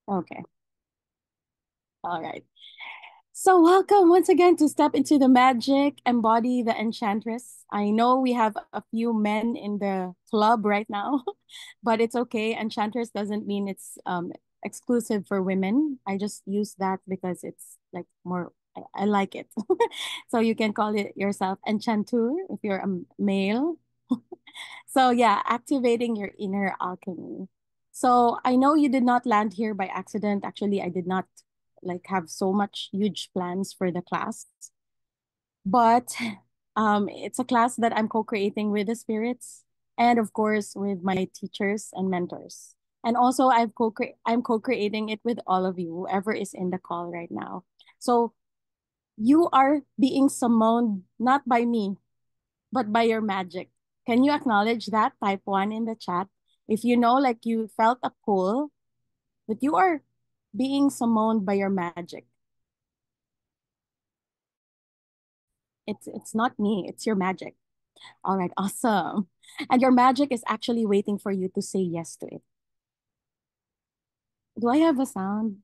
Okay. All right. So, welcome once again to Step into the Magic, Embody the Enchantress. I know we have a few men in the club right now, but it's okay. Enchantress doesn't mean it's exclusive for women. I just use that because it's like more, I like it. So, you can call it yourself Enchanteur if you're a male. So, yeah, activating your inner alchemy. So, I know you did not land here by accident. Actually, I did not like have so much huge plans for the class, but it's a class that I'm co-creating with the spirits and of course with my teachers and mentors. And also I'm co-creating it with all of you, whoever is in the call right now. So you are being summoned not by me, but by your magic. Can you acknowledge that? Type one in the chat. If you know, like you felt a pull, that you are being summoned by your magic. It's not me, it's your magic. All right, awesome. And your magic is actually waiting for you to say yes to it. Do I have a sound?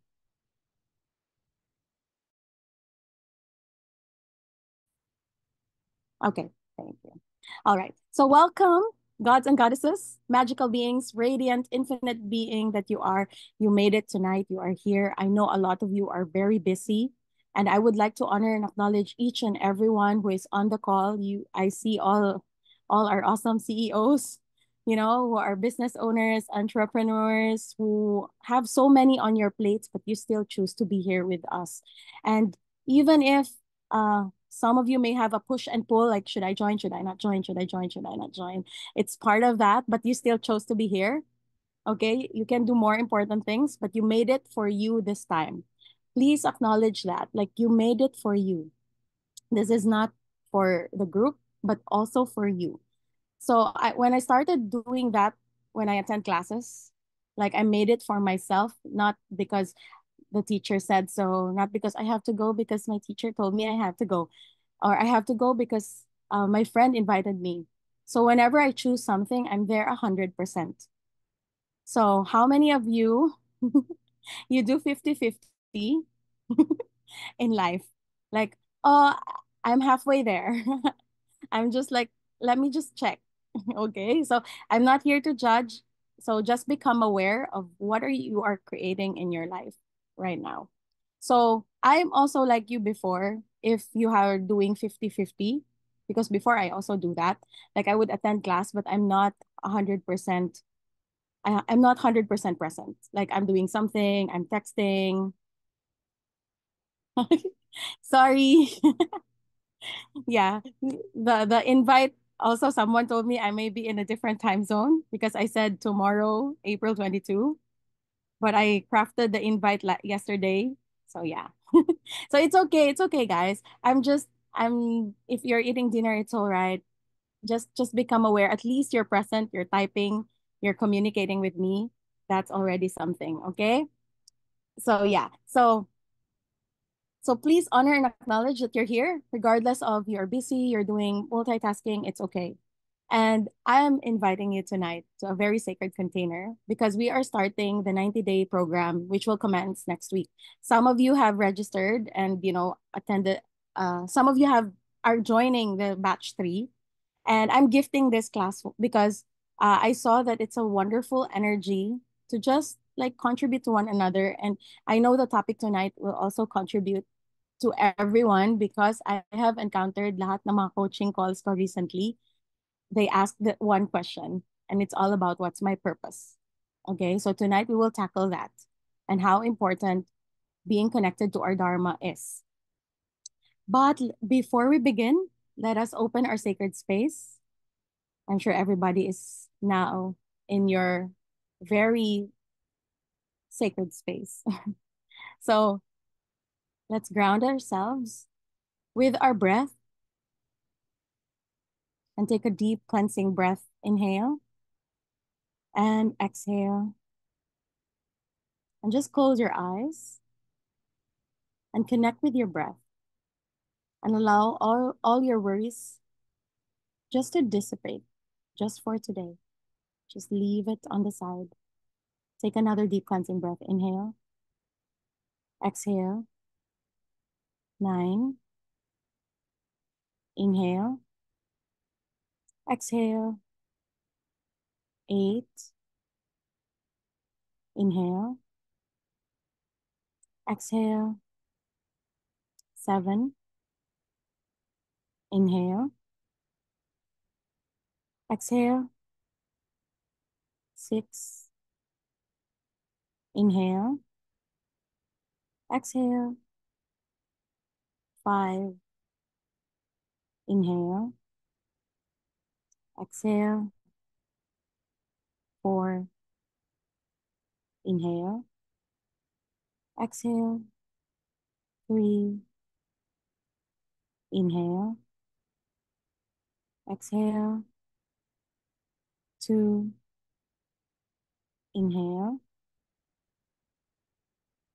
Okay, thank you. All right. So welcome, gods and goddesses, magical beings, radiant, infinite being that you are. You made it tonight. You are here. I know a lot of you are very busy, and I would like to honor and acknowledge each and everyone who is on the call. I see all our awesome CEOs, who are business owners, entrepreneurs, who have so many on your plates, but you still choose to be here with us. And even if some of you may have a push and pull, like, should I join? Should I not join? Should I join? Should I not join? It's part of that, but you still chose to be here. Okay. You can do more important things, but you made it for you this time. Please acknowledge that. Like, you made it for you. This is not for the group, but also for you. So when I started doing that, when I attend classes, like I made it for myself, not because the teacher said so, not because I have to go because my teacher told me I have to go, or I have to go because my friend invited me. So whenever I choose something, I'm there 100%. So how many of you you do 50-50 in life? Like, oh, I'm halfway there. I'm just like, let me just check. Okay. So I'm not here to judge. So just become aware of what you are creating in your life right now. So I'm also like you before, if you are doing 50-50, because before I also do that. Like I would attend class, but I'm not 100%. I'm not 100% present. Like I'm doing something, I'm texting. Sorry. Yeah, the invite also someone told me I may be in a different time zone because I said tomorrow, April 22, but I crafted the invite yesterday. So yeah. So it's okay. It's okay, guys. I'm if you're eating dinner, it's all right. Just become aware. At least you're present, you're typing, you're communicating with me. That's already something, okay? So yeah. So please honor and acknowledge that you're here, regardless of you're busy, you're doing multitasking, it's okay. And I am inviting you tonight to a very sacred container because we are starting the 90-day program, which will commence next week. Some of you have registered and attended. Some of you are joining the batch 3, and I'm gifting this class because I saw that it's a wonderful energy to just like contribute to one another. And I know the topic tonight will also contribute to everyone because I have encountered lahat ng mga coaching calls ko recently. They ask that one question, and it's all about what's my purpose. Okay, so tonight we will tackle that and how important being connected to our Dharma is. But before we begin, let us open our sacred space. I'm sure everybody is now in your very sacred space. So let's ground ourselves with our breath and take a deep cleansing breath. Inhale and exhale. And just close your eyes and connect with your breath and allow all your worries just to dissipate just for today. Just leave it on the side. Take another deep cleansing breath. Inhale Exhale. 9. Inhale. Exhale. 8. Inhale. Exhale. 7. Inhale. Exhale. 6. Inhale. Exhale. 5. Inhale. Exhale. 4. Inhale. Exhale. 3. Inhale. Exhale. 2. Inhale.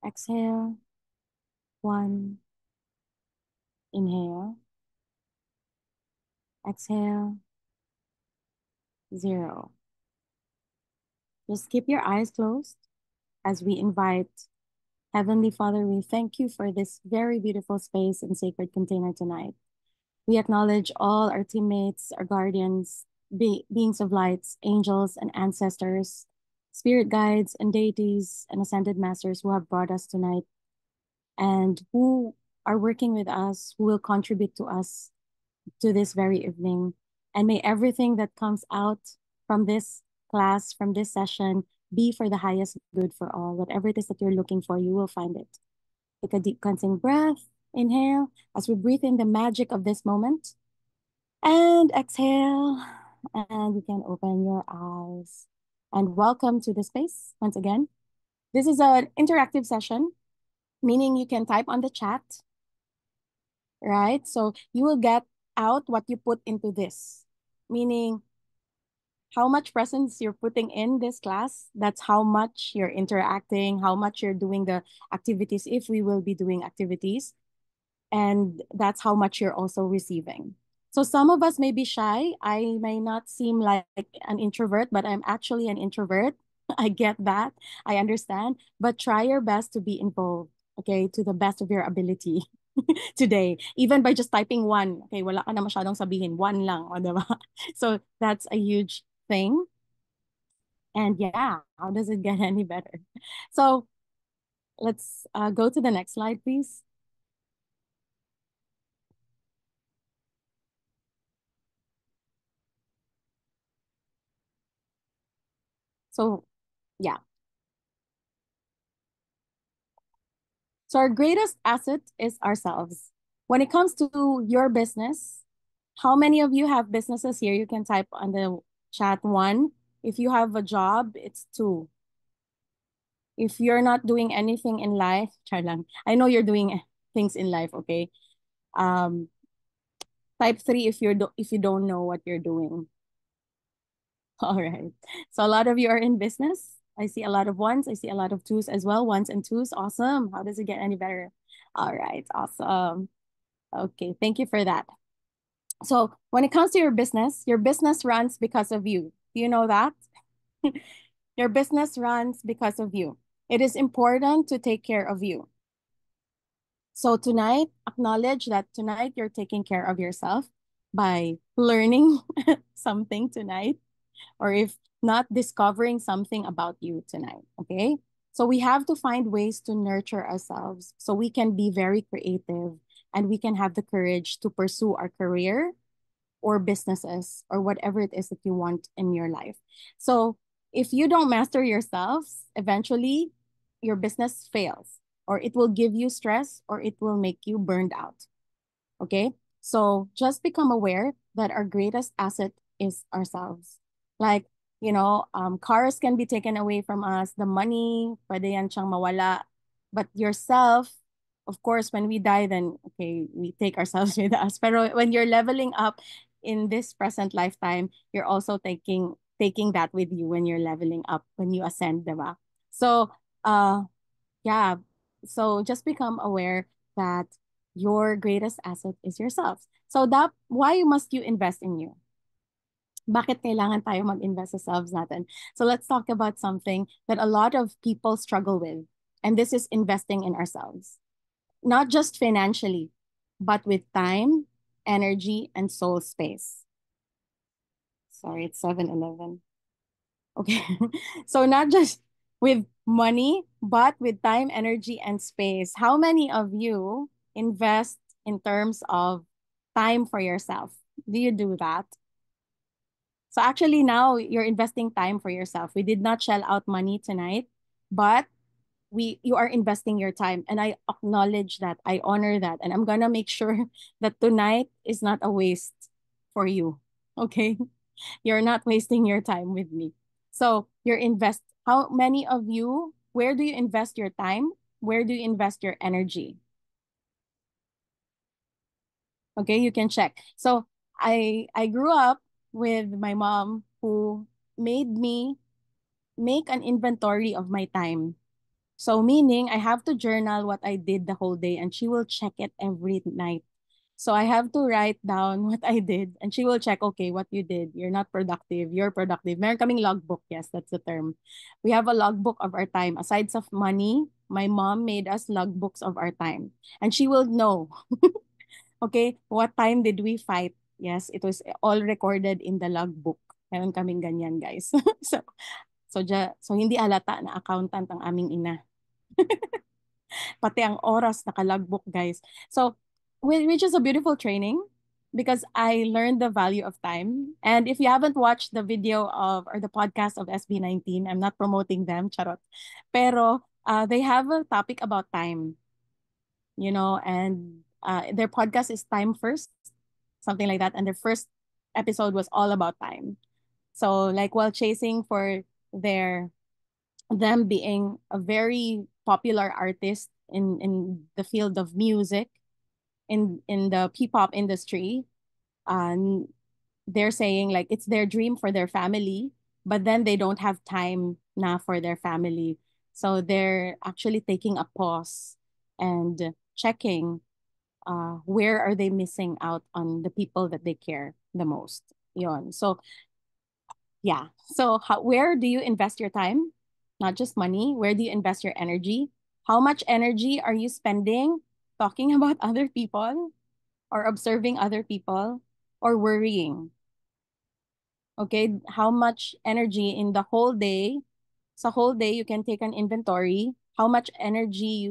Exhale. 1. Inhale. Exhale. 0. Just keep your eyes closed as we invite Heavenly Father. We thank you for this very beautiful space and sacred container tonight. We acknowledge all our teammates, our guardians, beings of lights, angels, and ancestors, spirit guides, and deities, and ascended masters who have brought us tonight and who are working with us, who will contribute to us to this very evening. And may everything that comes out from this class, from this session, be for the highest good for all. Whatever it is that you're looking for, you will find it. Take a deep cleansing breath. Inhale as we breathe in the magic of this moment. And exhale. And you can open your eyes. And welcome to the space once again. This is an interactive session, meaning you can type on the chat, right? So you will get out what you put into this, meaning how much presence you're putting in this class. That's how much you're interacting, how much you're doing the activities, if we will be doing activities. And that's how much you're also receiving. So some of us may be shy. I may not seem like an introvert, but I'm actually an introvert. I get that. I understand. But try your best to be involved, okay, to the best of your ability today. Even by just typing one, okay, wala ka na masyadong sabihin, one lang, o diba? So that's a huge thing. And yeah, how does it get any better? So let's go to the next slide, please. So yeah. So our greatest asset is ourselves. When it comes to your business, how many of you have businesses here? You can type on the chat one. If you have a job, it's two. If you're not doing anything in life, char lang. I know you're doing things in life, okay? Um, type three if you don't know what you're doing. All right. So a lot of you are in business. I see a lot of ones. I see a lot of twos as well. Ones and twos. Awesome. How does it get any better? All right. Awesome. Okay. Thank you for that. So when it comes to your business runs because of you. Do you know that? Your business runs because of you. It is important to take care of you. So tonight, acknowledge that tonight you're taking care of yourself by learning something tonight, or if not, discovering something about you tonight, okay? So we have to find ways to nurture ourselves so we can be very creative and we can have the courage to pursue our career or businesses or whatever it is that you want in your life. So if you don't master yourselves, eventually your business fails, or it will give you stress, or it will make you burned out. Okay? So just become aware that our greatest asset is ourselves. Like, cars can be taken away from us, the money, pwede yan siyang mawala. But yourself, of course, when we die, then, okay, we take ourselves with us. Pero when you're leveling up in this present lifetime, you're also taking that with you when you're leveling up, when you ascend, diba? So, yeah. So just become aware that your greatest asset is yourself. So that why must you invest in you? Bakit kailangan tayo mag-invest sa selves natin? So let's talk about something that a lot of people struggle with, And this is investing in ourselves, not just financially, but with time, energy, and soul space. Sorry, it's 7-Eleven. Okay. So not just with money, but with time, energy, and space. How many of you invest in terms of time for yourself? Do you do that? So actually now you're investing time for yourself. We did not shell out money tonight, but we you are investing your time, and I acknowledge that. I honor that, and I'm going to make sure that tonight is not a waste for you. Okay? You're not wasting your time with me. So, how many of you, where do you invest your time? Where do you invest your energy? Okay, you can check. So, I grew up with my mom who made me make an inventory of my time. So meaning I have to journal what I did the whole day, and she will check it every night. So I have to write down what I did, and she will check, okay, what you did. You're not productive. You're productive. Meron kaming logbook. Yes, that's the term. We have a logbook of our time. Aside of money, my mom made us logbooks of our time. And she will know, okay, what time did we fight? Yes, it was all recorded in the logbook. Meron kaming ganyan, guys. so so hindi alata na accountant ang aming ina. Pati ang oras nakalagbook, guys. So, which is a beautiful training because I learned the value of time. And if you haven't watched the video of or the podcast of SB19, I'm not promoting them, charot. Pero they have a topic about time, and their podcast is Time First, something like that. And their first episode was all about time. So, like while chasing for their them being a very popular artist in the field of music in the P-pop industry, and they're saying like it's their dream for their family, but then they don't have time na for their family. So they're actually taking a pause and checking where are they missing out on the people that they care the most. Yon. So yeah. So where do you invest your time? Not just money. Where do you invest your energy? How much energy are you spending talking about other people or observing other people or worrying? Okay. How much energy in the whole day? So whole day you can take an inventory. How much energy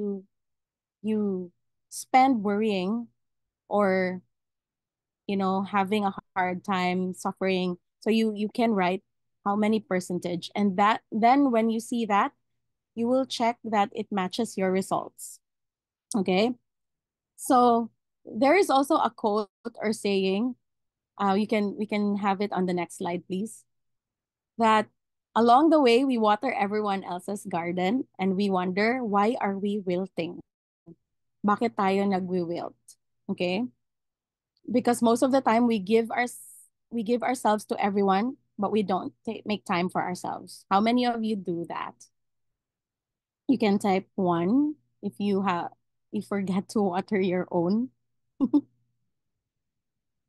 you spend worrying or having a hard time suffering. So you can write how many percentage, and that then when you see that, you will check that it matches your results. Okay, so there is also a quote or saying, we can have it on the next slide, please, that along the way we water everyone else's garden and we wonder, why are we wilting? Bakit tayo nagwi-wilt? Okay, because most of the time we give ourselves to everyone, but we don't make time for ourselves. How many of you do that? You can type one if you forget to water your own.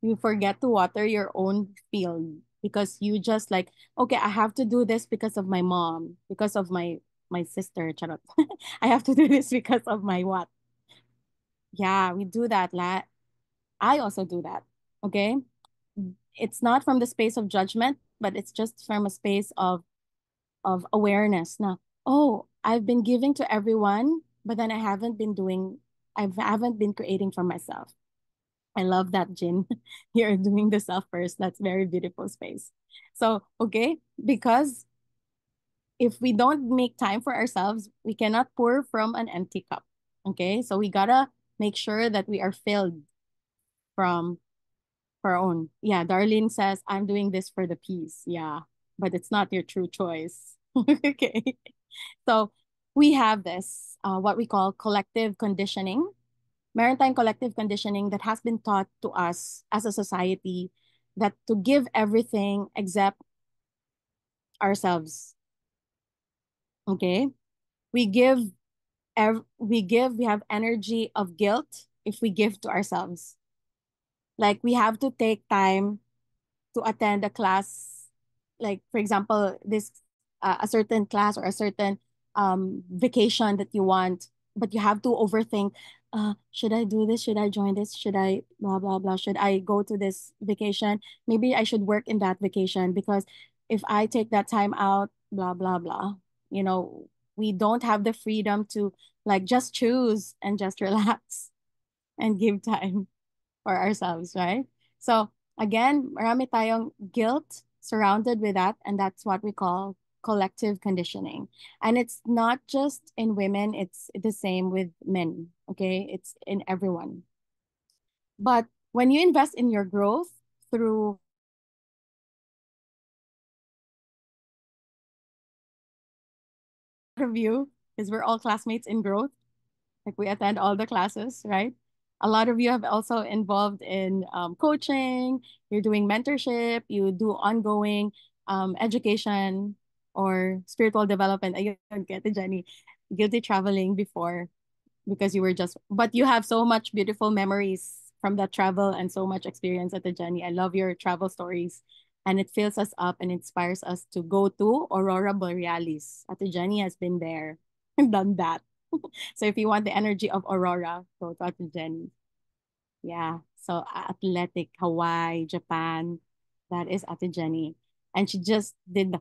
You forget to water your own field because you just like, okay, I have to do this because of my mom, because of my sister, charot. I have to do this because of my what? Yeah, we do that. I also do that. Okay, it's not from the space of judgment, but it's just from a space of awareness. Now, oh, I've been giving to everyone, but then I haven't been creating for myself. I love that, Jin. You're doing the self first. That's very beautiful space. So, okay, because if we don't make time for ourselves, we cannot pour from an empty cup. Okay, so we gotta make sure that we are filled from our own. Yeah, Darlene says, I'm doing this for the peace. Yeah, but it's not your true choice. Okay. So we have this, what we call collective conditioning, maritime collective conditioning that has been taught to us as a society that to give everything except ourselves. Okay. We give, we have energy of guilt if we give to ourselves. Like we have to take time to attend a class, like for example this a certain class or a certain vacation that you want, but you have to overthink. Should I do this? Should I join this? Should I blah blah blah? Should I go to this vacation? Maybe I should work in that vacation because if I take that time out, blah blah blah. You know, we don't have the freedom to like just choose and just relax and give time for ourselves, right? So again, marami tayong guilt surrounded with that, and that's what we call collective conditioning. And it's not just in women, it's the same with men, okay? It's in everyone. But when you invest in your growth through review, because we're all classmates in growth, like we attend all the classes, right? A lot of you have also involved in coaching, you're doing mentorship, you do ongoing education or spiritual development. Ayun, get it, Jenny. Guilty traveling before because you were just, but you have so much beautiful memories from that travel and so much experience at the Jenny. I love your travel stories. And it fills us up and inspires us to go to Aurora Borealis. Ate Jenny has been there and done that. So if you want the energy of Aurora, go to Ate Jenny. Yeah. So athletic, Hawaii, Japan. That is Ate Jenny. And she just did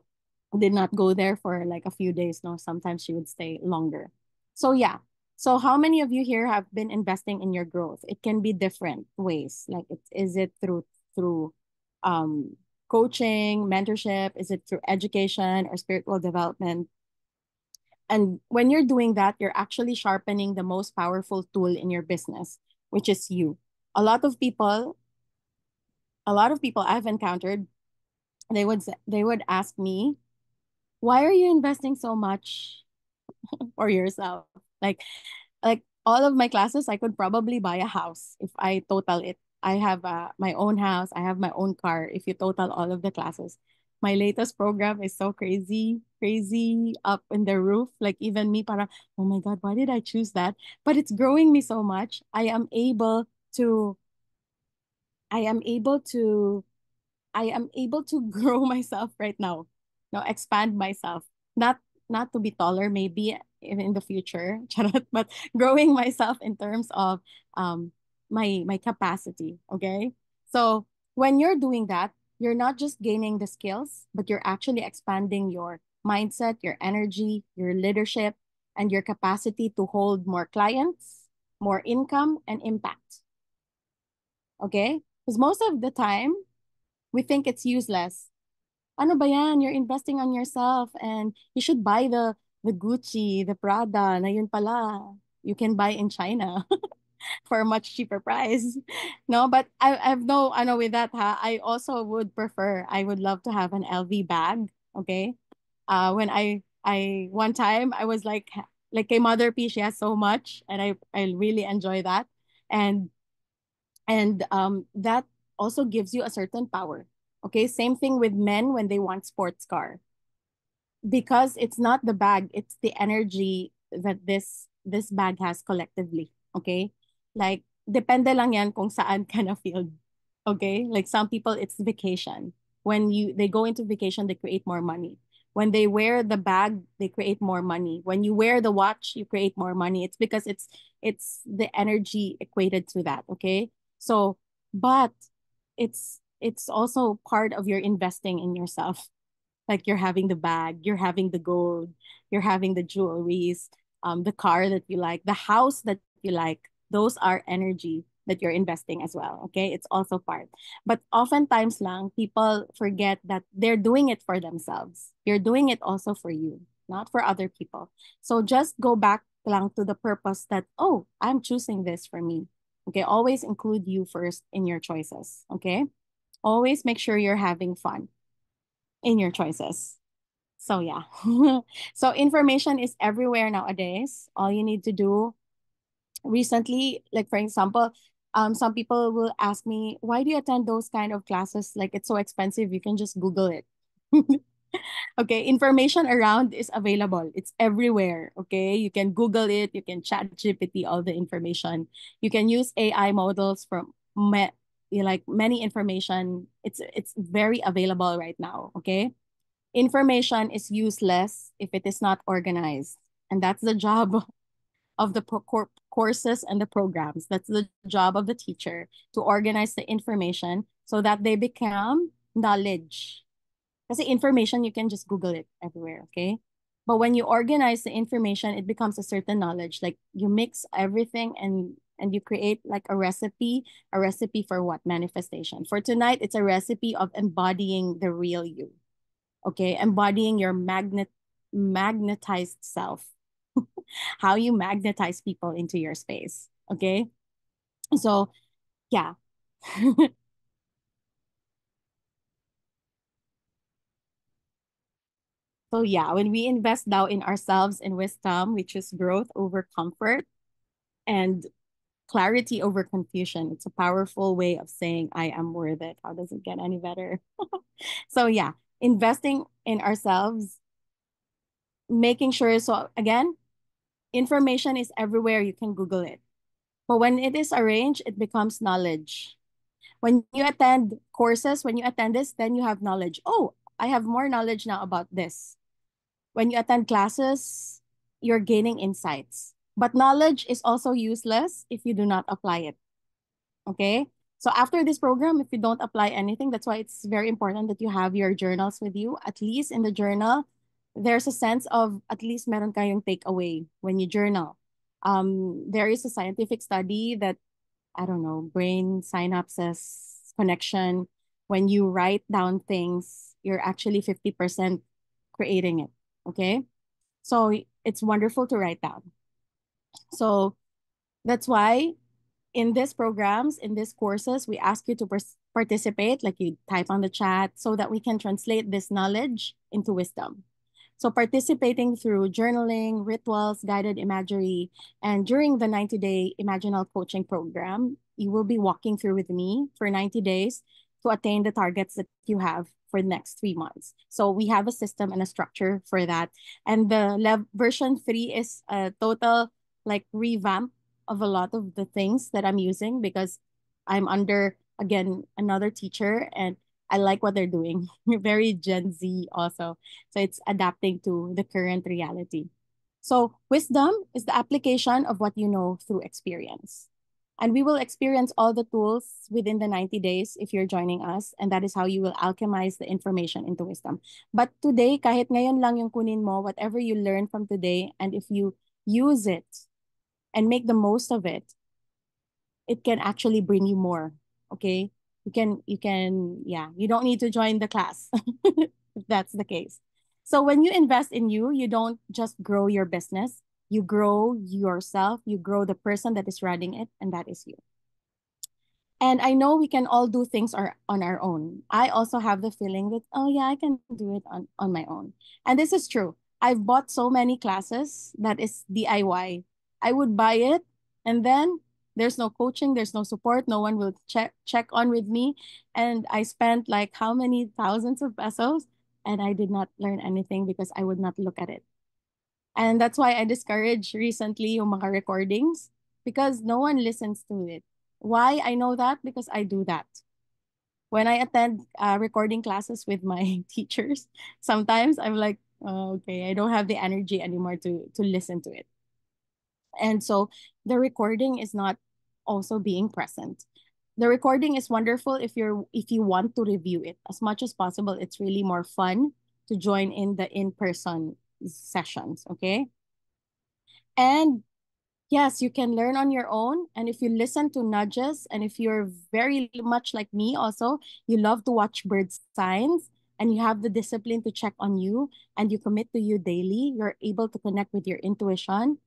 not go there for like a few days. No, sometimes she would stay longer. So yeah. So how many of you here have been investing in your growth? It can be different ways. Like is it through um coaching, mentorship? Is it through education or spiritual development? And when you're doing that, you're actually sharpening the most powerful tool in your business, which is you. A lot of people, a lot of people I've encountered, they would ask me, "Why are you investing so much for yourself?" Like like all of my classes, I could probably buy a house if I total it. I have my own house, I have my own car. If you total all of the classes, my latest program is so crazy, crazy up in the roof. Like even me, para, oh my God, why did I choose that? But it's growing me so much. To, I am able to I am able to grow myself right now, expand myself. Not not to be taller, maybe in the future, charot, but growing myself in terms of um my capacity. Okay, so when you're doing that, you're not just gaining the skills, but you're actually expanding your mindset, your energy, your leadership, and your capacity to hold more clients, more income, and impact. Okay, because most of the time we think it's useless. Ano ba yan? You're investing on yourself and you should buy the Gucci, the Prada, na yun pala. You can buy in China for a much cheaper price. No, but I've no, ano with that, ha. I also would prefer, I would love to have an LV bag. Okay. When one time I was like a Mother P, she has so much and I really enjoy that. And that also gives you a certain power. Okay, same thing with men when they want sports car, because it's not the bag, it's the energy that this bag has collectively. Okay, like depende lang yan kung saan ka na field. Okay, like some people it's vacation. When they go into vacation, they create more money. When they wear the bag, they create more money. When you wear the watch, you create more money. It's because it's the energy equated to that. Okay, so but it's also part of your investing in yourself. Like you're having the bag, you're having the gold, you're having the jewelries, the car that you like, the house that you like. Those are energy that you're investing as well. Okay, it's also part. But oftentimes, lang people forget that they're doing it for themselves. You're doing it also for you, not for other people. So just go back lang to the purpose that I'm choosing this for me. Okay, always include you first in your choices. Okay, always make sure you're having fun in your choices. So yeah. So information is everywhere nowadays. All you need to do recently, like for example, some people will ask me, why do you attend those kind of classes? Like it's so expensive, you can just Google it. Okay, information around is available. It's everywhere. Okay, you can Google it, you can chat GPT all the information. You can use AI models from like many information. It's very available right now. Okay, information is useless if it is not organized. And that's the job of the courses and the programs. That's the job of the teacher to organize the information so that they become knowledge. Kasi information, you can just Google it everywhere, okay? But when you organize the information, it becomes a certain knowledge. Like you mix everything and you create like a recipe for what? Manifestation. For tonight, it's a recipe of embodying the real you. Okay? Embodying your magnetized self. How you magnetize people into your space. Okay? So, yeah. So yeah, when we invest now in ourselves in wisdom, we choose growth over comfort and clarity over confusion. It's a powerful way of saying I am worth it. How does it get any better? So yeah, investing in ourselves, making sure. So again, information is everywhere. You can Google it. But when it is arranged, it becomes knowledge. When you attend courses, when you attend this, then you have knowledge. Oh, I have more knowledge now about this. When you attend classes, you're gaining insights. But knowledge is also useless if you do not apply it. Okay? So after this program, if you don't apply anything, that's why it's very important that you have your journals with you. At least in the journal, there's a sense of at least meron kayong takeaway when you journal. There is a scientific study that, I don't know, brain synapses connection. When you write down things, you're actually 50% creating it. Okay? So it's wonderful to write down. So that's why in these programs, in these courses, we ask you to participate, like you type on the chat, so that we can translate this knowledge into wisdom. So participating through journaling, rituals, guided imagery, and during the 90-day Imaginal coaching program, you will be walking through with me for 90 days to attain the targets that you have for the next 3 months. So we have a system and a structure for that. And the version 3 is a total like revamp of a lot of the things that I'm using because I'm under, again, another teacher and I like what they're doing. Very Gen Z also. So it's adapting to the current reality. So wisdom is the application of what you know through experience. And we will experience all the tools within the 90 days if you're joining us. And that is how you will alchemize the information into wisdom. But today, kahit ngayon lang yung kunin mo, whatever you learn from today, and if you use it and make the most of it can actually bring you more. Okay. Yeah, you don't need to join the class if that's the case. So when you invest in you, you don't just grow your business, you grow yourself, you grow the person that is running it, and that is you. And I know we can all do things on our own. I also have the feeling that, oh yeah, I can do it on my own. And this is true. I've bought so many classes that is DIY. I would buy it and then there's no coaching, there's no support, no one will check on with me. And I spent like how many thousands of pesos and I did not learn anything because I would not look at it. And that's why I discouraged recently yung mga recordings because no one listens to it. Why I know that? Because I do that. When I attend recording classes with my teachers, sometimes I'm like, oh, okay, I don't have the energy anymore to listen to it. And so the recording is not also being present. The recording is wonderful if you want to review it as much as possible. It's really more fun to join in the in-person sessions, okay? And yes, you can learn on your own. And if you listen to nudges, and if you're very much like me also, you love to watch bird signs and you have the discipline to check on you and you commit to you daily, you're able to connect with your intuition.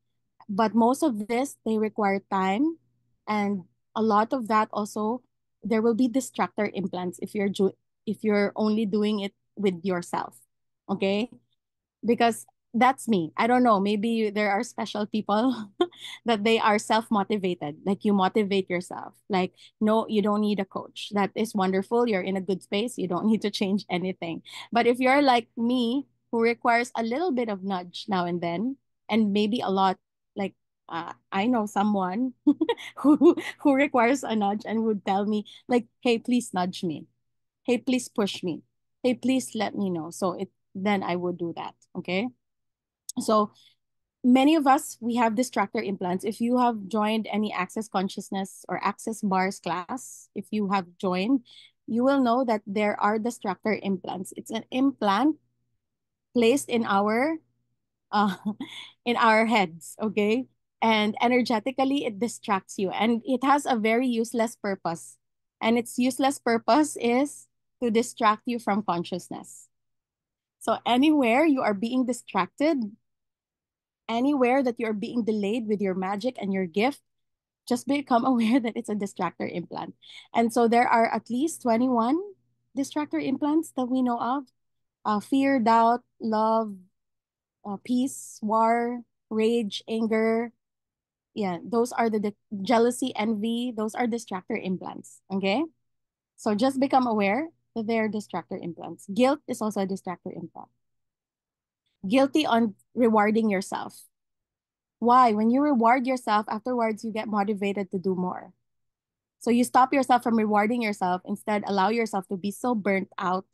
But most of this, they require time. And a lot of that also, there will be distractor implants if you're only doing it with yourself. Okay? Because that's me. I don't know. Maybe there are special people that they are self-motivated. Like you motivate yourself. Like, no, you don't need a coach. That is wonderful. You're in a good space. You don't need to change anything. But if you're like me, who requires a little bit of nudge now and then, and maybe a lot, like I know someone who requires a nudge and would tell me, like, hey, please nudge me. Hey, please push me. Hey, please let me know. So it then I would do that. Okay. So many of us, we have distractor implants. If you have joined any access consciousness or access bars class, if you have joined, you will know that there are distractor implants. It's an implant placed uh, in our heads, okay? And energetically, it distracts you. And it has a very useless purpose. And its useless purpose is to distract you from consciousness. So anywhere you are being distracted, anywhere that you're being delayed with your magic and your gift, just become aware that it's a distractor implant. And so there are at least 21 distractor implants that we know of: fear, doubt, love, peace, war, rage, anger. Yeah, those are the jealousy, envy. Those are distractor implants. Okay. So just become aware that they're distractor implants. Guilt is also a distractor implant. Guilty on rewarding yourself. Why? When you reward yourself, afterwards you get motivated to do more. So you stop yourself from rewarding yourself, instead allow yourself to be so burnt out,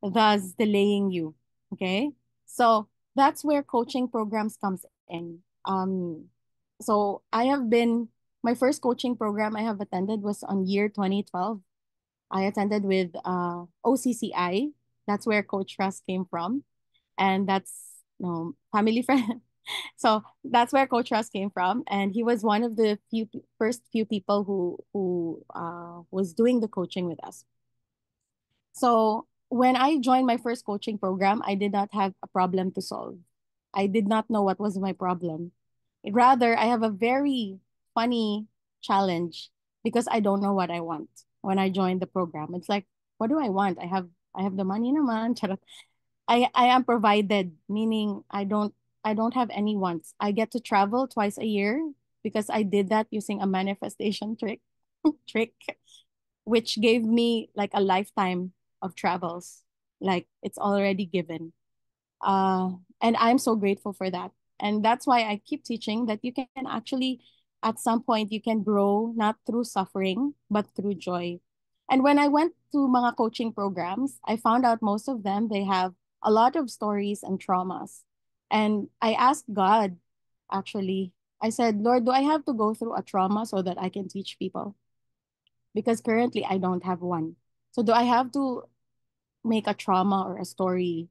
thus delaying you. Okay? So that's where coaching programs comes in. So I have been my first coaching program I have attended was on year 2012. I attended with OCCI. That's where Coach Russ came from. And that's family friend. So that's where Coach Russ came from, and he was one of the first few people who was doing the coaching with us. So when I joined my first coaching program, I did not have a problem to solve. I did not know what was my problem. Rather, I have a very funny challenge because I don't know what I want when I joined the program. It's like, what do I want? I have the money naman. Charot. I am provided, meaning I don't have any wants. I get to travel twice a year because I did that using a manifestation trick, which gave me like a lifetime of travels. Like it's already given. Uh, and I'm so grateful for that. And that's why I keep teaching that you can actually, at some point, you can grow not through suffering, but through joy. And when I went to mga coaching programs, I found out most of them, they have a lot of stories and traumas. And I asked God, actually, I said, Lord, do I have to go through a trauma so that I can teach people? Because currently I don't have one. So do I have to make a trauma or a story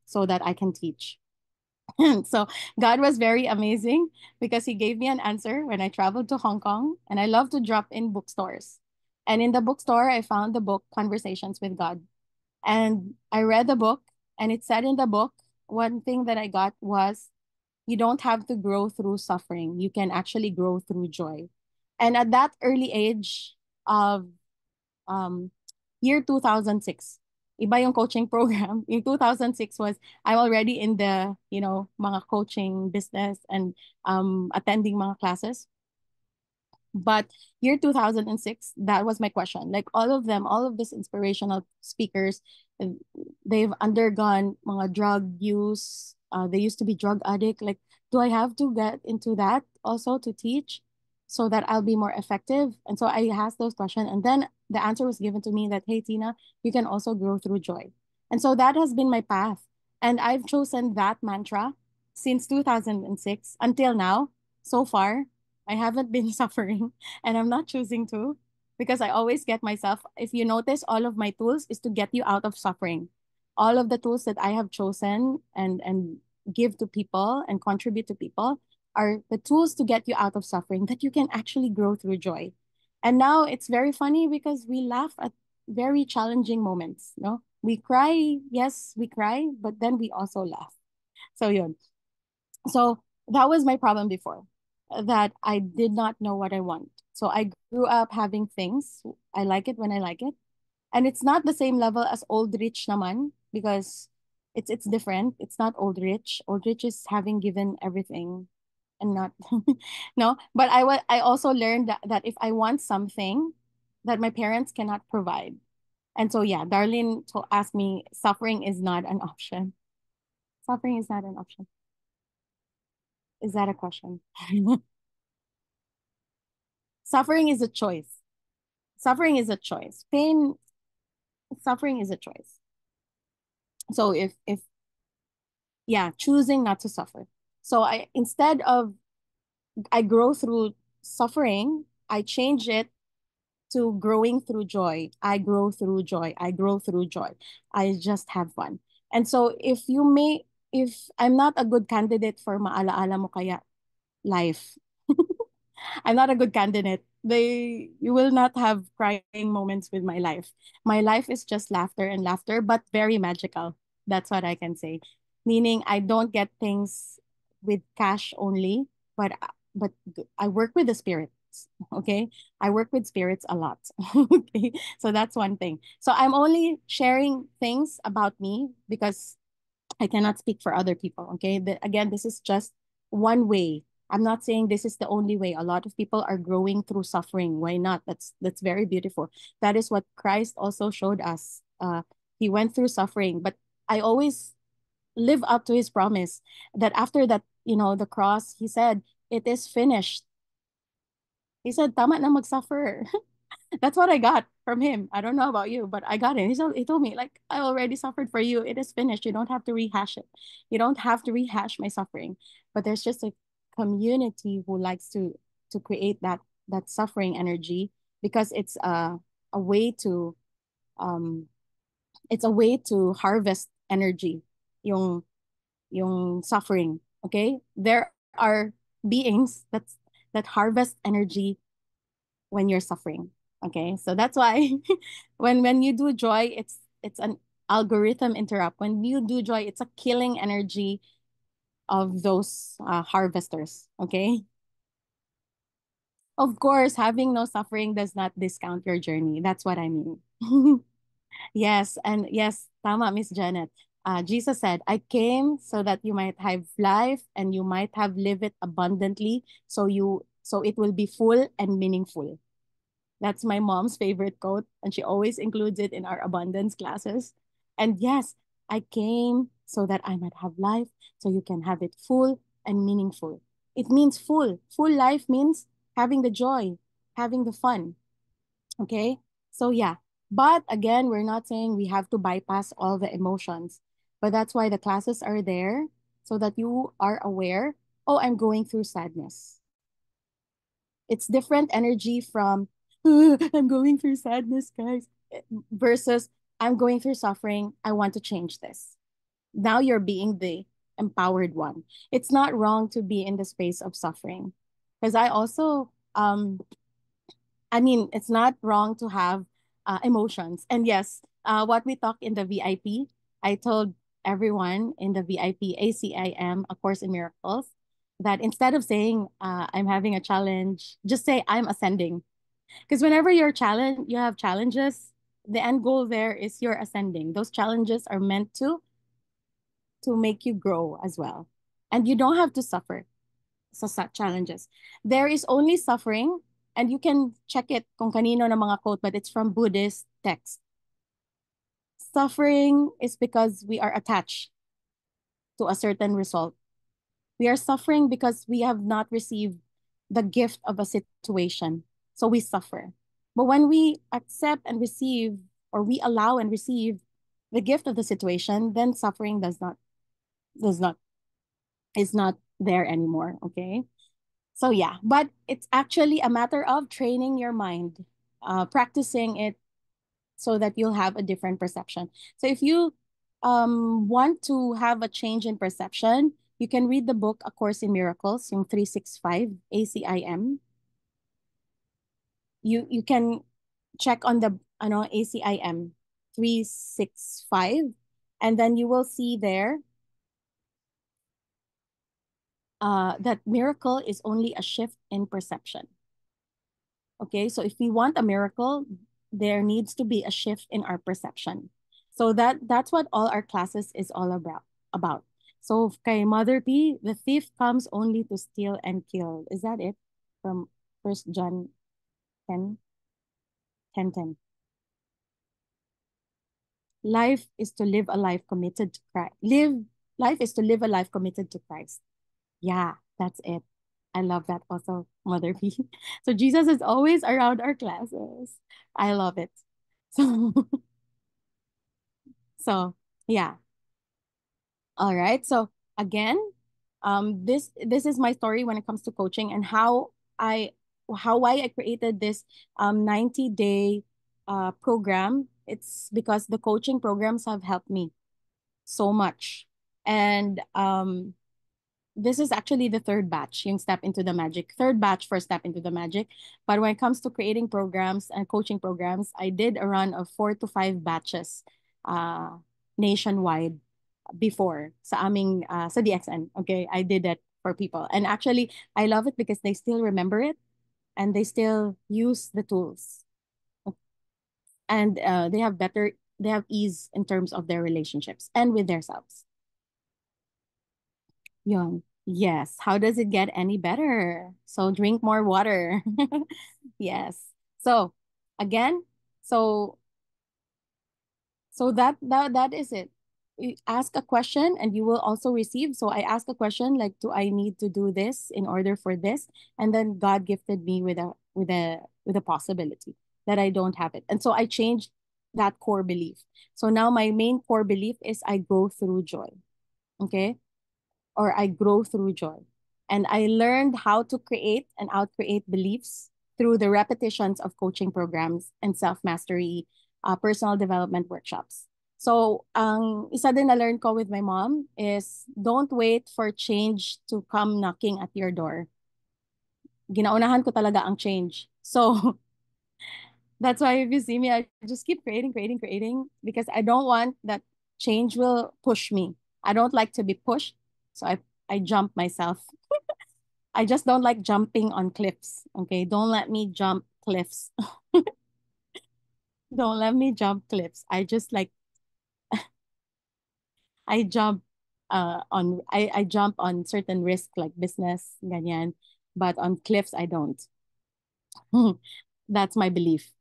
so that I can teach? So God was very amazing because He gave me an answer when I traveled to Hong Kong, and I love to drop in bookstores. And in the bookstore, I found the book Conversations with God. And I read the book, and it said in the book, one thing that I got was you don't have to grow through suffering. You can actually grow through joy. And at that early age of um, year 2006. Iba yung coaching program. In 2006 was I'm already in the, mga coaching business and attending mga classes. But year 2006, that was my question. Like all of them, all of these inspirational speakers, uh, they've undergone mga drug use. They used to be drug addict. Like, do I have to get into that also to teach so that I'll be more effective? And so I asked those questions. And then the answer was given to me that, hey, Tina, you can also grow through joy. And so that has been my path. And I've chosen that mantra since 2006 until now. So far, I haven't been suffering, and I'm not choosing to, because I always get myself, if you notice, all of my tools is to get you out of suffering. All of the tools that I have chosen and give to people and contribute to people are the tools to get you out of suffering that you can actually grow through joy. And now it's very funny because we laugh at very challenging moments, no? We cry, yes, we cry, but then we also laugh. So yun. So that was my problem before, that I did not know what I want. So I grew up having things. I like it when I like it. And it's not the same level as old rich naman, because it's different. It's not old rich. Old rich is having given everything and not no. But I also learned that if I want something that my parents cannot provide. And so yeah, Darlene to ask me, suffering is not an option. Suffering is not an option. Is that a question? Suffering is a choice. Suffering is a choice. Suffering is a choice. So if Yeah, choosing not to suffer. So I instead of I grow through suffering, I change it to growing through joy. I grow through joy. I grow through joy. I just have fun. And so if I'm not a good candidate for maalaala mo kaya life, I'm not a good candidate. You will not have crying moments with my life. My life is just laughter and laughter, but very magical. That's what I can say. Meaning I don't get things with cash only, but but I work with the spirits. Okay, I work with spirits a lot. Okay, so that's one thing. So I'm only sharing things about me because I cannot speak for other people. Okay. Again, this is just one way. I'm not saying this is the only way. A lot of people are growing through suffering. Why not? That's very beautiful. That is what Christ also showed us. He went through suffering, but I always live up to his promise that after that, the cross, he said, "It is finished." He said, "Tama na magsuffer." That's what I got from him. I don't know about you, but I got it. He told me, like, I already suffered for you. It is finished. You don't have to rehash it. You don't have to rehash my suffering. But there's just a community who likes to create that suffering energy because a way to um it's a way to harvest energy, yung yung suffering. Okay? There are beings that harvest energy when you're suffering. Okay, so that's why when you do joy, it's an algorithm interrupt. When you do joy, it's a killing energy of those harvesters. Okay, of course, having no suffering does not discount your journey. That's what I mean. Yes, and yes, tama, Miss Janet. Jesus said, "I came so that you might have life and you might have live it abundantly. So it will be full and meaningful." That's my mom's favorite quote, and she always includes it in our abundance classes. And yes, I came so that I might have life, so you can have it full and meaningful. It means full. Full life means having the joy, having the fun. Okay? So, yeah. But again, we're not saying we have to bypass all the emotions. But that's why the classes are there so that you are aware, oh, I'm going through sadness. It's different energy from I'm going through sadness, guys, versus I'm going through suffering. I want to change this. Now you're being the empowered one. It's not wrong to be in the space of suffering. Because I also, I mean, it's not wrong to have emotions. And yes, what we talk in the VIP, I told everyone in the VIP ACIM, A Course in Miracles, that instead of saying I'm having a challenge, just say I'm ascending. Because whenever you have challenges, the end goal there is you're ascending. Those challenges are meant to make you grow as well. And you don't have to suffer sa challenges. There is only suffering, and you can check it kung kanino na mga quote, but it's from Buddhist text. Suffering is because we are attached to a certain result. We are suffering because we have not received the gift of a situation. So we suffer. But when we accept and receive, or we allow and receive the gift of the situation, then suffering does not, is not there anymore. Okay. So yeah, but it's actually a matter of training your mind, practicing it so that you'll have a different perception. So if you want to have a change in perception, you can read the book A Course in Miracles, yung 365 ACIM. You can check on the ACIM 365, and then you will see there that miracle is only a shift in perception. Okay, so if we want a miracle, there needs to be a shift in our perception. So that's what all our classes is all about. So kay Mother P, the thief comes only to steal and kill. Is that it? From First John 10, 10, 10. Life is to live a life committed to Christ. Life is to live a life committed to Christ. Yeah, that's it. I love that also, Mother P. So Jesus is always around our classes. I love it. So so yeah. All right. So again, this is my story when it comes to coaching and I why I created this 90-day program. It's because the coaching programs have helped me so much. And this is actually the third batch, yung Step into the Magic. Third batch for Step into the Magic. But when it comes to creating programs and coaching programs, I did a run of 4 to 5 batches uh, nationwide before sa aming sa DXN. Okay, I did that for people. And actually, I love it because they still remember it and they still use the tools. And they have ease in terms of their relationships and with themselves. Yun. Yes. How does it get any better? So drink more water. Yes. So again, so that is it. You ask a question and you will also receive. So I ask a question like, do I need to do this in order for this? And then God gifted me with a possibility that I don't have it. And so I changed that core belief. So now my main core belief is I go through joy. Okay, or I grow through joy. And I learned how to create and outcreate beliefs through the repetitions of coaching programs and self-mastery, personal development workshops. So, ang isa din na learn ko with my mom is don't wait for change to come knocking at your door. Ginaunahan ko talaga ang change. So, that's why if you see me, I just keep creating, creating, creating because I don't want that change will push me. I don't like to be pushed. So I jump myself. I just don't like jumping on cliffs. Okay. Don't let me jump cliffs. Don't let me jump cliffs. I just like I jump I jump on certain risk like business, ganyan. But on cliffs I don't. That's my belief.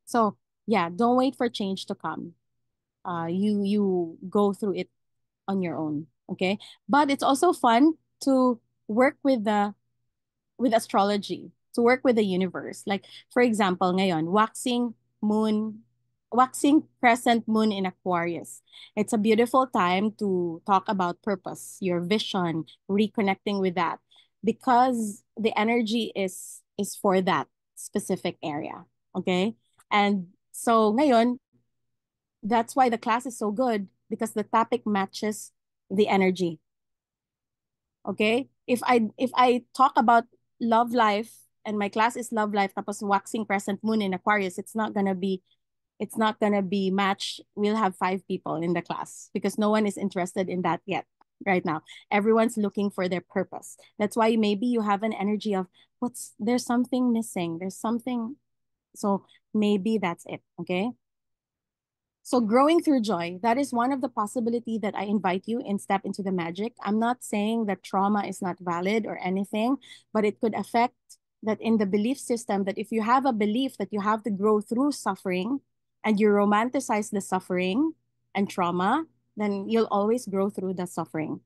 So yeah, don't wait for change to come. You go through it on your own. Okay. But it's also fun to work with astrology, to work with the universe. Like, for example, ngayon, waxing crescent moon in Aquarius. It's a beautiful time to talk about purpose, your vision, reconnecting with that, because the energy is for that specific area. Okay? And so ngayon, that's why the class is so good because the topic matches the energy. Okay? If I talk about love life and my class is love life tapos waxing crescent moon in Aquarius, it's not gonna be matched. We'll have 5 people in the class because no one is interested in that yet right now. Everyone's looking for their purpose. That's why maybe you have an energy of there's something missing. There's something. So maybe that's it. Okay. So growing through joy, that is one of the possibility that I invite you in Step into the Magic. I'm not saying that trauma is not valid or anything, but it could affect that in the belief system that if you have a belief that you have to grow through suffering and you romanticize the suffering and trauma, then you'll always grow through the suffering.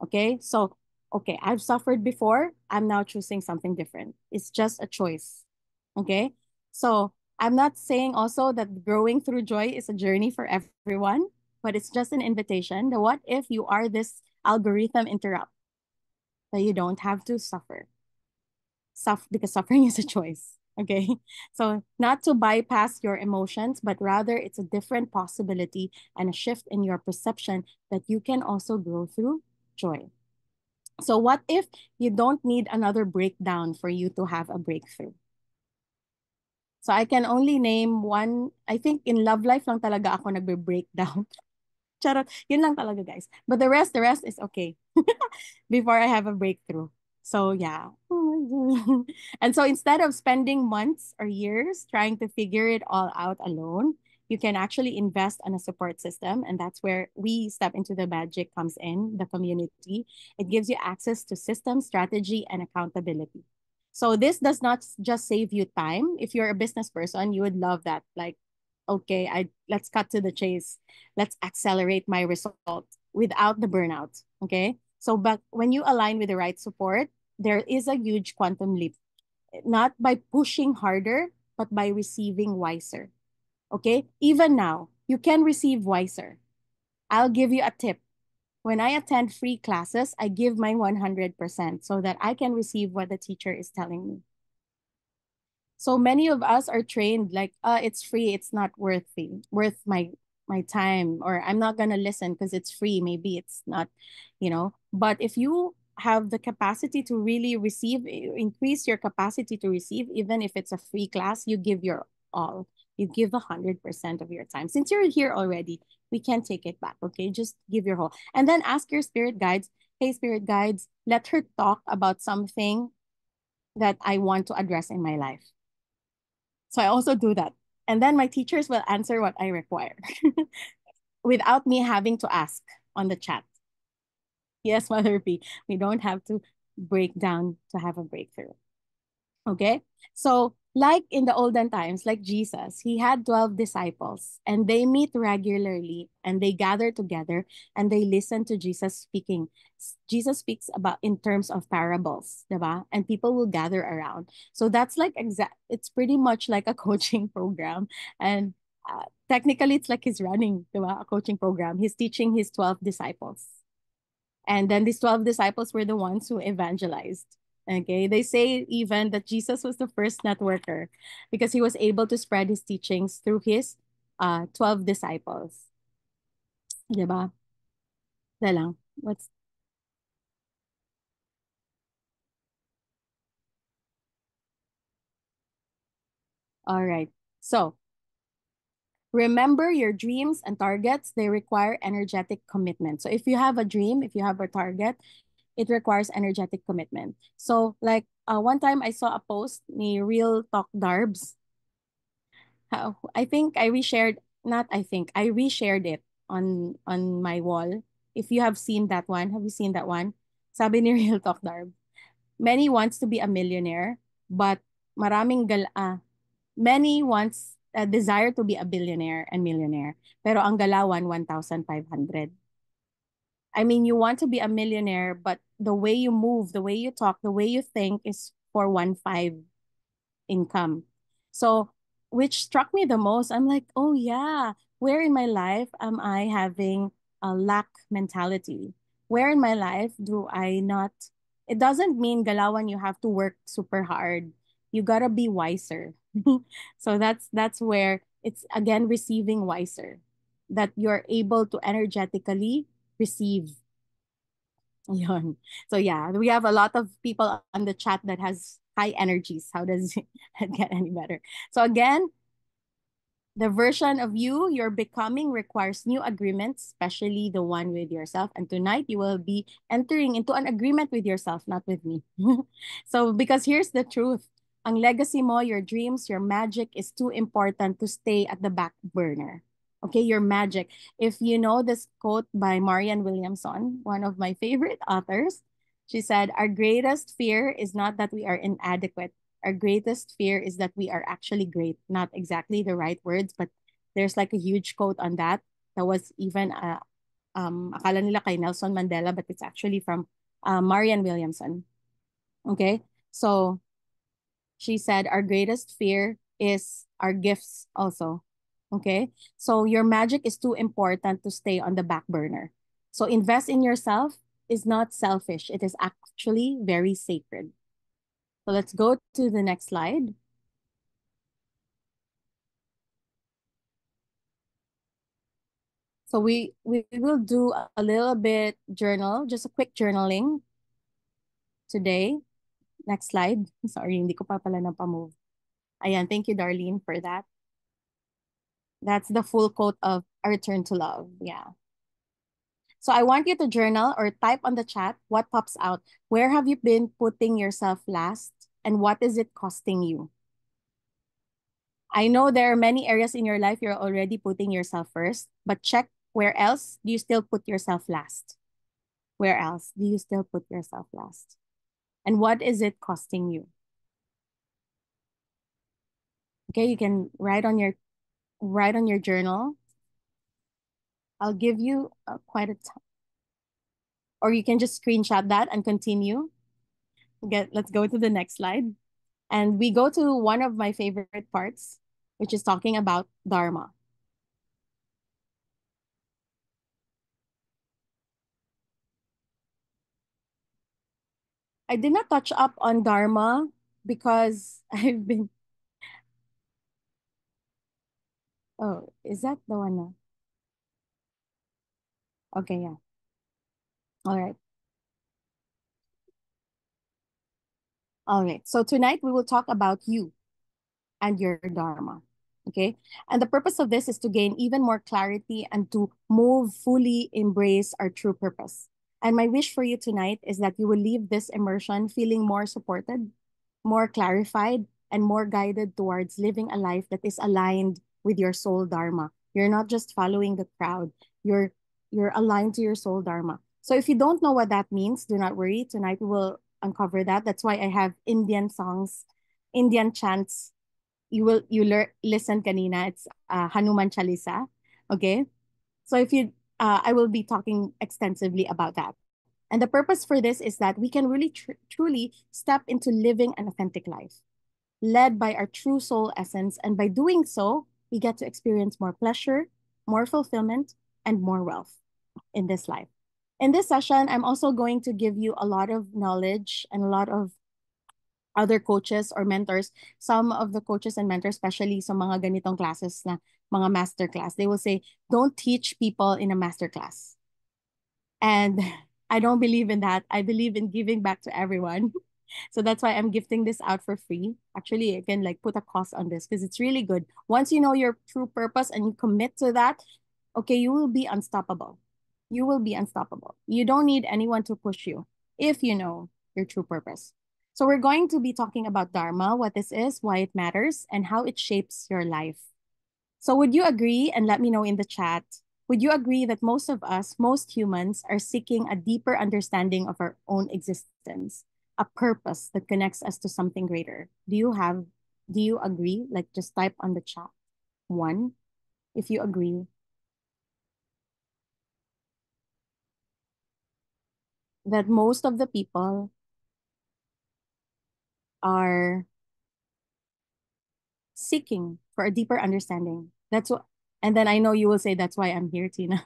Okay? So, okay, I've suffered before. I'm now choosing something different. It's just a choice. Okay? So, I'm not saying also that growing through joy is a journey for everyone, but it's just an invitation. The what if you are this algorithm interrupt that you don't have to suffer? Because suffering is a choice. Okay. So not to bypass your emotions, but rather it's a different possibility and a shift in your perception that you can also grow through joy. So what if you don't need another breakdown for you to have a breakthrough? So I can only name one. I think in love life lang talaga ako nagbe-breakdown. Charot. Yun lang talaga, guys. But the rest is okay. Before I have a breakthrough. So yeah. And so instead of spending months or years trying to figure it all out alone, you can actually invest in a support system. And that's where we Step into the Magic comes in, the community. It gives you access to system, strategy, and accountability. So this does not just save you time. If you're a business person, you would love that. Like, okay, let's cut to the chase. Let's accelerate my result without the burnout. Okay. So, but when you align with the right support, there is a huge quantum leap, not by pushing harder, but by receiving wiser. Okay. Even now, you can receive wiser. I'll give you a tip. When I attend free classes, I give my 100% so that I can receive what the teacher is telling me. So many of us are trained like, it's free, it's not worth my time, or I'm not gonna listen because it's free. Maybe it's not, you know. But if you have the capacity to really receive, increase your capacity to receive, even if it's a free class, you give your all. You give 100% of your time. Since you're here already, we can't take it back. Okay, just give your whole, and then ask your spirit guides. Hey, spirit guides, let her talk about something that I want to address in my life. So I also do that. And then my teachers will answer what I require without me having to ask on the chat. Yes, Mother P, we don't have to break down to have a breakthrough. Okay. So, like in the olden times, like Jesus, he had 12 disciples and they meet regularly and they gather together and they listen to Jesus speaking. Jesus speaks about in terms of parables, diba? And people will gather around. So, that's like it's pretty much like a coaching program. And technically, it's like he's running diba? A coaching program. He's teaching his 12 disciples. And then these 12 disciples were the ones who evangelized. Okay. They say even that Jesus was the first networker because he was able to spread his teachings through his 12 disciples. Diba? Wala lang. What's all right. So remember your dreams and targets, they require energetic commitment. So if you have a dream, if you have a target, it requires energetic commitment. So like one time I saw a post ni Real Talk Darbs. I think I reshared, not I think, I reshared it on my wall. If you have seen that one, have you seen that one? Sabi ni Real Talk Darb, many wants to be a millionaire, but many wants a desire to be a billionaire and millionaire. Pero ang galawan 1,500. I mean, you want to be a millionaire, but the way you move, the way you talk, the way you think is for 1,500 income. So, which struck me the most, I'm like, oh yeah, where in my life am I having a lack mentality? Where in my life do I not? It doesn't mean galawan you have to work super hard. You gotta be wiser. So that's where it's again receiving wiser, that you're able to energetically receive. Yun. So yeah, we have a lot of people on the chat that has high energies. How does it get any better? So again, the version of you you're becoming requires new agreements, especially the one with yourself. And tonight you will be entering into an agreement with yourself, not with me. So because here's the truth. Ang legacy mo, your dreams, your magic is too important to stay at the back burner. Okay, your magic. If you know this quote by Marianne Williamson, one of my favorite authors, she said, our greatest fear is not that we are inadequate. Our greatest fear is that we are actually great. Not exactly the right words, but there's like a huge quote on that. That was even akala nila kay Nelson Mandela, but it's actually from Marianne Williamson. Okay, so she said our greatest fear is our gifts also. Okay, so your magic is too important to stay on the back burner. So invest in yourself is not selfish. It is actually very sacred. So let's go to the next slide. So we will do a little bit journal, just a quick journaling today. Next slide. Sorry, hindi ko pa pala napamove. Ayan, thank you, Darlene, for that. That's the full quote of A Return to Love. Yeah. So I want you to journal or type on the chat what pops out. Where have you been putting yourself last? And what is it costing you? I know there are many areas in your life you're already putting yourself first, but check where else do you still put yourself last? Where else do you still put yourself last? And what is it costing you? Okay, you can write on your journal. I'll give you quite a time, or you can just screenshot that and continue. Let's go to the next slide. And we go to one of my favorite parts, which is talking about Dharma. I did not touch up on Dharma because I've been, oh, is that the one now? Okay, yeah. All right. All right. So tonight we will talk about you and your Dharma. Okay. And the purpose of this is to gain even more clarity and to move fully embrace our true purpose. And my wish for you tonight is that you will leave this immersion feeling more supported, more clarified, and more guided towards living a life that is aligned with your soul Dharma. You're not just following the crowd. You're you're aligned to your soul Dharma. So if you don't know what that means, do not worry. Tonight we will uncover that. That's why I have Indian songs, Indian chants. You listen kanina. It's Hanuman Chalisa. Okay. So if you I will be talking extensively about that. And the purpose for this is that we can really truly step into living an authentic life, led by our true soul essence. And by doing so, we get to experience more pleasure, more fulfillment, and more wealth in this life. In this session, I'm also going to give you a lot of knowledge and a lot of other coaches or mentors. Some of the coaches and mentors, especially sa mga ganitong classes na mga master class, they will say, don't teach people in a master class. And I don't believe in that. I believe in giving back to everyone. So that's why I'm gifting this out for free. Actually, I can like put a cost on this because it's really good. Once you know your true purpose and you commit to that, okay, you will be unstoppable. You will be unstoppable. You don't need anyone to push you if you know your true purpose. So we're going to be talking about Dharma, what this is, why it matters, and how it shapes your life. So would you agree, and let me know in the chat, would you agree that most of us, most humans, are seeking a deeper understanding of our own existence, a purpose that connects us to something greater? Do you agree? Like just type on the chat one if you agree that most of the people are seeking for a deeper understanding. That's what, and then I know you will say, that's why I'm here, Tina.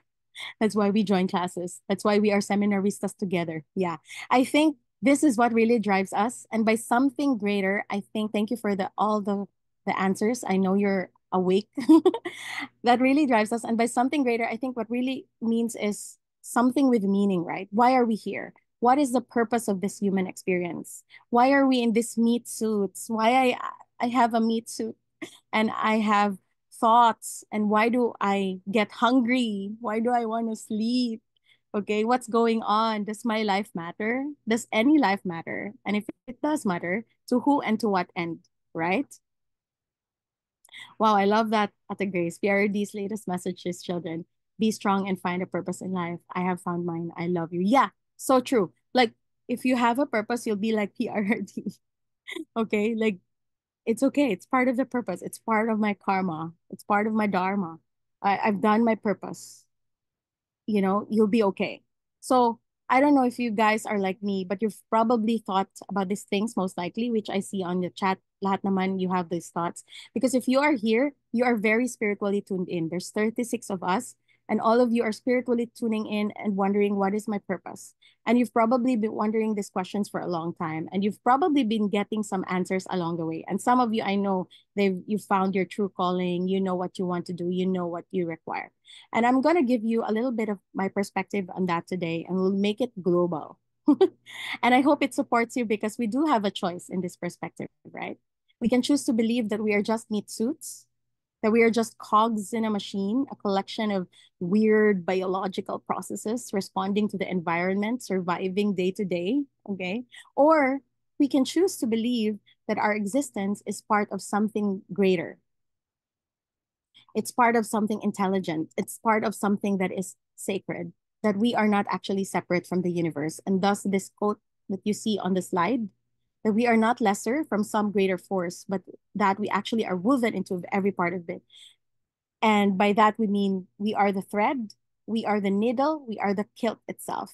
That's why we join classes. That's why we are seminaristas together. Yeah. I think this is what really drives us. And by something greater, I think thank you for the answers. I know you're awake. That really drives us. And by something greater, I think what really means is something with meaning, right? Why are we here? What is the purpose of this human experience? Why are we in this meat suits? I have a meat suit and I have thoughts, and why do I get hungry? Why do I want to sleep? Okay, what's going on? Does my life matter? Does any life matter? And if it does matter, to who and to what end, right? Wow, I love that at the Grace. PRD's latest message is children, be strong and find a purpose in life. I have found mine. I love you. Yeah, so true. Like if you have a purpose, you'll be like PRD. Okay, like it's okay. It's part of the purpose. It's part of my karma. It's part of my dharma. I've done my purpose. You'll be okay. So I don't know if you guys are like me, but you've probably thought about these things most likely, which I see on the chat. Lahat naman you have these thoughts. Because if you are here, you are very spiritually tuned in. There's 36 of us, and all of you are spiritually tuning in and wondering, what is my purpose? And you've probably been wondering these questions for a long time, and you've probably been getting some answers along the way. And some of you, I know, you found your true calling. You know what you want to do. You know what you require. And I'm going to give you a little bit of my perspective on that today, and we'll make it global. And I hope it supports you because we do have a choice in this perspective, right? We can choose to believe that we are just meat suits, that we are just cogs in a machine, a collection of weird biological processes responding to the environment, surviving day to day, okay? Or we can choose to believe that our existence is part of something greater. It's part of something intelligent. It's part of something that is sacred, that we are not actually separate from the universe. And thus, this quote that you see on the slide, that we are not lesser from some greater force, but that we actually are woven into every part of it. And by that, we mean we are the thread, we are the needle, we are the kilt itself.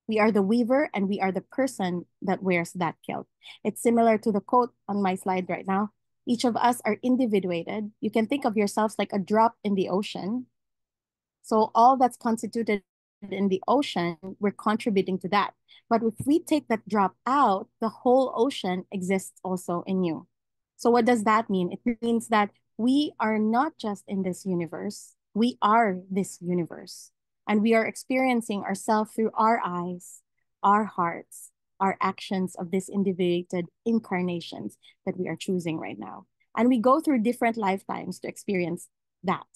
We are the weaver, and we are the person that wears that kilt. It's similar to the quote on my slide right now. Each of us are individuated. You can think of yourselves like a drop in the ocean. So all that's constituted in the ocean, we're contributing to that. But if we take that drop out, the whole ocean exists also in you. So what does that mean? It means that we are not just in this universe, we are this universe. And we are experiencing ourselves through our eyes, our hearts, our actions of these individuated incarnations that we are choosing right now. And we go through different lifetimes to experience that.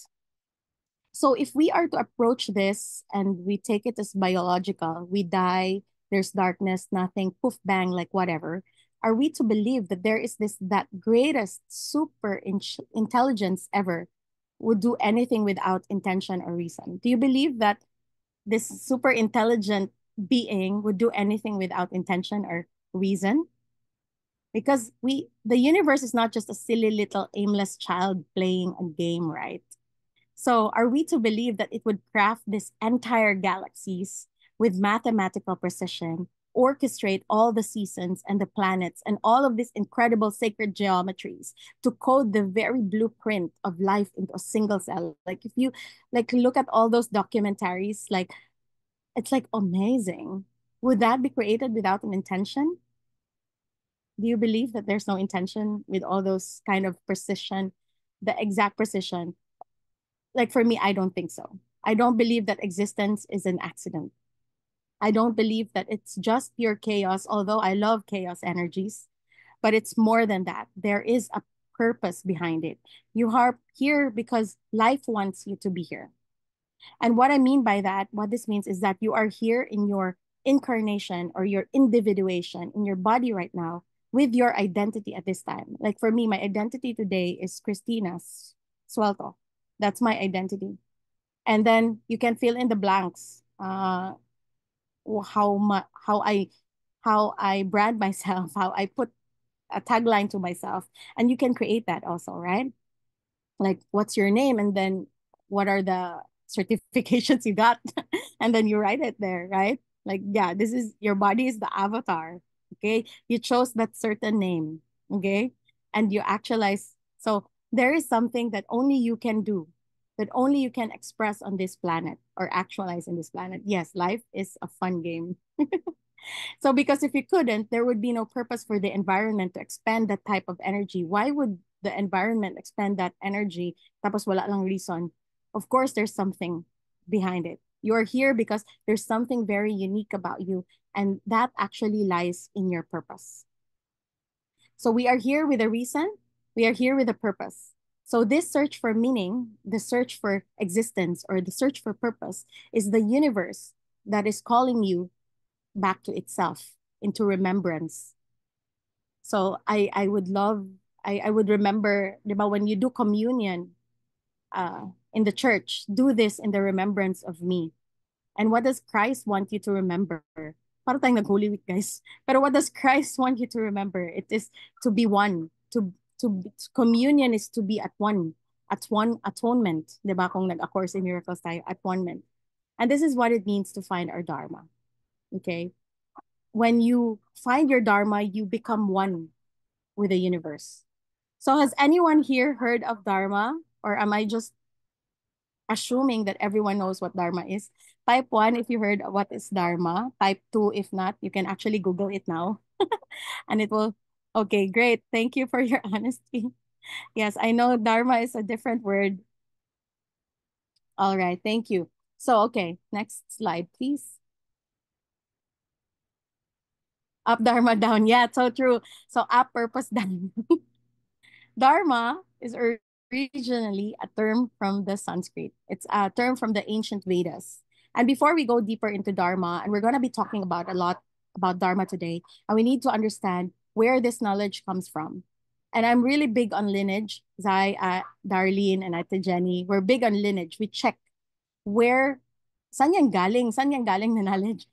So if we are to approach this and we take it as biological, we die, there's darkness, nothing, poof, bang, like whatever. Are we to believe that there is this that greatest intelligence ever would do anything without intention or reason? Do you believe that this super intelligent being would do anything without intention or reason? Because the universe is not just a silly little aimless child playing a game, right? So are we to believe that it would craft this entire galaxies with mathematical precision, orchestrate all the seasons and the planets and all of these incredible sacred geometries to code the very blueprint of life into a single cell? Like if you like look at all those documentaries, like it's like amazing. Would that be created without an intention? Do you believe that there's no intention with all those kind of precision, the exact precision? Like for me, I don't think so. I don't believe that existence is an accident. I don't believe that it's just pure chaos, although I love chaos energies, but it's more than that. There is a purpose behind it. You are here because life wants you to be here. And what I mean by that, what this means is that you are here in your incarnation or your individuation in your body right now with your identity at this time. Like for me, my identity today is Christina Suelto. That's my identity. And then you can fill in the blanks. How I brand myself, how I put a tagline to myself, and you can create that also, right? Like what's your name, and then what are the certifications you got, and then you write it there, right? Like yeah, this is your body is the avatar. Okay, you chose that certain name. Okay, and you actualize. So there is something that only you can do, that only you can express on this planet or actualize in this planet. Yes, life is a fun game. So because if you couldn't, there would be no purpose for the environment to expand that type of energy. Why would the environment expand that energy tapos wala lang reason? Of course, there's something behind it. You're here because there's something very unique about you, and that actually lies in your purpose. So we are here with a reason, we are here with a purpose. So this search for meaning, the search for existence, or the search for purpose is the universe that is calling you back to itself, into remembrance. So I would love, I would remember, di ba, when you do communion in the church, do this in the remembrance of me. And what does Christ want you to remember? Para tayong nag-Holy Week, guys. Pero what does Christ want you to remember? It is to be one. Communion is to be at one. At one atonement. Di ba? Kung nag-A Course in Miracles tayo, at one. And this is what it means to find our Dharma. Okay? When you find your Dharma, you become one with the universe. So has anyone here heard of Dharma? Or am I just assuming that everyone knows what Dharma is? Type 1 if you heard what is Dharma. Type 2 if not. You can actually Google it now. And it will, okay, great. Thank you for your honesty. Yes, I know Dharma is a different word. All right, thank you. So, okay, next slide, please. Up, Dharma, down. Yeah, so true. So, up, purpose, down. Dharma is originally a term from the Sanskrit. It's a term from the ancient Vedas. And before we go deeper into Dharma, and we're going to be talking about a lot about Dharma today, and we need to understand where this knowledge comes from. And I'm really big on lineage. Zai, Darlene, and Ate Jenny, we're big on lineage. We check where, saan yan galing na knowledge.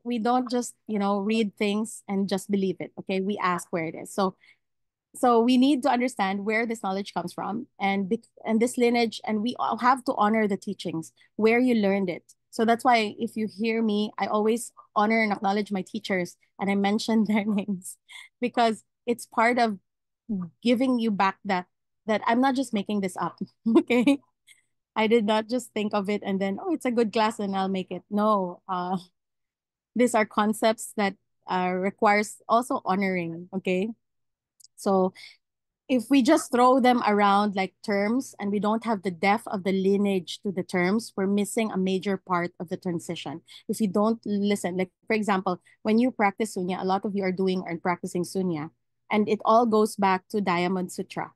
We don't just, read things and just believe it. Okay, we ask where it is. So we need to understand where this knowledge comes from, and this lineage, and we all have to honor the teachings where you learned it. So that's why if you hear me, I always honor and acknowledge my teachers, and I mention their names because it's part of giving you back that I'm not just making this up. Okay, I did not just think of it and then, oh, it's a good class and I'll make it. No, these are concepts that requires also honoring. Okay. So if we just throw them around like terms and we don't have the depth of the lineage to the terms, we're missing a major part of the transition. If you don't listen, like for example, when you practice Sunya, a lot of you are doing and practicing Sunya, and it all goes back to Diamond Sutra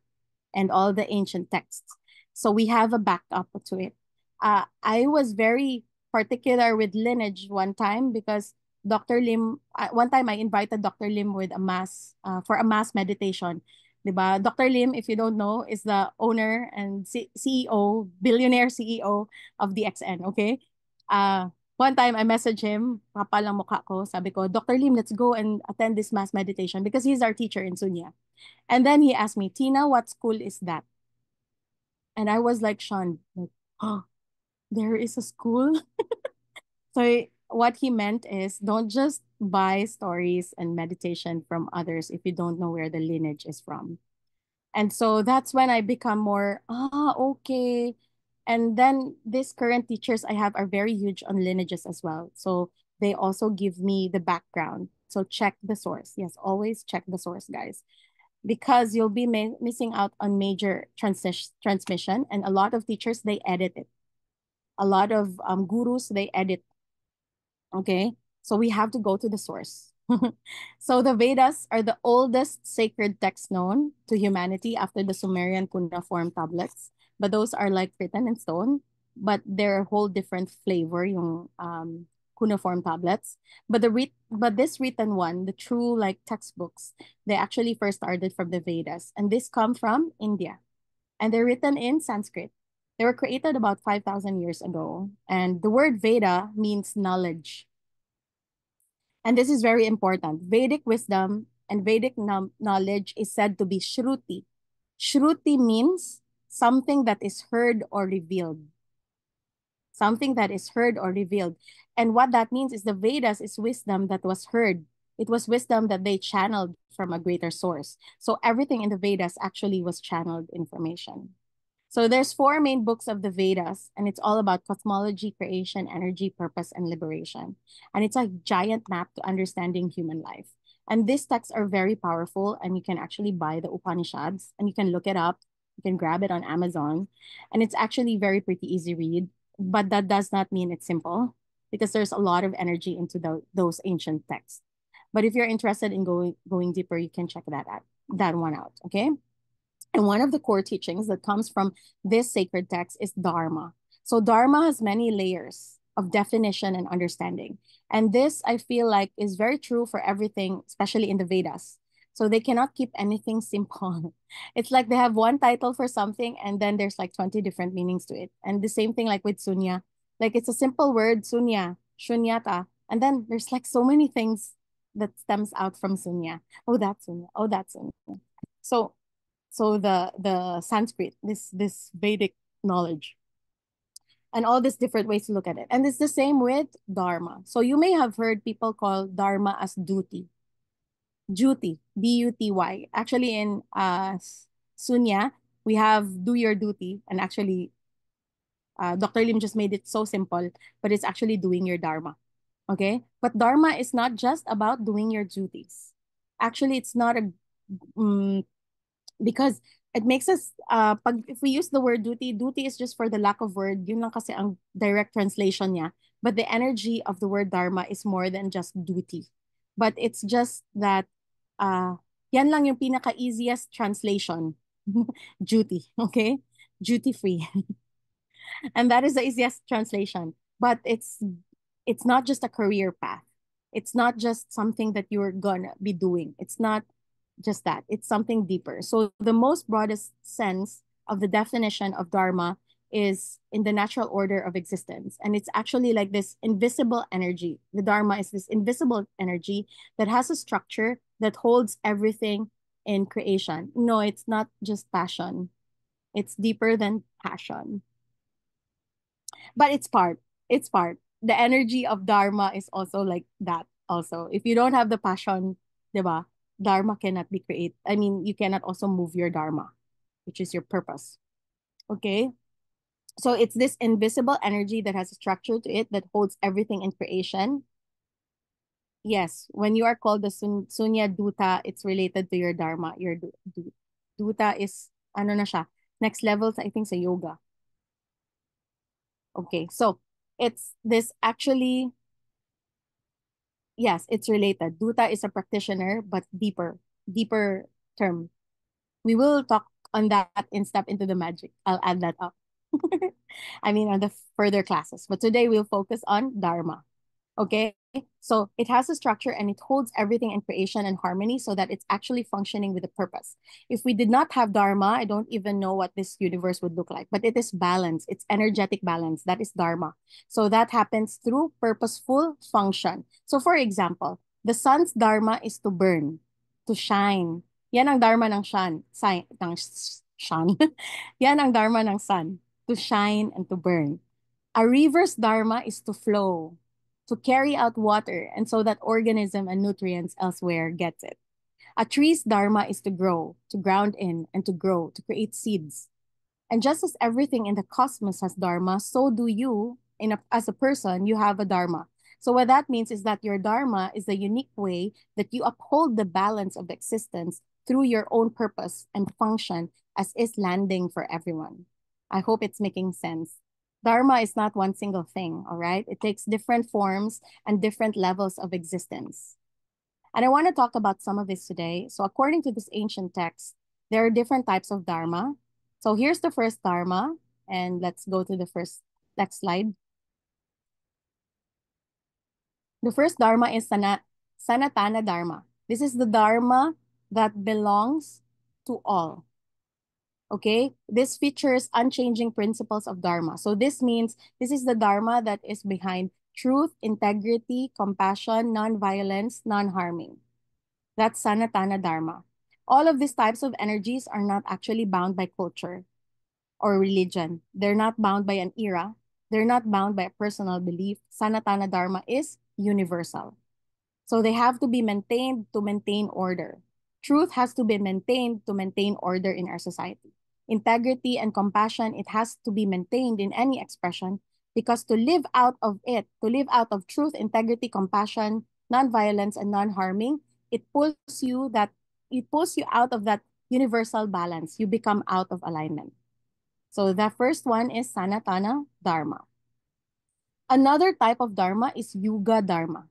and all the ancient texts. So we have a backup to it. I was very particular with lineage one time because Dr. Lim, one time I invited Dr. Lim with a mass, for a mass meditation. Diba? Dr. Lim, if you don't know, is the owner and CEO, billionaire CEO of the XN, okay? One time I messaged him, kapal ang mukha ko, sabi ko, Dr. Lim, let's go and attend this mass meditation because he's our teacher in Sunya. And then he asked me, Tina, what school is that? And I was like shunned, like, oh, there is a school. So what he meant is don't just buy stories and meditation from others if you don't know where the lineage is from. And so that's when I become more, okay. And then these current teachers I have are very huge on lineages as well. So they also give me the background. So check the source. Yes, always check the source, guys, because you'll be missing out on major transmission. And a lot of teachers, they edit it. A lot of gurus, they edit. Okay. So we have to go to the source. So the Vedas are the oldest sacred text known to humanity after the Sumerian cuneiform tablets. But those are like written in stone, but they're a whole different flavor, yung cuneiform tablets. But this written one, the true like textbooks, they actually first started from the Vedas, and this come from India, and they're written in Sanskrit. They were created about 5,000 years ago, and the word Veda means knowledge. And this is very important. Vedic wisdom and Vedic knowledge is said to be Shruti. Shruti means something that is heard or revealed. Something that is heard or revealed. And what that means is the Vedas is wisdom that was heard. It was wisdom that they channeled from a greater source. So everything in the Vedas actually was channeled information. So there's four main books of the Vedas, and it's all about cosmology, creation, energy, purpose, and liberation. And it's a giant map to understanding human life. And these texts are very powerful, and you can actually buy the Upanishads, and you can look it up. You can grab it on Amazon, and it's actually very pretty easy read. But that does not mean it's simple, because there's a lot of energy into those ancient texts. But if you're interested in going deeper, you can check that one out. Okay. And one of the core teachings that comes from this sacred text is Dharma. So Dharma has many layers of definition and understanding. And this, I feel like, is very true for everything, especially in the Vedas. So they cannot keep anything simple. It's like they have one title for something and then there's like 20 different meanings to it. And the same thing like with Sunya. Like it's a simple word, Sunya, Shunyata. And then there's like so many things that stems out from Sunya. Oh, that's Sunya. Oh, that's Sunya. So the Sanskrit, this Vedic knowledge, and all these different ways to look at it. And it's the same with Dharma. So you may have heard people call Dharma as duty. Duty, Duty. Actually, in Sunya, we have do your duty, and actually, Dr. Lim just made it so simple, but it's actually doing your Dharma. Okay, but Dharma is not just about doing your duties. Actually, it's not a because it makes us if we use the word duty is just for the lack of word, yun lang kasi ang direct translation niya. But the energy of the word dharma is more than just duty, but it's just that uh yan lang yung pinaka easiest translation. Duty, okay, duty free. And that is the easiest translation, but it's not just a career path. It's not just something that you're gonna be doing. It's not just that. It's something deeper. So the most broadest sense of the definition of dharma is in the natural order of existence. And it's actually like this invisible energy. The dharma is this invisible energy that has a structure that holds everything in creation. No, it's not just passion. It's deeper than passion. But it's part. The energy of dharma is also like that also. If you don't have the passion, 'di ba? Dharma cannot be created. I mean, you cannot also move your dharma, which is your purpose. Okay? So it's this invisible energy that has a structure to it that holds everything in creation. Yes, when you are called the Sunya Duta, it's related to your Dharma. Your Duta is, ano na siya, next levels, I think, sa yoga. Okay, so it's this actually, yes, it's related. Duta is a practitioner, but deeper term. We will talk on that and step into the magic. I'll add that up. I mean, on the further classes. But today we'll focus on Dharma. Okay. So it has a structure and it holds everything in creation and harmony so that it's actually functioning with a purpose. If we did not have Dharma, I don't even know what this universe would look like, but it is balance. It's energetic balance. That is Dharma. So that happens through purposeful function. So for example, the sun's Dharma is to burn, to shine. Yan ang Dharma ng sun. Yan ang Dharma ng sun, to shine and to burn. A river's dharma is to flow, to carry out water, and so that organism and nutrients elsewhere gets it. A tree's dharma is to grow, to ground in, and to grow, to create seeds. And just as everything in the cosmos has dharma, so do you, as a person, you have a dharma. So what that means is that your dharma is the unique way that you uphold the balance of existence through your own purpose and function as is landing for everyone. I hope it's making sense. Dharma is not one single thing, all right? It takes different forms and different levels of existence. And I want to talk about some of this today. So according to this ancient text, there are different types of dharma. So here's the first dharma, and let's go to the next slide. The first dharma is Sanatana Dharma. This is the dharma that belongs to all. Okay, this features unchanging principles of dharma. So this means this is the dharma that is behind truth, integrity, compassion, non-violence, non-harming. That's Sanatana Dharma. All of these types of energies are not actually bound by culture or religion. They're not bound by an era. They're not bound by a personal belief. Sanatana Dharma is universal. So they have to be maintained to maintain order. Truth has to be maintained to maintain order in our society. Integrity and compassion, it has to be maintained in any expression because to live out of it, to live out of truth, integrity, compassion, non-violence, and non-harming, it pulls you out of that universal balance. You become out of alignment. So the first one is Sanatana Dharma. Another type of Dharma is Yuga Dharma.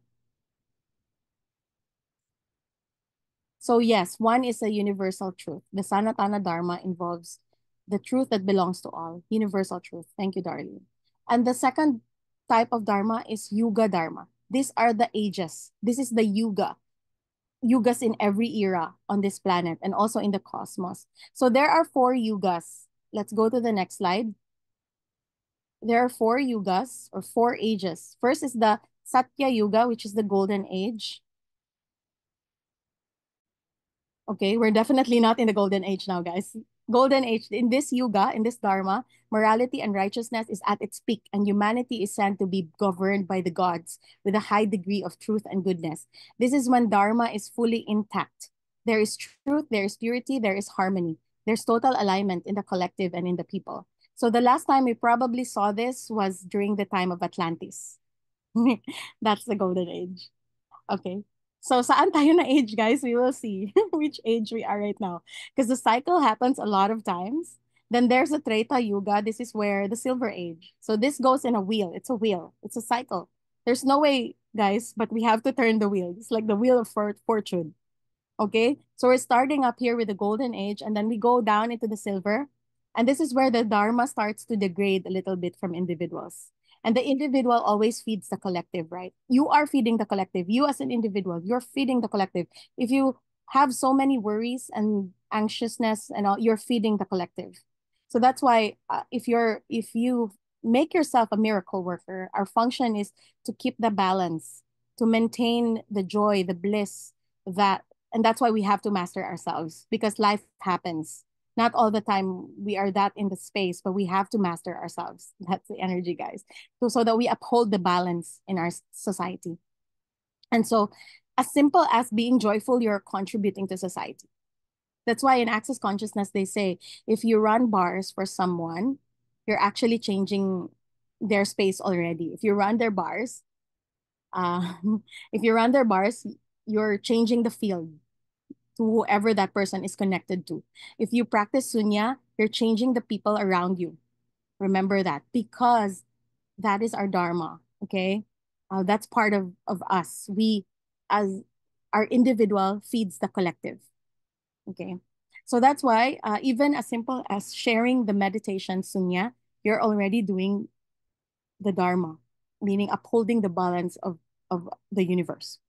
So yes, one is a universal truth. The Sanatana Dharma involves the truth that belongs to all, universal truth. Thank you, Darlene. And the second type of Dharma is Yuga Dharma. These are the ages. This is the yugas in every era on this planet and also in the cosmos. So there are 4 yugas. Let's go to the next slide. There are 4 yugas or 4 ages. First is the Satya Yuga, which is the golden age. Okay, we're definitely not in the golden age now, guys. Golden age, in this yuga, in this dharma, morality and righteousness is at its peak, and humanity is sent to be governed by the gods with a high degree of truth and goodness. This is when dharma is fully intact. There is truth, there is purity, there is harmony. There's total alignment in the collective and in the people. So the last time we probably saw this was during the time of Atlantis. That's the golden age. Okay. So saan tayo na age, guys? We will see which age we are right now. Because the cycle happens a lot of times. Then there's a Treta Yuga. This is where the silver age. So this goes in a wheel. It's a wheel. It's a cycle. There's no way, guys, but we have to turn the wheel. It's like the wheel of fortune. Okay. So we're starting up here with the golden age, and then we go down into the silver. And this is where the Dharma starts to degrade a little bit from individuals. And the individual always feeds the collective, right? You are feeding the collective. You as an individual, you're feeding the collective. If you have so many worries and anxiousness and all, you're feeding the collective. So that's why if you make yourself a miracle worker, our function is to keep the balance, to maintain the joy, the bliss, that, and that's why we have to master ourselves because life happens. Not all the time we are that in the space, but we have to master ourselves. That's the energy, guys. So that we uphold the balance in our society. And so as simple as being joyful, you're contributing to society. That's why in Access Consciousness, they say, if you run bars for someone, you're actually changing their space already. If you run their bars, uh, if you run their bars, you're changing the field to whoever that person is connected to. If you practice sunya, you're changing the people around you. Remember that, because that is our dharma. Okay, that's part of us. We, as our individual, feeds the collective. Okay, so that's why even as simple as sharing the meditation sunya, you're already doing the dharma, meaning upholding the balance of the universe.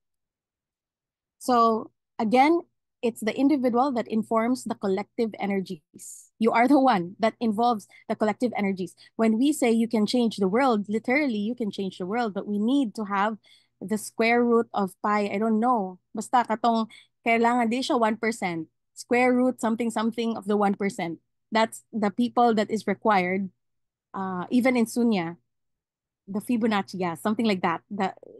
So again, it's the individual that informs the collective energies. You are the one that involves the collective energies. When we say you can change the world, literally you can change the world, but we need to have the square root of pi. I don't know. Basta katong kailangan di siya 1%. Square root something something of the 1%. That's the people that is required. Even in Sunya, the Fibonacci, yeah, something like that.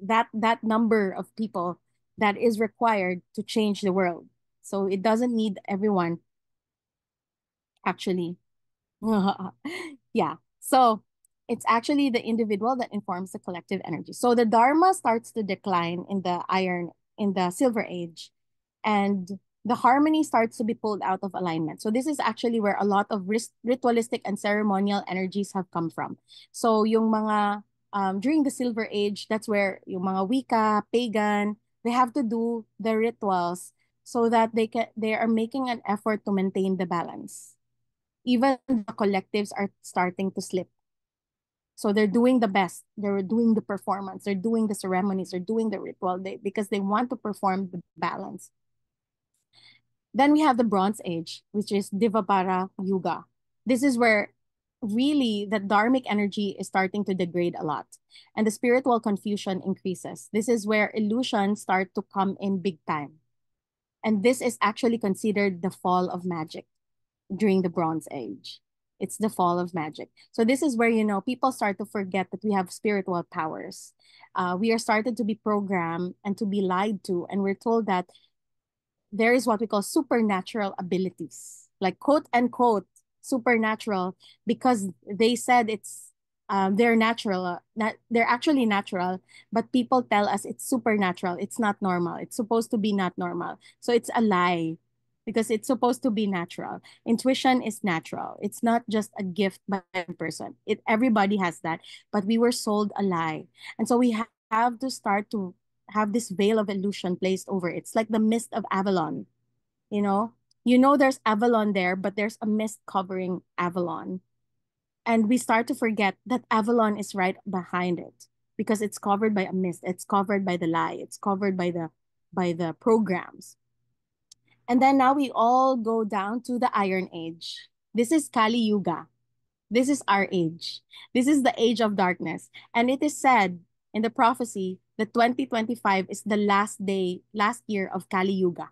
That number of people that is required to change the world. So it doesn't need everyone actually. Yeah. So it's actually the individual that informs the collective energy. So the Dharma starts to decline in the Silver Age, and the harmony starts to be pulled out of alignment. So this is actually where a lot of ritualistic and ceremonial energies have come from. So yung mga during the Silver Age, that's where yung mga Wicca, pagan, they have to do the rituals so that they are making an effort to maintain the balance. Even the collectives are starting to slip. So they're doing the best. They're doing the performance. They're doing the ceremonies. They're doing the ritual because they want to perform the balance. Then we have the Bronze Age, which is Divapara Yuga. This is where really the dharmic energy is starting to degrade a lot and the spiritual confusion increases. This is where illusions start to come in big time. And this is actually considered the fall of magic during the Bronze Age. It's the fall of magic. So this is where, people start to forget that we have spiritual powers. We are started to be programmed and to be lied to. And we're told that there is what we call supernatural abilities, like quote unquote supernatural, because they said it's they're natural, they're actually natural, but people tell us it's supernatural. It's not normal. It's supposed to be not normal. So it's a lie because it's supposed to be natural. Intuition is natural. It's not just a gift by a person. Everybody has that, but we were sold a lie, and so we have to start to have this veil of illusion placed over it. It's like the mist of Avalon, you know? There's Avalon there, but there's a mist covering Avalon. And we start to forget that Avalon is right behind it because it's covered by a mist. It's covered by the lie. It's covered by the programs. And then now we all go down to the Iron Age. This is Kali Yuga. This is our age. This is the age of darkness. And it is said in the prophecy that 2025 is the last year of Kali Yuga.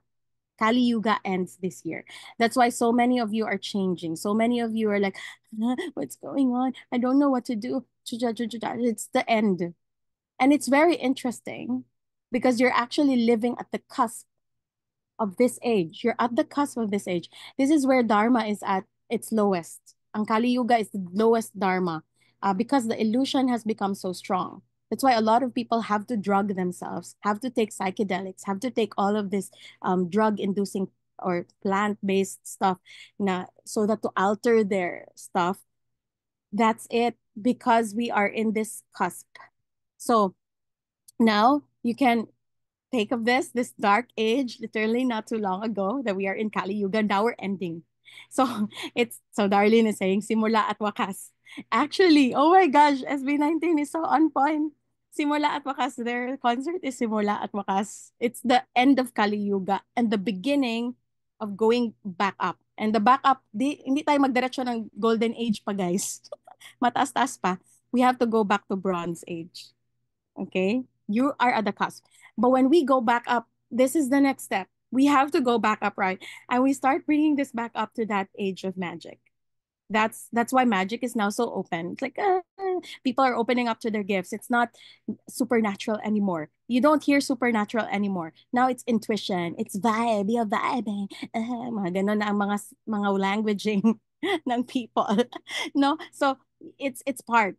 Kali Yuga ends this year. That's why so many of you are changing. So many of you are like, what's going on? I don't know what to do. It's the end. And it's very interesting because you're actually living at the cusp of this age. You're at the cusp of this age. This is where Dharma is at its lowest. Ang Kali Yuga is the lowest Dharma because the illusion has become so strong. That's why a lot of people have to drug themselves, have to take psychedelics, have to take all of this drug-inducing or plant-based stuff so that to alter their stuff. That's it, because we are in this cusp. So now you can take of this dark age, literally not too long ago, that we are in Kali Yuga. Now we're ending. So Darlene is saying simula at wakas. Actually, oh my gosh, SB19 is so on point. Simula at wakas, their concert is simula at wakas. It's the end of Kali Yuga and the beginning of going back up. And the back up, hindi tayo magdiretso ng golden age pa, guys. Mataas-taas pa. We have to go back to bronze age. Okay? You are at the cusp. But when we go back up, this is the next step. We have to go back up, right? And we start bringing this back up to that age of magic. That's why magic is now so open. It's like people are opening up to their gifts. It's not supernatural anymore. You don't hear supernatural anymore. Now it's intuition. It's vibe. You're vibing. Mga ganon na ang mga languaging ng people. No? So It's part.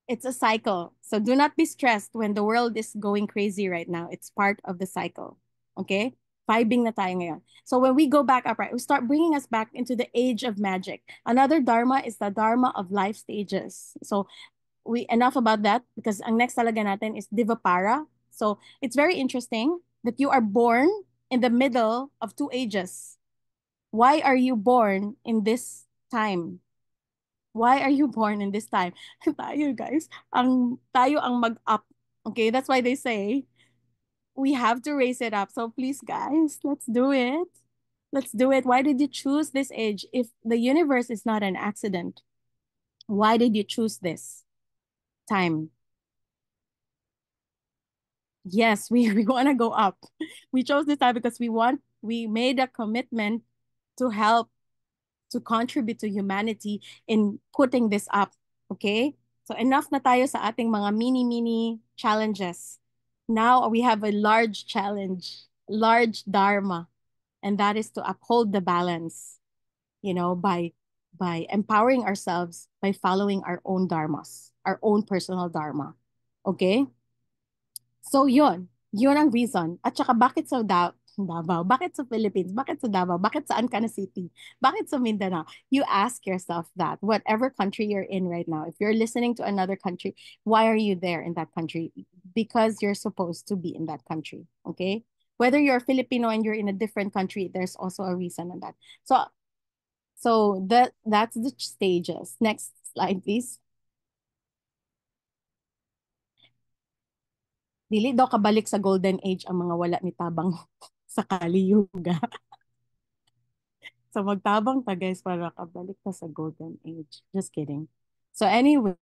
It's a cycle. So do not be stressed when the world is going crazy right now. It's part of the cycle. Okay? Vibing na tayo ngayon. So when we go back upright, we start bringing us back into the age of magic. Another dharma is the dharma of life stages. So we enough about that because ang next talaga natin is Divapara. So it's very interesting that you are born in the middle of two ages. Why are you born in this time? Why are you born in this time? Tayo guys, tayo ang mag-up. Okay, that's why they say we have to raise it up. So please guys, let's do it. Let's do it. Why did you choose this age? If the universe is not an accident, why did you choose this time? Yes, we want to go up. We chose this time because we made a commitment to help, to contribute to humanity in putting this up. Okay? So enough na tayo sa ating mga mini challenges. Now we have a large challenge, large dharma, and that is to uphold the balance, by empowering ourselves by following our own dharmas, our own personal dharma. Okay? So yun ang reason. At saka bakit sa Davao? Bakit sa Philippines? Bakit sa Davao? Bakit sa Ancana City? Bakit sa Mindanao? You ask yourself that. Whatever country you're in right now, if you're listening to another country, why are you there in that country? Because you're supposed to be in that country. Okay? Whether you're Filipino and you're in a different country, there's also a reason on that. So that's the stages. Next slide, please. Dili daw kabalik sa golden age ang mga wala ni tabang sa Kali Yuga. So magtabang ta guys para kabalik ta sa golden age. Just kidding. So anyway,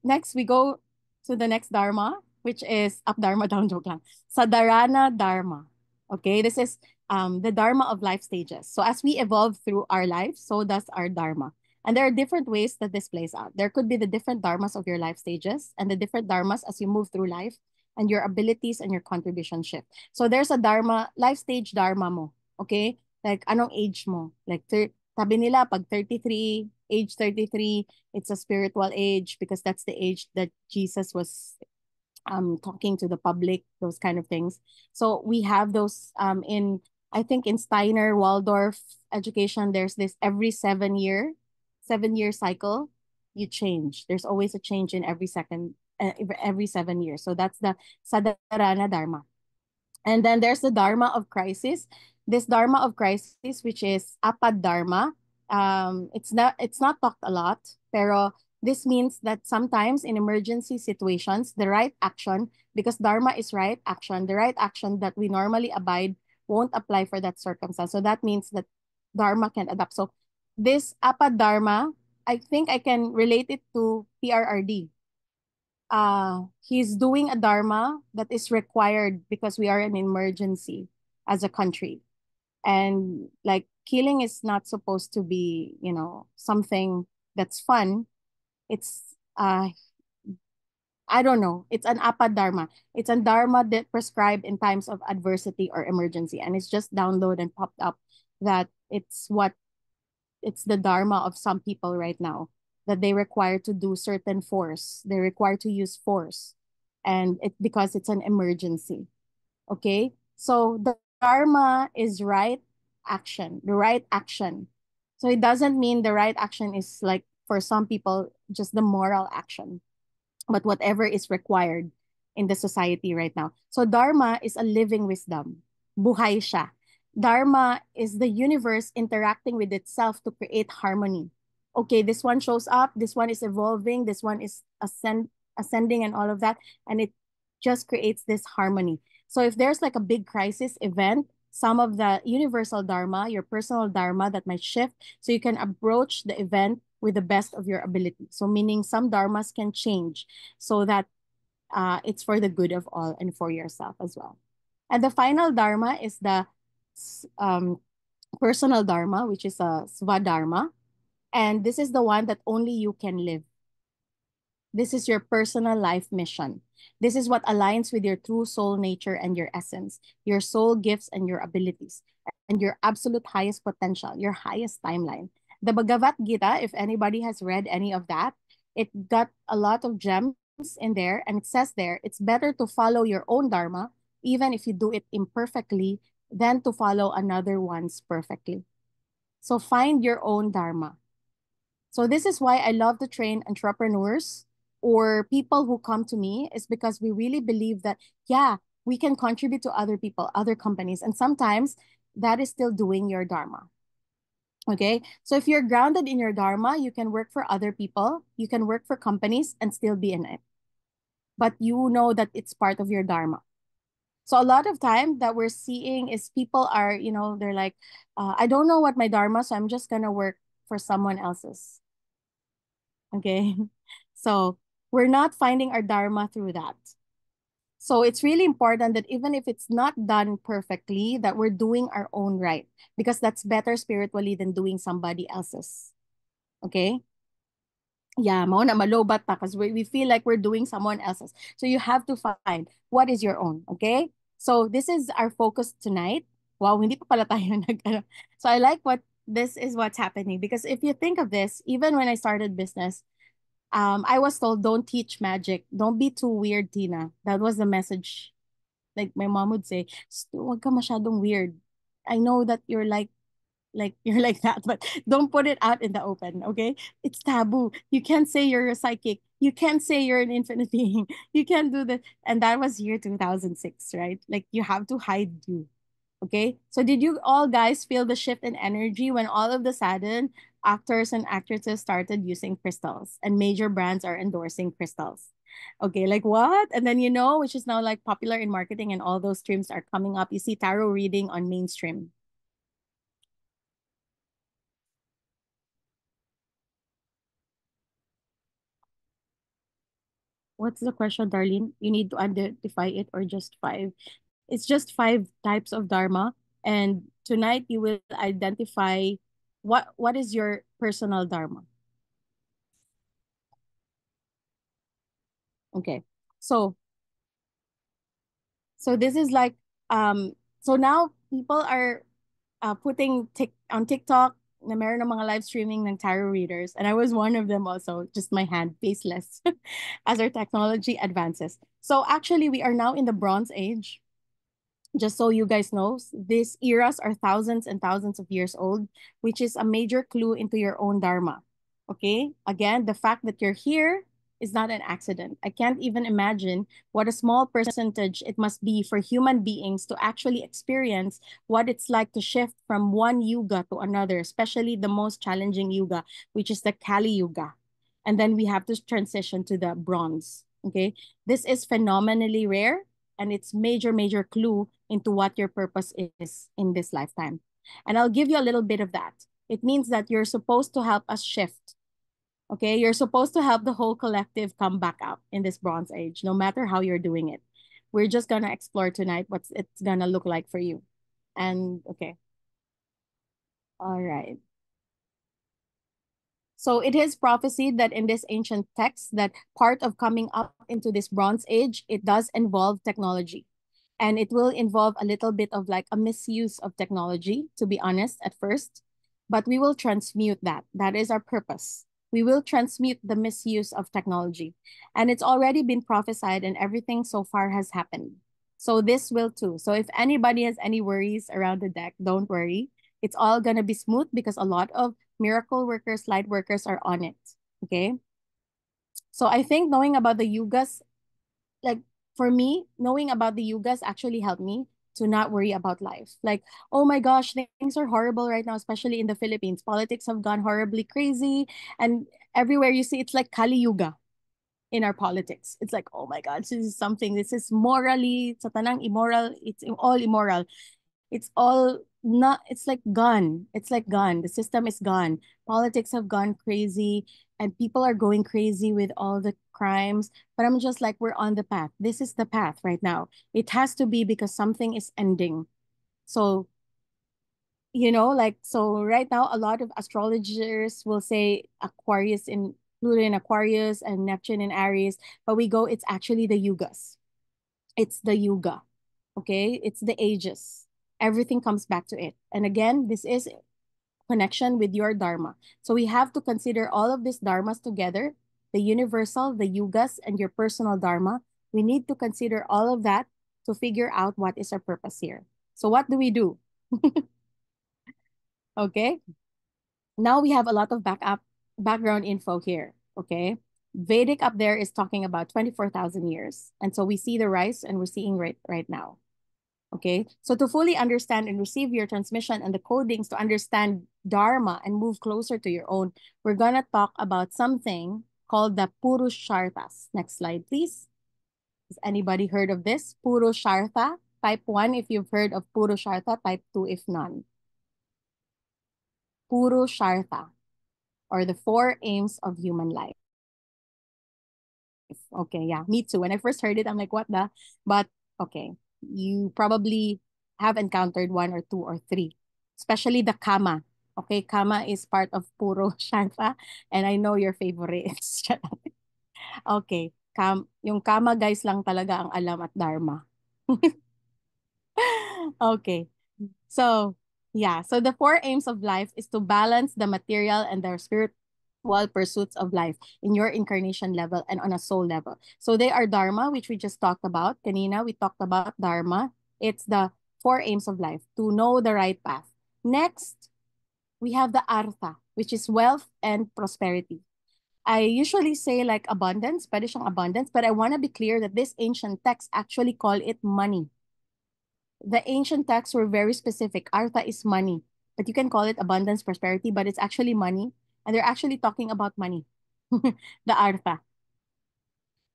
next we go to the next dharma, which is up dharma down joke lang. Sadarana dharma. Okay, this is the dharma of life stages. So as we evolve through our life, so does our dharma. And there are different ways that this plays out. There could be the different dharmas of your life stages and the different dharmas as you move through life and your abilities and your contribution shift. So there's a dharma, life stage dharma mo. Okay? Like anong age mo? Like sabi nila pag 33, age 33, it's a spiritual age because that's the age that Jesus was talking to the public, those kind of things. So we have those in, I think in Steiner, Waldorf education, there's this every 7 year cycle, you change. There's always a change in every 7 years. So that's the Sadarana Dharma. And then there's the Dharma of crisis. This Dharma of crisis, which is Apad Dharma. It's not talked a lot, pero this means that sometimes in emergency situations, the right action, because Dharma is right action, the right action that we normally abide won't apply for that circumstance. So that means that Dharma can adapt. So this Apad Dharma, I think I can relate it to PRRD. He's doing a dharma that is required because we are in emergency as a country. And like killing is not supposed to be, something that's fun. It's I don't know. It's an apad dharma. It's a dharma that prescribed in times of adversity or emergency. And it's just download and popped up that it's the dharma of some people right now that they require to do certain force. They require to use force. And because it's an emergency. Okay? So the dharma is right action, the right action. So it doesn't mean the right action is like for some people just the moral action, but whatever is required in the society right now. So dharma is a living wisdom. Buhay siya. Dharma is the universe interacting with itself to create harmony. Okay, this one shows up, this one is evolving, this one is ascending and all of that, and it just creates this harmony. So if there's like a big crisis event, some of the universal dharma, your personal dharma that might shift, so you can approach the event with the best of your ability. So meaning some dharmas can change so that it's for the good of all and for yourself as well. And the final dharma is the um, personal dharma, which is a svadharma. And this is the one that only you can live. This is your personal life mission. This is what aligns with your true soul nature and your essence, your soul gifts and your abilities, and your absolute highest potential, your highest timeline. The Bhagavad Gita, if anybody has read any of that, it got a lot of gems in there, and it says there it's better to follow your own dharma, even if you do it imperfectly, than to follow another one's perfectly. So find your own dharma. So this is why I love to train entrepreneurs or people who come to me, is because we really believe that, yeah, we can contribute to other people, other companies, and sometimes that is still doing your dharma. Okay. So if you're grounded in your dharma, you can work for other people, you can work for companies and still be in it. But you know that it's part of your dharma. So a lot of time that we're seeing is people are, they're like, I don't know what my dharma, so I'm just gonna work for someone else's. Okay. So we're not finding our dharma through that. So it's really important that even if it's not done perfectly, that we're doing our own right, because that's better spiritually than doing somebody else's. Okay? Yeah, mao na malobat ta because we feel like we're doing someone else's. So you have to find what is your own, okay? So this is our focus tonight. Wow, hindi pa pala tayo So I like what this is what's happening, because if you think of this, even when I started business, I was told don't teach magic. Don't be too weird, Tina. That was the message. Like my mom would say, "Wag ka masyadong weird. I know that you're like you're like that, but don't put it out in the open, okay? It's taboo. You can't say you're a psychic. You can't say you're an infinite being. You can't do that." And that was year 2006, right? Like you have to hide you. Okay. So did you all guys feel the shift in energy when all of the sudden actors and actresses started using crystals and major brands are endorsing crystals? Okay, like what? And then which is now like popular in marketing and all those streams are coming up. You see tarot reading on mainstream. What's the question, Darlene? You need to identify it or just five. It's just five types of dharma. And tonight you will identify what is your personal dharma. Okay. So so this is like so now people are putting on TikTok na meron ng mga live streaming ng tarot readers, and I was one of them also, just my hand, faceless, as our technology advances. So actually we are now in the Bronze Age. Just so you guys know, these eras are thousands and thousands of years old, which is a major clue into your own dharma. Okay? Again, the fact that you're here is not an accident. I can't even imagine what a small percentage it must be for human beings to actually experience what it's like to shift from one yuga to another, especially the most challenging yuga, which is the Kali Yuga. And then we have to transition to the bronze. Okay? This is phenomenally rare, and it's major clue into what your purpose is in this lifetime. And I'll give you a little bit of that. It means that you're supposed to help us shift. Okay, you're supposed to help the whole collective come back out in this Bronze Age, no matter how you're doing it. We're just gonna explore tonight what it's gonna look like for you. And okay, all right. So it is prophesied that in this ancient text that part of coming up into this Bronze Age, it does involve technology. And it will involve a little bit of like a misuse of technology, to be honest, at first. But we will transmute that. That is our purpose. We will transmute the misuse of technology. And it's already been prophesied, and everything so far has happened. So this will too. So if anybody has any worries around the deck, don't worry. It's all going to be smooth because a lot of miracle workers, light workers are on it. Okay. So I think knowing about the yugas, like for me, knowing about the yugas actually helped me to not worry about life. Like, oh my gosh, things are horrible right now, especially in the Philippines. Politics have gone horribly crazy. And everywhere you see, it's like Kali Yuga in our politics. It's like, oh my God, this is morally, sa tanang immoral, it's all immoral. It's all not, it's like gone. It's like gone. The system is gone. Politics have gone crazy and people are going crazy with all the crimes. But I'm just like, we're on the path. This is the path right now. It has to be because something is ending. So, like, so right now, a lot of astrologers will say Aquarius in Pluto in Aquarius and Neptune in Aries, but we go, it's actually the yugas. It's the yuga. Okay. It's the ages. Everything comes back to it. And again, this is connection with your dharma. So we have to consider all of these dharmas together, the universal, the yugas, and your personal dharma. We need to consider all of that to figure out what is our purpose here. So what do we do? Okay. Now we have a lot of background info here. Okay. Vedic up there is talking about 24,000 years. And so we see the rise and we're seeing right now. Okay. So to fully understand and receive your transmission and the codings to understand Dharma and move closer to your own, we're going to talk about something called the Purusharthas. Next slide, please. Has anybody heard of this? Purushartha. Type 1 if you've heard of Purushartha. Type 2 if none. Purushartha, or the four aims of human life. Okay, yeah, me too. When I first heard it, I'm like, what the? But okay, you probably have encountered one or two or three, especially the kama. Okay, kama is part of Puro Sharpa, and I know your favorites. Okay, yung kama guys lang talaga ang alam at dharma. Okay, so yeah, so the four aims of life is to balance the material and the spiritual pursuits of life in your incarnation level and on a soul level. So they are dharma, which we just talked about. Kanina, we talked about dharma. It's the four aims of life, to know the right path. Next, we have the artha, which is wealth and prosperity. I usually say like abundance, pwede siyang abundance, but I want to be clear that this ancient texts actually call it money. The ancient texts were very specific. Artha is money, but you can call it abundance, prosperity, but it's actually money. And they're actually talking about money, the artha.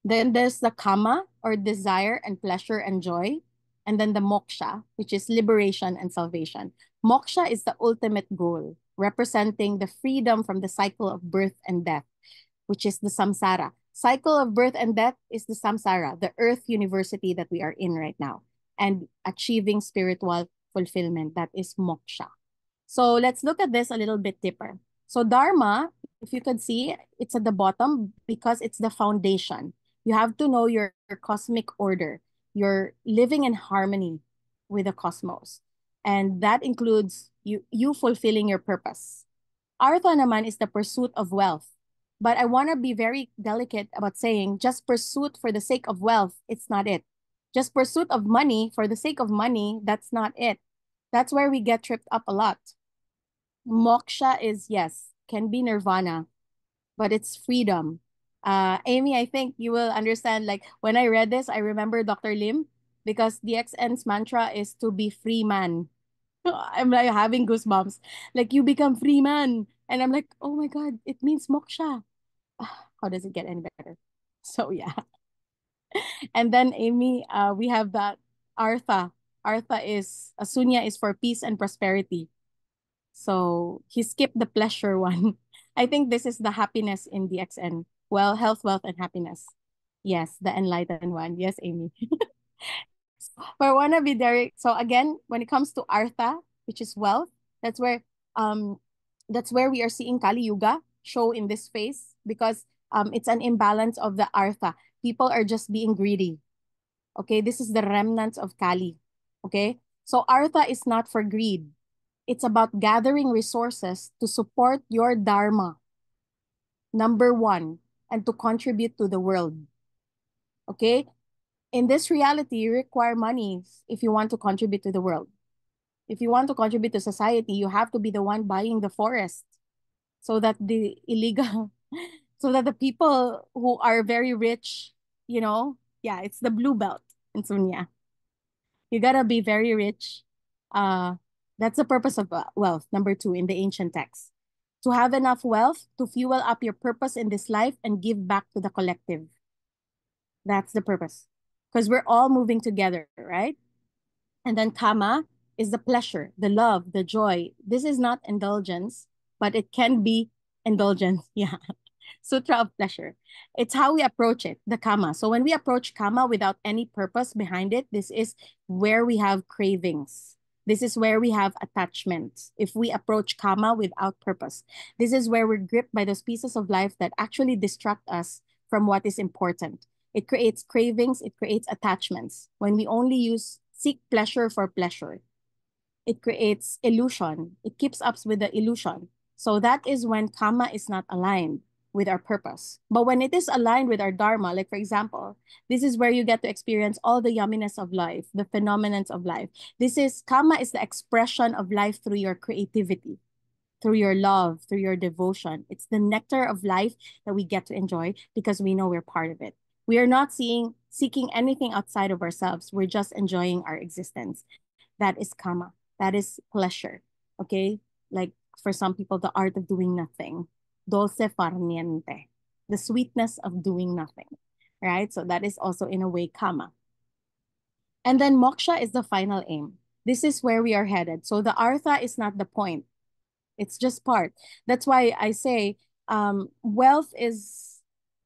Then there's the kama, or desire and pleasure and joy. And then the moksha, which is liberation and salvation. Moksha is the ultimate goal, representing the freedom from the cycle of birth and death, which is the samsara. Cycle of birth and death is the samsara, the earth university that we are in right now. And achieving spiritual fulfillment, that is moksha. So let's look at this a little bit deeper. So dharma, if you could see, it's at the bottom because it's the foundation. You have to know your cosmic order. You're living in harmony with the cosmos. And that includes you fulfilling your purpose. Artha naman is the pursuit of wealth. But I want to be very delicate about saying just pursuit for the sake of wealth, it's not it. Just pursuit of money for the sake of money, that's not it. That's where we get tripped up a lot. Moksha is, yes, can be nirvana, but it's freedom. Amy, I think you will understand. Like when I read this, I remember Dr. Lim because DXN's mantra is to be free man. I'm like having goosebumps. Like you become free man. And I'm like, oh my God, it means moksha. How does it get any better? So yeah. And then Amy, we have that Artha. Artha is, Asunya is for peace and prosperity. So he skipped the pleasure one. I think this is the happiness in DXN. Well, health, wealth, and happiness. Yes, the enlightened one. Yes, Amy. But I want to be there. So again, when it comes to Artha, which is wealth, that's where um that's where we are seeing Kali Yuga show in this phase because it's an imbalance of the Artha. People are just being greedy. Okay, this is the remnants of Kali. Okay, so Artha is not for greed. It's about gathering resources to support your dharma, number one, and to contribute to the world. Okay, in this reality, you require money if you want to contribute to the world. If you want to contribute to society, you have to be the one buying the forest so that the illegal, so that the people who are very rich, yeah, it's the blue belt in Sunya. You gotta be very rich. Uh, that's the purpose of wealth, number two, in the ancient texts. To have enough wealth to fuel up your purpose in this life and give back to the collective. That's the purpose. Because we're all moving together, right? And then kama is the pleasure, the love, the joy. This is not indulgence, but it can be indulgence. Yeah. Sutra of pleasure. It's how we approach it, the kama. So when we approach kama without any purpose behind it, this is where we have cravings. This is where we have attachments. If we approach kama without purpose, this is where we're gripped by those pieces of life that actually distract us from what is important. It creates cravings, it creates attachments when we only seek pleasure for pleasure. it creates illusion. It keeps us with the illusion. So that is when karma is not aligned with our purpose. But when it is aligned with our dharma, like for example, this is where you get to experience all the yumminess of life, the phenomenons of life. This is karma is the expression of life through your creativity, through your love, through your devotion. It's the nectar of life that we get to enjoy because we know we're part of it. We are not seeking anything outside of ourselves. We're just enjoying our existence. That is karma. That is pleasure. Okay? Like for some people, the art of doing nothing. Dulce far niente. The sweetness of doing nothing. Right? So that is also in a way karma. And then moksha is the final aim. This is where we are headed. So the artha is not the point. It's just part. That's why I say wealth is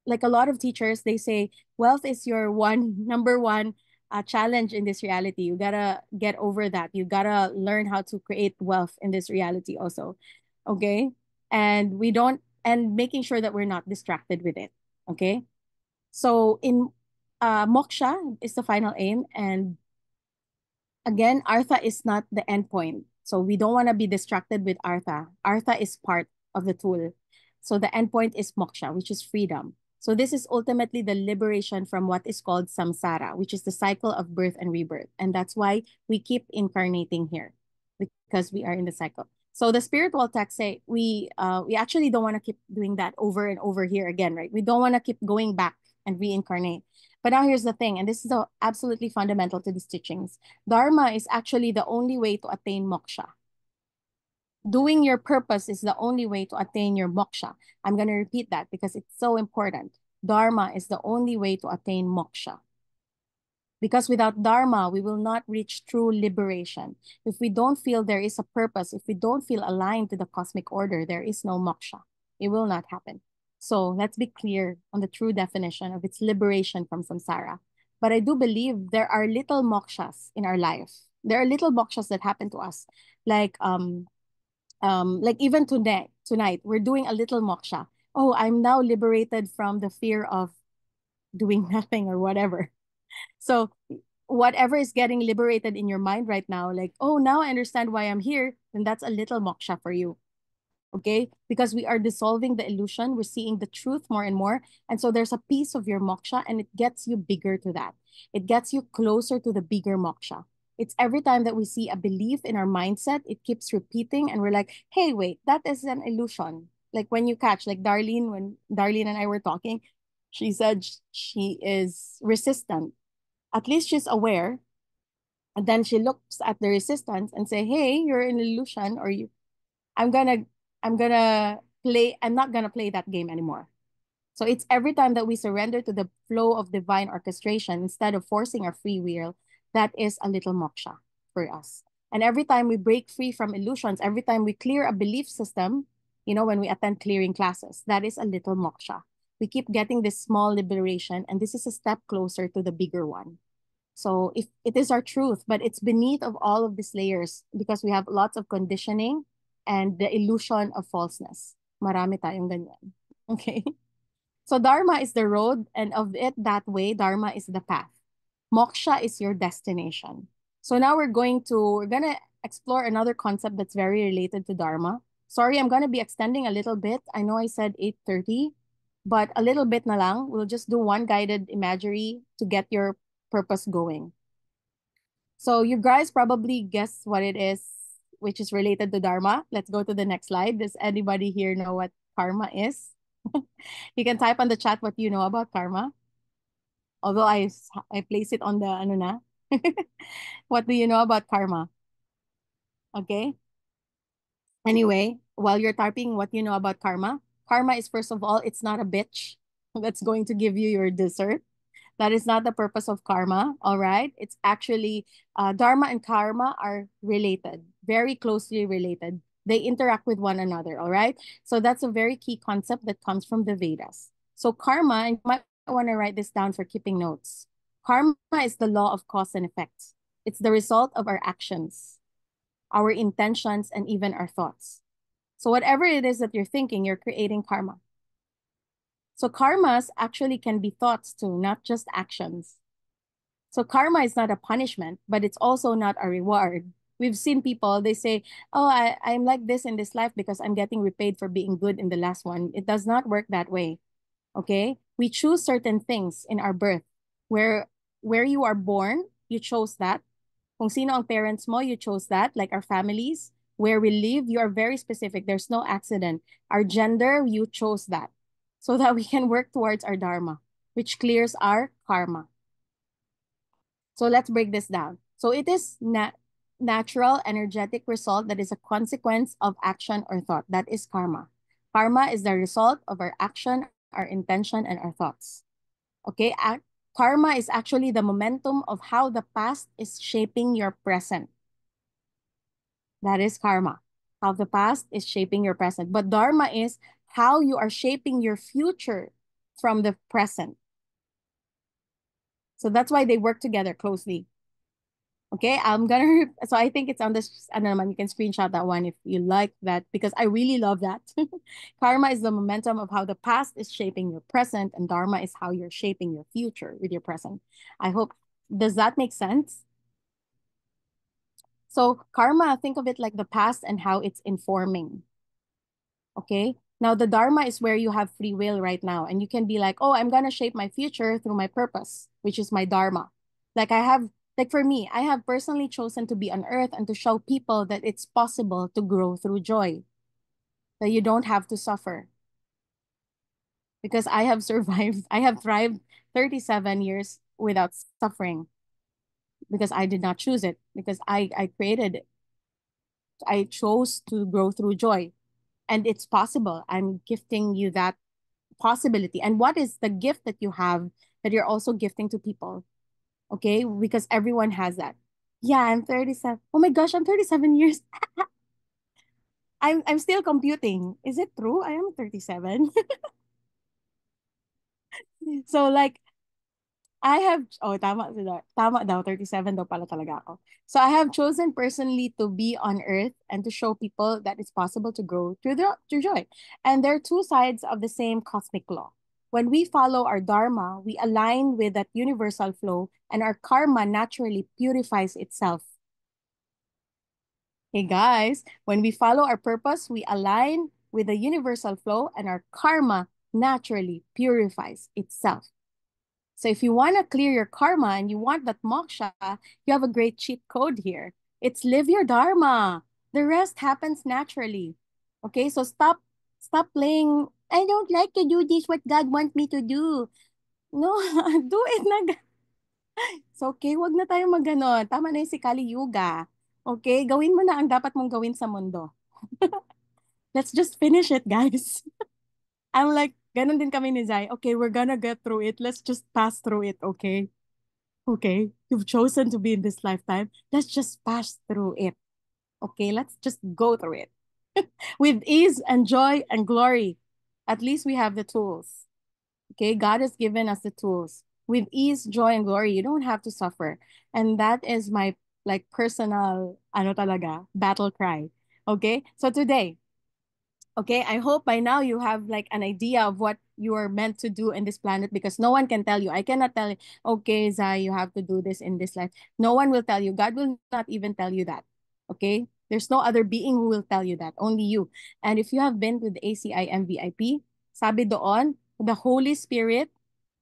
like a lot of teachers, they say wealth is your one number one challenge in this reality. You gotta get over that. You gotta learn how to create wealth in this reality also. Okay. And we don't, and making sure that we're not distracted with it. Okay. So in moksha is the final aim. And again, Artha is not the end point. So we don't want to be distracted with Artha. Artha is part of the tool. So the end point is moksha, which is freedom. So this is ultimately the liberation from what is called samsara, which is the cycle of birth and rebirth. And that's why we keep incarnating here, because we are in the cycle. So the spiritual texts say we actually don't want to keep doing that over and over here again, right? We don't want to keep going back and reincarnate. But now here's the thing, and this is absolutely fundamental to these teachings. Dharma is actually the only way to attain moksha. Doing your purpose is the only way to attain your moksha. I'm going to repeat that because it's so important. Dharma is the only way to attain moksha. Because without dharma, we will not reach true liberation. If we don't feel there is a purpose, if we don't feel aligned to the cosmic order, there is no moksha. It will not happen. So let's be clear on the true definition of its liberation from samsara. But I do believe there are little mokshas in our life. There are little mokshas that happen to us. Like even tonight, we're doing a little moksha. Oh, I'm now liberated from the fear of doing nothing or whatever. So whatever is getting liberated in your mind right now, like, oh, now I understand why I'm here, then that's a little moksha for you. Okay? Because we are dissolving the illusion, we're seeing the truth more and more. And so there's a piece of your moksha and it gets you bigger to that. It gets you closer to the bigger moksha. It's every time that we see a belief in our mindset, it keeps repeating and we're like, hey, wait, that is an illusion. Like when you catch, like Darlene, when Darlene and I were talking, she said she is resistant. At least she's aware. And then she looks at the resistance and say, hey, you're an illusion, or you I'm gonna I'm not gonna play that game anymore. So it's every time that we surrender to the flow of divine orchestration instead of forcing our free will, that is a little moksha for us. And every time we break free from illusions, every time we clear a belief system, when we attend clearing classes, that is a little moksha. We keep getting this small liberation, and this is a step closer to the bigger one. So if it is our truth, but it's beneath of all of these layers because we have lots of conditioning and the illusion of falseness. Marami tayong ganyan. Okay? So Dharma is the road, and of it that way, Dharma is the path. Moksha is your destination. So now we're gonna explore another concept that's very related to Dharma. Sorry, I'm gonna be extending a little bit. I know I said 8:30, but a little bit na lang. We'll just do one guided imagery to get your purpose going. So you guys probably guess what it is, which is related to Dharma. Let's go to the next slide. Does anybody here know what karma is? You can type on the chat what you know about karma. Although I place it on the ano na. What do you know about karma? Okay. Anyway, while you're typing what you know about karma, karma is first of all, it's not a bitch that's going to give you your dessert. That is not the purpose of karma, all right? It's actually, dharma and karma are related, very closely related. They interact with one another, all right? So that's a very key concept that comes from the Vedas. So karma, and you might want to write this down for keeping notes. Karma is the law of cause and effect. It's the result of our actions, our intentions, and even our thoughts. So whatever it is that you're thinking, you're creating karma. So karmas actually can be thoughts too, not just actions. So karma is not a punishment, but it's also not a reward. We've seen people, they say, oh, I'm like this in this life because I'm getting repaid for being good in the last one. It does not work that way. Okay? We choose certain things in our birth. Where where you are born, you chose that. Kung sino ang parents mo, you chose that, like our families. Where we live, you are very specific. There's no accident. Our gender, you chose that. So that we can work towards our dharma, which clears our karma. So let's break this down. So it is natural energetic result that is a consequence of action or thought. That is karma. Karma is the result of our action, our intention, and our thoughts. Okay? Karma is actually the momentum of how the past is shaping your present. That is karma. How the past is shaping your present. But dharma is how you are shaping your future from the present. So that's why they work together closely. Okay, I'm gonna, so I think it's on this, I don't know, you can screenshot that one if you like that, because I really love that. Karma is the momentum of how the past is shaping your present, and dharma is how you're shaping your future with your present. I hope, does that make sense? So karma, think of it like the past and how it's informing. Okay. Now the dharma is where you have free will right now. And you can be like, oh, I'm gonna shape my future through my purpose, which is my dharma. Like I have, like for me, I have personally chosen to be on earth and to show people that it's possible to grow through joy, that you don't have to suffer. Because I have survived, I have thrived 37 years without suffering because I did not choose it, because I created it. I chose to grow through joy. And it's possible. I'm gifting you that possibility. And what is the gift that you have that you're also gifting to people? Okay, because everyone has that. Yeah, I'm 37. Oh my gosh, I'm 37 years. I'm still computing. Is it true? I am 37. So like I have, oh, tama sila. Tama daw, 37 daw pala talaga ako. So I have chosen personally to be on earth and to show people that it's possible to grow through joy. And there are two sides of the same cosmic law. When we follow our dharma, we align with that universal flow, and our karma naturally purifies itself. Hey guys, when we follow our purpose, we align with the universal flow, and our karma naturally purifies itself. So if you want to clear your karma and you want that moksha, you have a great cheat code here. It's live your dharma. The rest happens naturally. Okay, so stop playing, I don't like to do this, what God wants me to do. No, do it na. So okay, wag na tayo magganon. Tama na yung si Kali Yuga. Okay, gawin mo na ang dapat mong gawin sa mundo. Let's just finish it, guys. I'm like, ganon din kami ni Zai. Okay, we're gonna get through it. Let's just pass through it, okay? Okay, you've chosen to be in this lifetime. Let's just pass through it. Okay, let's just go through it with ease and joy and glory. At least we have the tools. Okay, God has given us the tools. With ease, joy, and glory, you don't have to suffer. And that is my like personal, ano talaga, battle cry. Okay, so today, okay, I hope by now you have like an idea of what you are meant to do in this planet, because no one can tell you. I cannot tell you, okay, Zai, you have to do this in this life. No one will tell you. God will not even tell you that. Okay? There's no other being who will tell you that. Only you. And if you have been to the ACI MVP, sabi doon, the Holy Spirit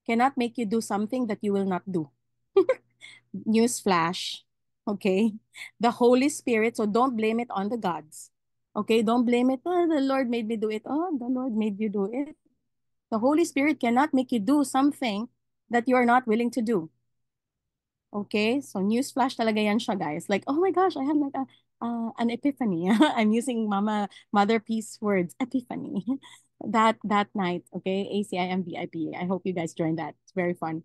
cannot make you do something that you will not do. News flash. Okay? The Holy Spirit, so don't blame it on the gods. Okay? Don't blame it. Oh, the Lord made me do it. Oh, the Lord made you do it. The Holy Spirit cannot make you do something that you are not willing to do. Okay? So news flash talaga yan siya, guys. Like, oh my gosh, I had like an epiphany. I'm using Mother Peace words, epiphany. That night, okay? ACIM VIP. I hope you guys joined that. It's very fun.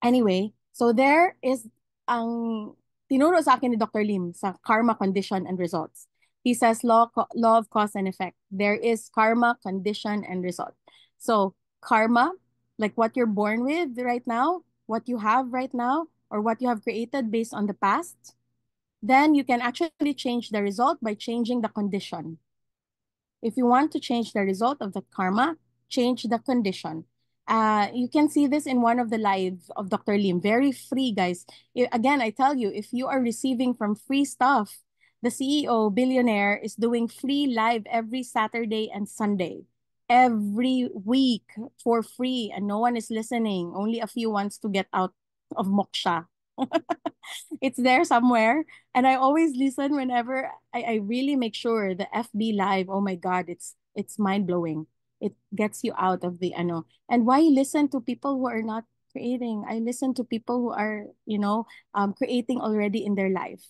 Anyway, so there is ang tinuro sa akin ni Dr. Lim sa karma, condition, and results. He says law of cause and effect. There is karma, condition, and result. So karma, like what you're born with right now, what you have right now, or what you have created based on the past, then you can actually change the result by changing the condition. If you want to change the result of the karma, change the condition. You can see this in one of the lives of Dr. Lim. Very free, guys. Again, I tell you, if you are receiving from free stuff, the CEO billionaire is doing free live every Saturday and Sunday, every week for free, and no one is listening. Only a few wants to get out of moksha. It's there somewhere. And I always listen whenever I really make sure the FB live, oh my God, it's mind blowing. It gets you out of the ano. And why listen to people who are not creating? I listen to people who are, creating already in their life.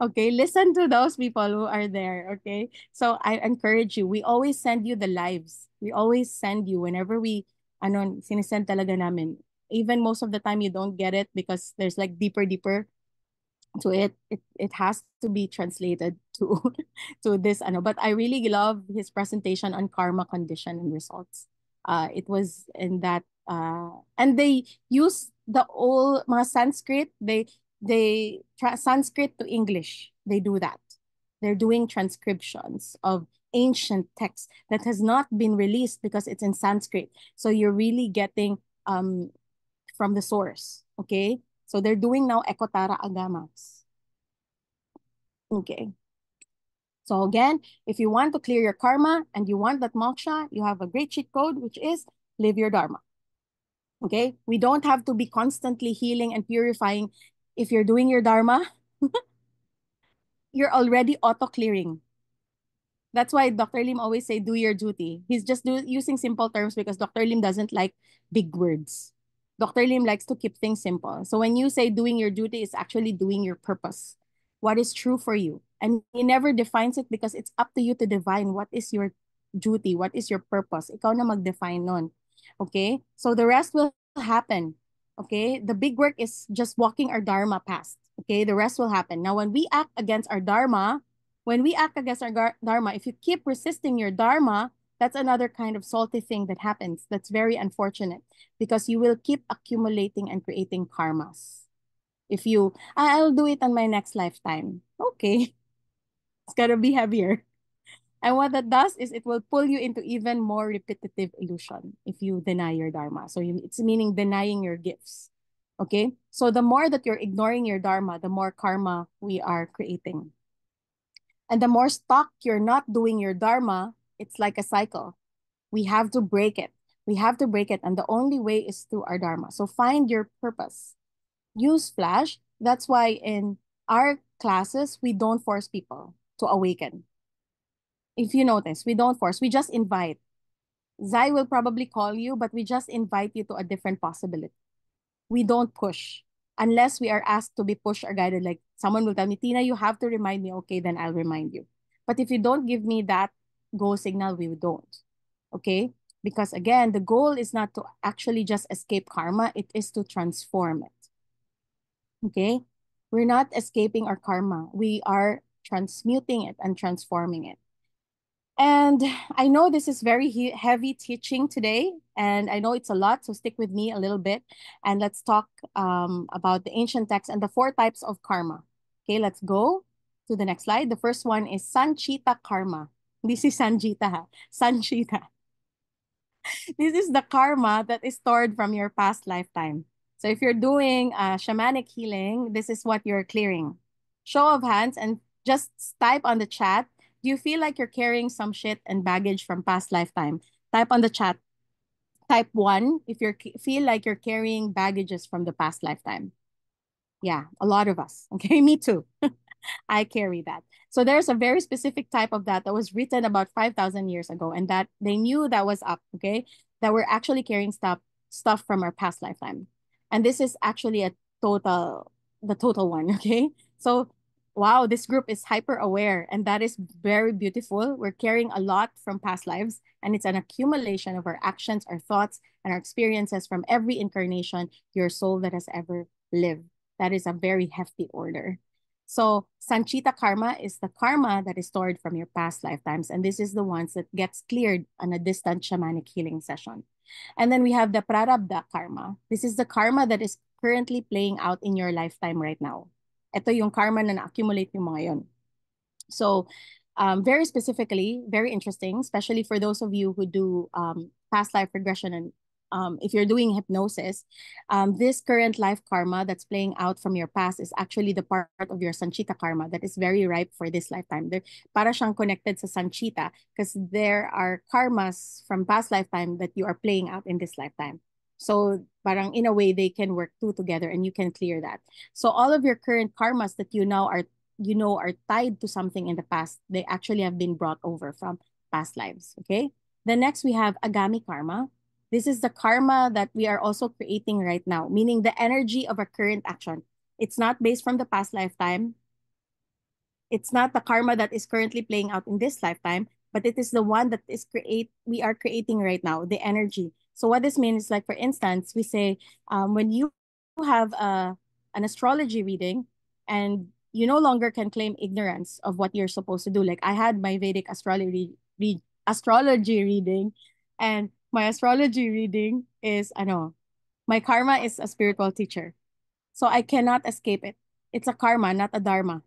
Okay, listen to those people who are there. Okay, so I encourage you. We always send you the lives. We always send you whenever sinisend talaga namin. Even most of the time you don't get it because there's like deeper to it. It has to be translated to to this ano. But I really love his presentation on karma, condition, and results. It was in that and they use the old mga Sanskrit. Sanskrit to English. They do that. They're doing transcriptions of ancient texts that has not been released because it's in Sanskrit. So you're really getting from the source. Okay. So they're doing now Ekotara Agamas. Okay. So again, if you want to clear your karma and you want that moksha, you have a great cheat code, which is live your dharma. Okay. We don't have to be constantly healing and purifying. If you're doing your dharma, you're already auto clearing. That's why Dr. Lim always say, do your duty. He's just using simple terms because Dr. Lim doesn't like big words. Dr. Lim likes to keep things simple. So when you say doing your duty, it's actually doing your purpose. What is true for you? And he never defines it because it's up to you to define what is your duty, what is your purpose. Ikaw na mag-define nun. Okay? So the rest will happen. Okay? The big work is just walking our dharma past. Okay? The rest will happen. Now, when we act against our dharma, if you keep resisting your dharma, that's another kind of salty thing that happens. That's very unfortunate because you will keep accumulating and creating karmas. If you, I'll do it on my next lifetime. Okay, it's gonna be heavier. And what that does is it will pull you into even more repetitive illusion if you deny your dharma. So it's meaning denying your gifts. Okay, so the more that you're ignoring your dharma, the more karma we are creating. And the more stuck you're not doing your dharma, it's like a cycle. We have to break it. We have to break it. And the only way is through our dharma. So find your purpose. Use flash. That's why in our classes, we don't force people to awaken. If you notice, we don't force, we just invite. Zai will probably call you, but we just invite you to a different possibility. We don't push unless we are asked to be pushed or guided. Like someone will tell me, Tina, you have to remind me. Okay, then I'll remind you. But if you don't give me that go signal, we don't. Okay? Because again, the goal is not to actually just escape karma, it is to transform it. Okay? We're not escaping our karma. We are transmuting it and transforming it. And I know this is very heavy teaching today, and I know it's a lot, so stick with me a little bit, and let's talk about the ancient texts and the 4 types of karma. Okay, let's go to the next slide. The first one is Sanchita karma. This is Sanjita, ha? Sanchita. This is the karma that is stored from your past lifetime. So if you're doing shamanic healing, this is what you're clearing. Show of hands and just type on the chat. Do you feel like you're carrying some shit and baggage from past lifetime? Type on the chat. Type 1 if you feel like you're carrying baggages from the past lifetime. Yeah, a lot of us. Okay, me too. I carry that. So there's a very specific type of that was written about 5,000 years ago, and that they knew that was up, okay? That we're actually carrying stuff from our past lifetime. And this is actually the total one, okay? So wow, this group is hyper aware, and that is very beautiful. We're carrying a lot from past lives, and it's an accumulation of our actions, our thoughts, and our experiences from every incarnation your soul that has ever lived. That is a very hefty order. So Sanchita karma is the karma that is stored from your past lifetimes. And this is the ones that gets cleared on a distant shamanic healing session. And then we have the prarabdha karma. This is the karma that is currently playing out in your lifetime right now. Ito yung karma na na-accumulate mo ngayon. So very specifically, very interesting, especially for those of you who do past life regression and if you're doing hypnosis, this current life karma that's playing out from your past is actually the part of your sanchita karma that is very ripe for this lifetime. Para siyang connected sa sanchita because there are karmas from past lifetime that you are playing out in this lifetime. So parang in a way they can work two together and you can clear that. So all of your current karmas that you now are are tied to something in the past, they actually have been brought over from past lives. Okay. The next we have agami karma. This is the karma that we are also creating right now, meaning the energy of our current action. It's not based from the past lifetime. It's not the karma that is currently playing out in this lifetime, but it is the one that we are creating right now, the energy. So what this means is like, for instance, we say when you have an astrology reading and you no longer can claim ignorance of what you're supposed to do. Like I had my Vedic astrology reading, and my astrology reading is my karma is a spiritual teacher. So I cannot escape it. It's a karma, not a dharma.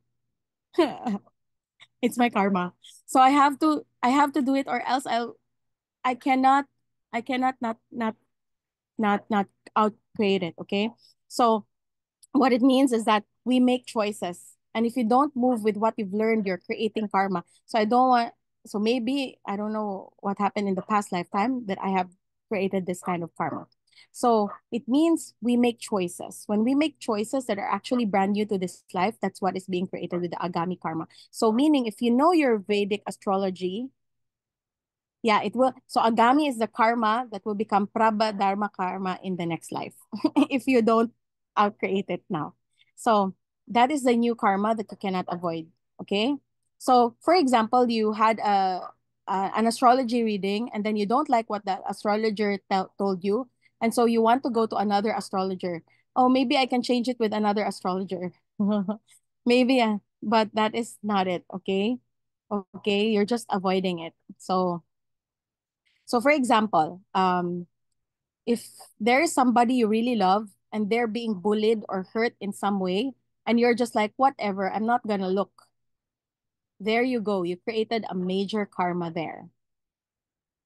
It's my karma. So I have to do it or else I cannot I cannot not outcreate it. Okay. So what it means is that we make choices. And if you don't move with what you've learned, you're creating karma. So I don't want, so maybe I don't know what happened in the past lifetime that I have created this kind of karma. So it means we make choices. When we make choices that are actually brand new to this life, that's what is being created with the agami karma. So meaning if you know your Vedic astrology, yeah, it will. So agami is the karma that will become prabha dharma karma in the next life if you don't outcreate it now. So that is the new karma that you cannot avoid. Okay. So for example, you had an astrology reading and then you don't like what that astrologer told you. And so you want to go to another astrologer. Oh, maybe I can change it with another astrologer. Maybe, but that is not it. Okay. Okay. You're just avoiding it. So for example, if there is somebody you really love and they're being bullied or hurt in some way, and you're just like, whatever, I'm not gonna look. There you go. You created a major karma there.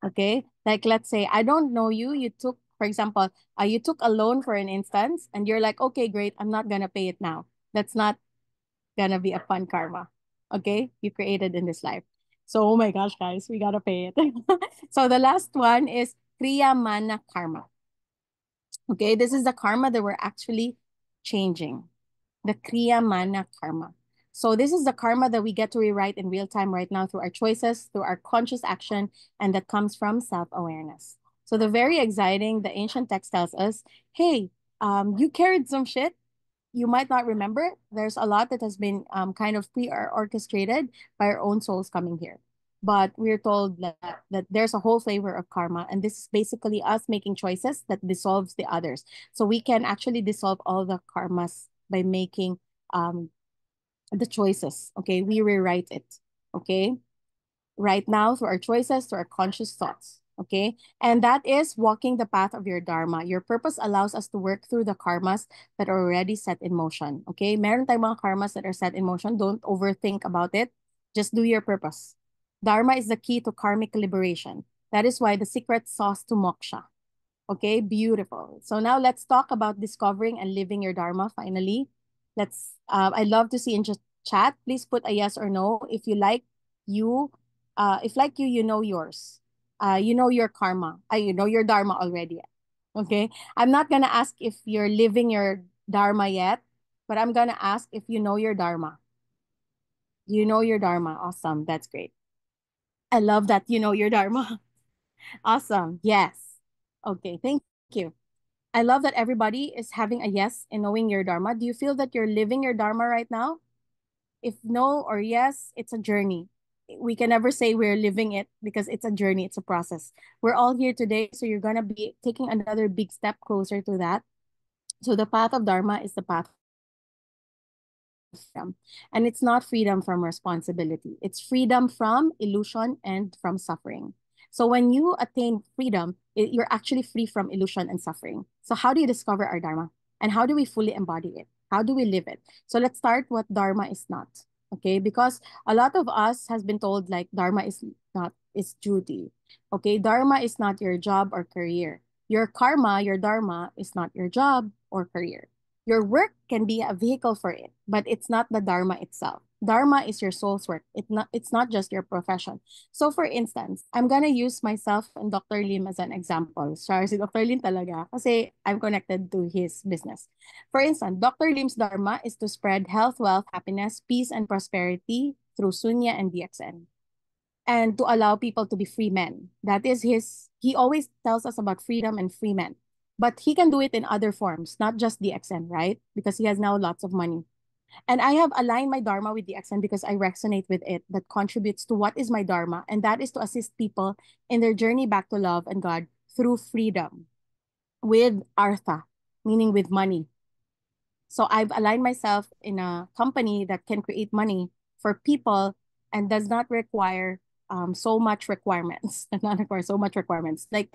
Okay. Like let's say, I don't know you. You took, for example, you took a loan for an instance, and you're like, okay, great, I'm not gonna pay it now. That's not gonna be a fun karma. Okay. You created in this life. So oh my gosh, guys, we gotta pay it. So the last one is Kriya Mana Karma. Okay, this is the karma that we're actually changing. The Kriya Mana Karma. So this is the karma that we get to rewrite in real time right now through our choices, through our conscious action, and that comes from self-awareness. So the very exciting, the ancient text tells us, hey, you carried some shit, you might not remember. There's a lot that has been kind of pre-orchestrated by our own souls coming here. But we're told that there's a whole flavor of karma, and this is basically us making choices that dissolves the others. So we can actually dissolve all the karmas by making um, the choices. Okay, we rewrite it. Okay, right now through our choices, through our conscious thoughts. Okay. And that is walking the path of your dharma. Your purpose allows us to work through the karmas that are already set in motion. Okay. Meron tayong mga karmas that are set in motion. Don't overthink about it. Just do your purpose. Dharma is the key to karmic liberation. That is why the secret sauce to moksha. Okay, beautiful. So now let's talk about discovering and living your dharma finally. I'd love to see in just chat. Please put a yes or no. You, if like you know yours. You know your karma. You know your dharma already. Okay. I'm not gonna ask if you're living your dharma yet, but I'm gonna ask if you know your dharma. You know your dharma. Awesome. That's great. I love that you know your dharma. Awesome. Yes. Okay. Thank you. I love that everybody is having a yes in knowing your dharma. Do you feel that you're living your dharma right now? If no or yes, it's a journey. We can never say we're living it because it's a journey, it's a process. We're all here today, so you're going to be taking another big step closer to that. So the path of dharma is the path of freedom. And it's not freedom from responsibility. It's freedom from illusion and from suffering. So when you attain freedom, you're actually free from illusion and suffering. So how do you discover our dharma? And how do we fully embody it? How do we live it? So let's start what dharma is not. Okay, because a lot of us has been told like dharma is not, is duty. Okay, dharma is not your job or career. Your karma, your dharma is not your job or career. Your work can be a vehicle for it, but it's not the dharma itself. Dharma is your soul's work. It's not just your profession. So for instance, I'm gonna use myself and Dr. Lim as an example. Sorry, si Dr. Lim talaga kasi I'm connected to his business. For instance, Dr. Lim's dharma is to spread health, wealth, happiness, peace, and prosperity through Sunya and DXN, and to allow people to be free men. That is he always tells us about freedom and free men. But he can do it in other forms, not just DXN, right? Because he has now lots of money. And I have aligned my Dharma with DXN because I resonate with it, that contributes to what is my Dharma. And that is to assist people in their journey back to love and God through freedom with Artha, meaning with money. So I've aligned myself in a company that can create money for people and does not require so much requirements. Does not require so much requirements. Like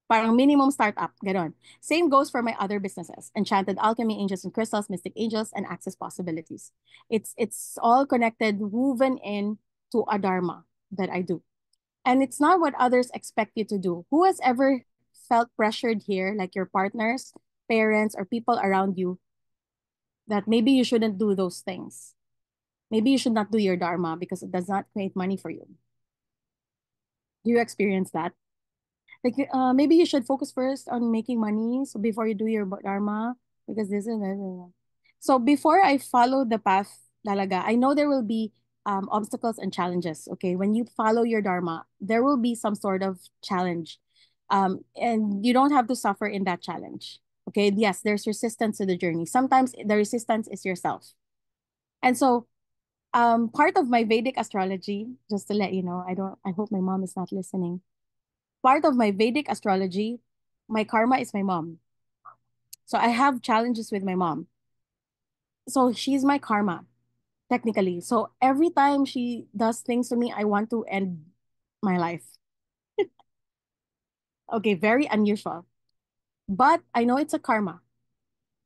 parang minimum startup, ganon. Same goes for my other businesses: Enchanted Alchemy, Angels and Crystals, Mystic Angels, and Access Possibilities. It's all connected, woven in to a dharma that I do. And it's not what others expect you to do. Who has ever felt pressured here, like your partners, parents, or people around you, that maybe you shouldn't do those things? Maybe you should not do your dharma because it does not create money for you. Do you experience that? Like, maybe you should focus first on making money so before you do your dharma, because this is so before I follow the path talaga, I know there will be obstacles and challenges. Okay, when you follow your dharma, there will be some sort of challenge, and you don't have to suffer in that challenge. Okay, yes, there's resistance to the journey. Sometimes the resistance is yourself, and so part of my Vedic astrology, just to let you know, I hope my mom is not listening. Part of my Vedic astrology, my karma is my mom. So I have challenges with my mom. So she's my karma, technically. So every time she does things to me, I want to end my life. Okay, very unusual. But I know it's a karma.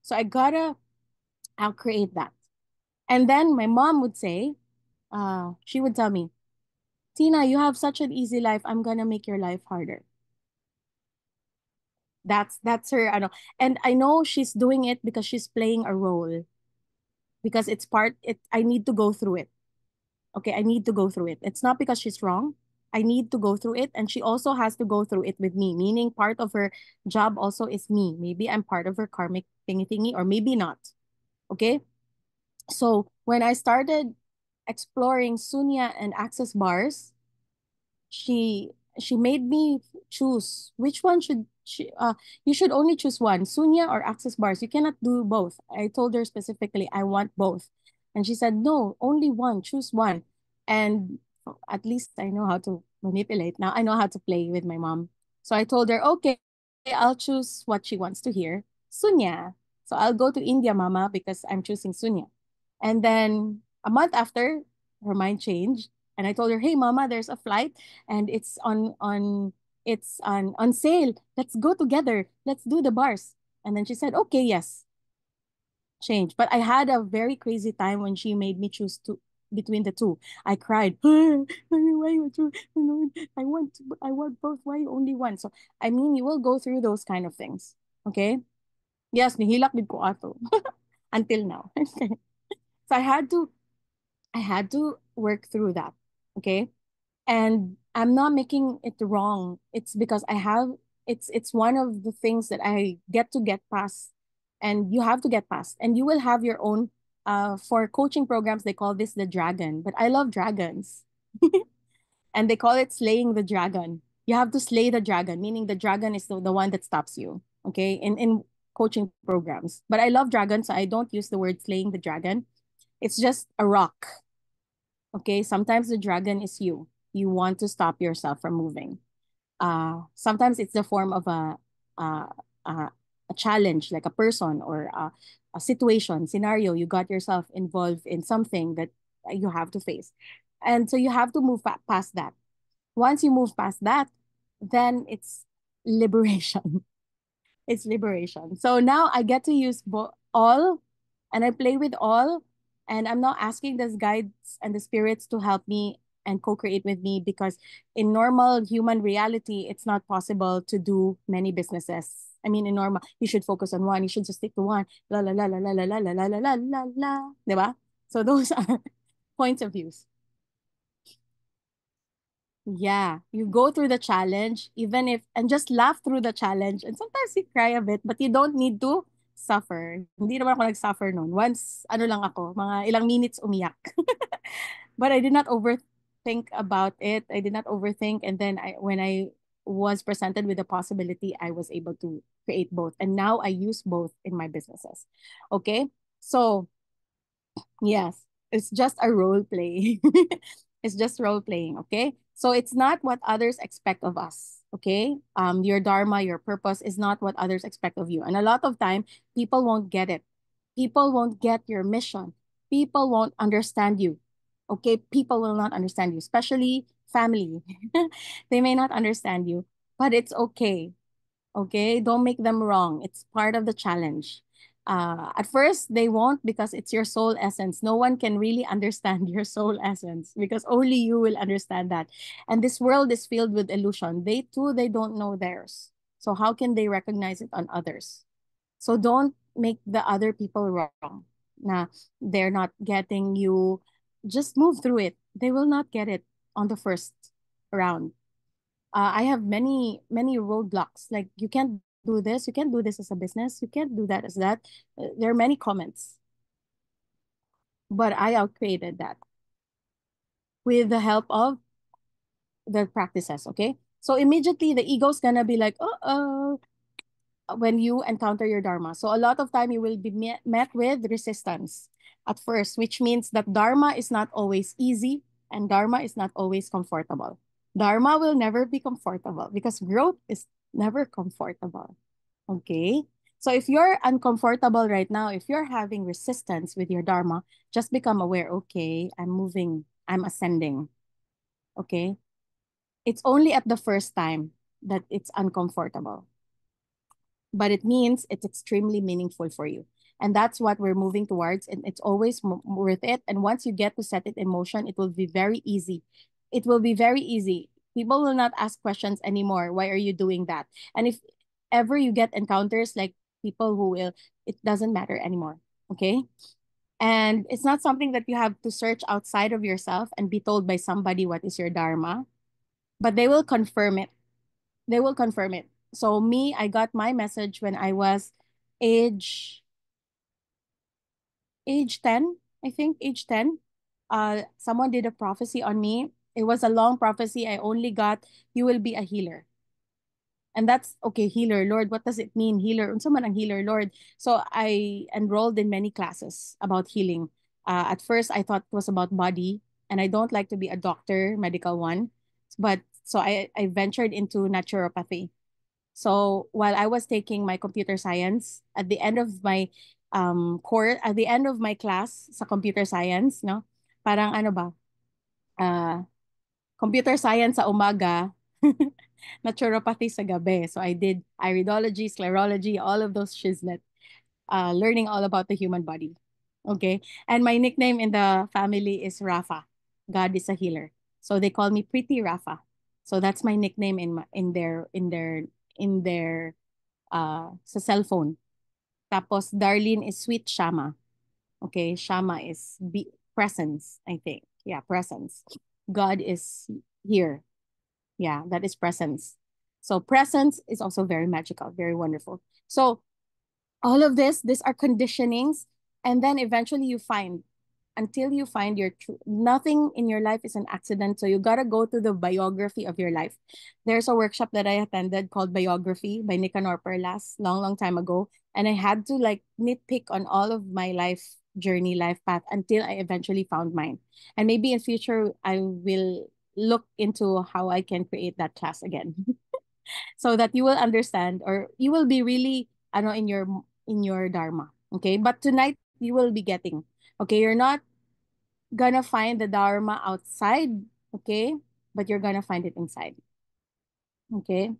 So I gotta outcreate that. And then my mom would say, she would tell me, Tina, you have such an easy life. I'm gonna make your life harder. That's her, I know. And I know she's doing it because she's playing a role, because it's part it I need to go through it. Okay, I need to go through it. It's not because she's wrong. I need to go through it, and she also has to go through it with me, meaning part of her job also is me. Maybe I'm part of her karmic thingy thingy, or maybe not. Okay? So when I started exploring Sunya and access bars, she she made me choose which one you should only choose one, Sunya or access bars. You cannot do both. I told her specifically I want both, and she said no, only one, choose one. And at least I know how to manipulate now. I know how to play with my mom. So I told her, okay, I'll choose what she wants to hear, Sunya. So I'll go to India, mama, because I'm choosing Sunya. And then a month after, her mind changed, and I told her, hey mama, there's a flight and it's on sale. Let's go together. Let's do the bars. And then she said, okay, yes, change. But I had a very crazy time when she made me choose between the two. I cried. Why you choose? I want both. Why only one? So I mean, you will go through those kind of things. Okay. Yes, nihilak din ko ato until now. So I had to work through that. Okay. And I'm not making it wrong. It's because it's one of the things that I get past, and you have to get past, and you will have your own. For coaching programs, they call this the dragon, but I love dragons. And they call it slaying the dragon. You have to slay the dragon, meaning the dragon is the one that stops you. Okay. In coaching programs, but I love dragons, so I don't use the word slaying the dragon. It's just a rock. Okay, sometimes the dragon is you. You want to stop yourself from moving. Sometimes it's the form of a, a, a challenge, like a person or a situation, scenario. You got yourself involved in something that you have to face. And so you have to move past that. Once you move past that, then it's liberation. It's liberation. So now I get to use all, and I play with all, and I'm not asking the guides and the spirits to help me and co-create with me, because in normal human reality, it's not possible to do many businesses. I mean, in normal, you should focus on one. You should just stick to one. La la la la la la la la la la la la. Diba? So those are points of views. Yeah, you go through the challenge, even if, and just laugh through the challenge. And sometimes you cry a bit, but you don't need to suffer. Hindi naman ako nag-suffer noon. Once, ano lang ako, mga ilang minutes umiyak. But I did not overthink about it. I did not overthink. And then when I was presented with the possibility, I was able to create both. And now I use both in my businesses. Okay. So yes, it's just a role play. It's just role playing, okay? So it's not what others expect of us, okay? Your dharma, your purpose is not what others expect of you. And a lot of time, people won't get it. People won't get your mission. People won't understand you, okay? People will not understand you, especially family. They may not understand you, but it's okay. Okay, don't make them wrong. It's part of the challenge. At first, they won't, because it's your soul essence. No one can really understand your soul essence, because only you will understand that. And this world is filled with illusion. They too, they don't know theirs. So how can they recognize it on others? So don't make the other people wrong. Nah, they're not getting you. Just move through it. They will not get it on the first round. I have many roadblocks. Like, you can't do this. You can't do this as a business. You can't do that as that. There are many comments, but I outcreated that with the help of the practices. Okay, so immediately the ego's gonna be like, oh, when you encounter your dharma. So a lot of time you will be met with resistance at first, which means that dharma is not always easy and dharma is not always comfortable. Dharma will never be comfortable because growth is never comfortable. Okay? So if you're uncomfortable right now, if you're having resistance with your dharma, just become aware, okay, I'm moving, I'm ascending. Okay? It's only at the first time that it's uncomfortable, but it means it's extremely meaningful for you. And that's what we're moving towards. And it's always worth it. And once you get to set it in motion, it will be very easy. It will be very easy. People will not ask questions anymore. Why are you doing that? And if ever you get encounters like people who will, it doesn't matter anymore. Okay. And it's not something that you have to search outside of yourself and be told by somebody what is your dharma, but they will confirm it. They will confirm it. So me, I got my message when I was age age 10, I think, age 10. Someone did a prophecy on me. It was a long prophecy. I only got, you will be a healer. And that's okay, healer, Lord. What does it mean, healer? Unsa man ang healer, Lord? So I enrolled in many classes about healing. At first, I thought it was about body, and I don't like to be a doctor, medical one. But so I ventured into naturopathy. So while I was taking my computer science, at the end of my course, at the end of my class sa computer science, no, parang ano ba, uh, computer science sa umaga, naturopathy sa gabi. So I did iridology, sclerology, all of those shiznit, learning all about the human body. Okay. And my nickname in the family is Rafa. God is a healer. So they call me Pretty Rafa. So that's my nickname in their sa cellphone. Tapos Darlene is Sweet Shama. Okay, Shama is presence, I think. Yeah, presence. God is here. Yeah, that is presence. So presence is also very magical, very wonderful. So all of this, these are conditionings, and then eventually you find, until you find your true, nothing in your life is an accident. So you gotta go to the biography of your life. There's a workshop that I attended called Biography by Nicanor Perlas, long, long time ago. And I had to like nitpick on all of my life journey, life path, until I eventually found mine. And maybe in future I will look into how I can create that class again. So that you will understand, or you will be really ano in your dharma. Okay, but tonight you will be getting, okay, you're not gonna find the dharma outside, okay, but you're gonna find it inside. Okay,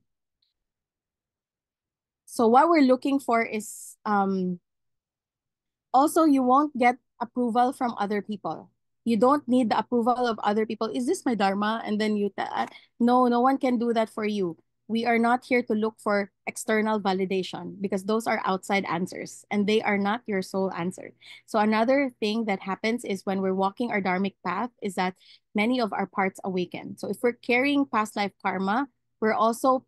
so what we're looking for is also, you won't get approval from other people. You don't need the approval of other people. Is this my dharma? And then no, no one can do that for you. We are not here to look for external validation because those are outside answers and they are not your soul answer. So another thing that happens is when we're walking our dharmic path is that many of our parts awaken. So if we're carrying past life karma, we're also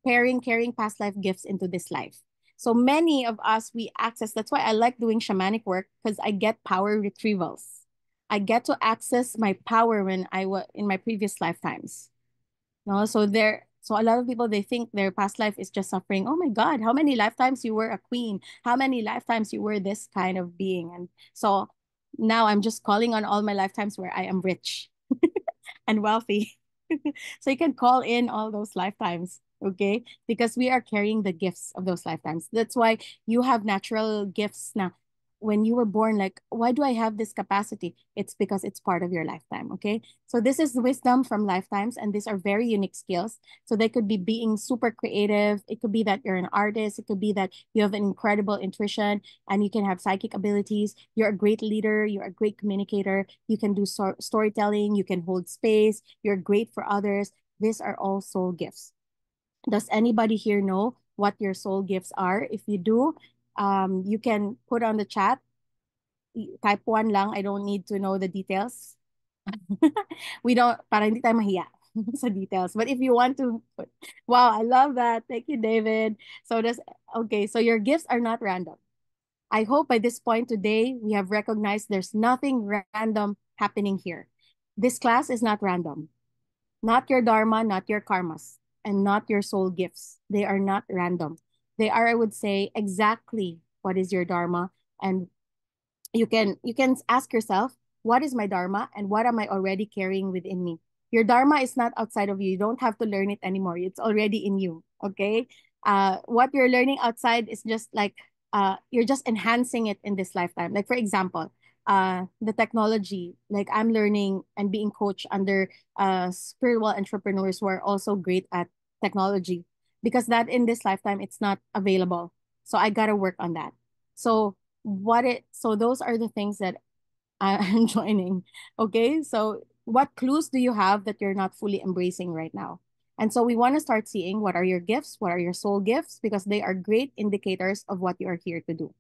carrying past life gifts into this life. So many of us, we access, that's why I like doing shamanic work because I get power retrievals. I get to access my power when I was in my previous lifetimes. No, so a lot of people they think their past life is just suffering. Oh my God, how many lifetimes you were a queen? How many lifetimes you were this kind of being? And so now I'm just calling on all my lifetimes where I am rich and wealthy. So you can call in all those lifetimes, okay? Because we are carrying the gifts of those lifetimes. That's why you have natural gifts now. When you were born, like, why do I have this capacity? It's because it's part of your lifetime, okay? So this is wisdom from lifetimes, and these are very unique skills. So they could be being super creative. It could be that you're an artist. It could be that you have an incredible intuition and you can have psychic abilities. You're a great leader. You're a great communicator. You can do storytelling. You can hold space. You're great for others. These are all soul gifts. Does anybody here know what your soul gifts are? If you do, you can put on the chat. Type one lang. I don't need to know the details. We don't, para hindi tayo mahiya sa details. But if you want to, wow, I love that. Thank you, David. Okay, so your gifts are not random. I hope by this point today, we have recognized there's nothing random happening here. This class is not random. Not your dharma, not your karmas, and not your soul gifts. They are not random. They are, I would say, exactly what is your dharma. And you can ask yourself, what is my dharma and what am I already carrying within me? Your dharma is not outside of you. You don't have to learn it anymore. It's already in you. Okay. What you're learning outside is just like you're just enhancing it in this lifetime. Like for example, the technology. Like I'm learning and being coached under spiritual entrepreneurs who are also great at technology because that in this lifetime it's not available. So I gotta work on that. So so those are the things that I'm joining. Okay, so what clues do you have that you're not fully embracing right now? And so we want to start seeing what are your gifts, what are your soul gifts, because they are great indicators of what you are here to do.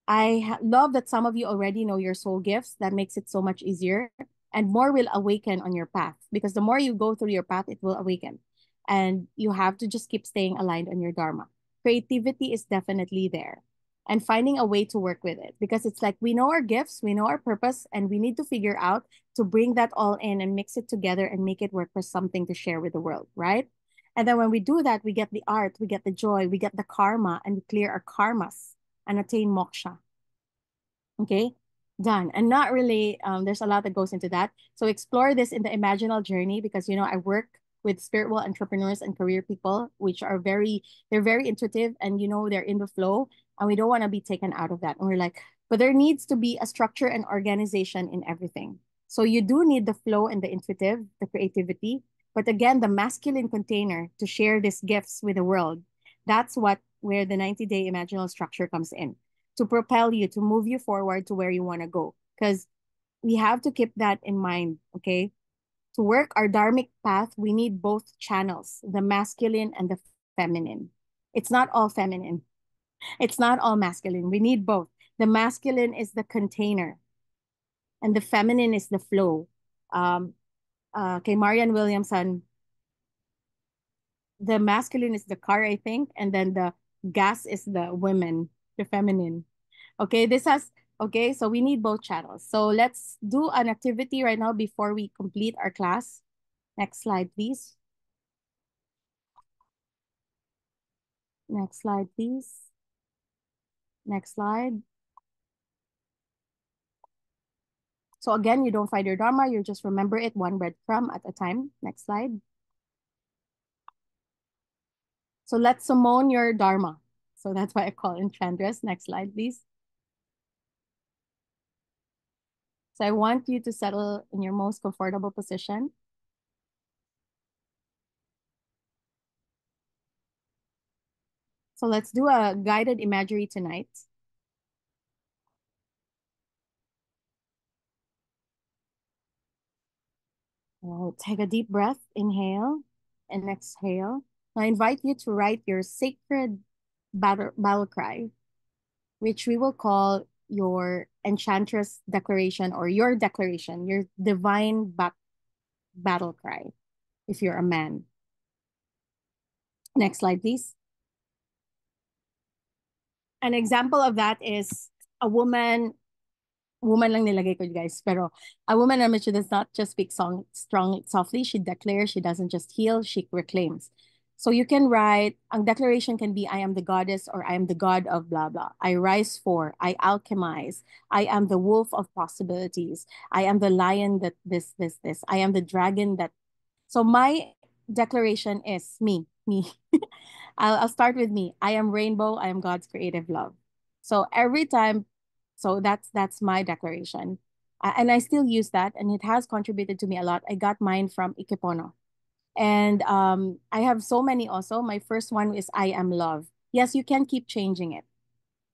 Love that some of you already know your soul gifts. That makes it so much easier. And more will awaken on your path because the more you go through your path, it will awaken. And you have to just keep staying aligned on your Dharma. Creativity is definitely there and finding a way to work with it because it's like we know our gifts, we know our purpose, and we need to figure out to bring that all in and mix it together and make it work for something to share with the world, right? And then when we do that, we get the art, we get the joy, we get the karma, and we clear our karmas and attain moksha. Okay, done. And not really, there's a lot that goes into that. So explore this in the imaginal journey because, I work with spiritual entrepreneurs and career people, which are they're very intuitive and, they're in the flow. And we don't want to be taken out of that. And we're like, but there needs to be a structure and organization in everything. So you do need the flow and the intuitive, the creativity. But again, the masculine container to share these gifts with the world. That's where the 90-day imaginal structure comes in to propel you, to move you forward to where you want to go. Because we have to keep that in mind, okay? To work our dharmic path, we need both channels, the masculine and the feminine. It's not all feminine. It's not all masculine. We need both. The masculine is the container, and the feminine is the flow. Um, kay Marian Williamson, the masculine is the car, I think, and then the gas is the women, the feminine. Okay, so we need both channels. So let's do an activity right now before we complete our class. Next slide, please. Next slide, please. Next slide. So again, you don't find your Dharma, you just remember it one breadcrumb at a time. Next slide. So let's summon your Dharma. So that's why I call Enchantress. Next slide, please. So I want you to settle in your most comfortable position. So let's do a guided imagery tonight. Take a deep breath, inhale and exhale. I invite you to write your sacred battle cry, which we will call your Enchantress declaration or your declaration, your divine battle cry, if you're a man. Next slide, please. An example of that is a woman lang nilagay ko, guys. Pero a woman naman, she does not just speak strong, softly. She declares, she doesn't just heal, she reclaims. So you can write, ang declaration can be, I am the goddess or I am the god of blah, blah. I rise for, I alchemize. I am the wolf of possibilities. I am the lion that this. I am the dragon that. So my declaration is me. I'll start with me. I am rainbow. I am God's creative love. So every time, so that's my declaration. And I still use that, and it has contributed to me a lot. I got mine from Ikipono. And I have so many also. My first one is I am love. Yes, you can keep changing it.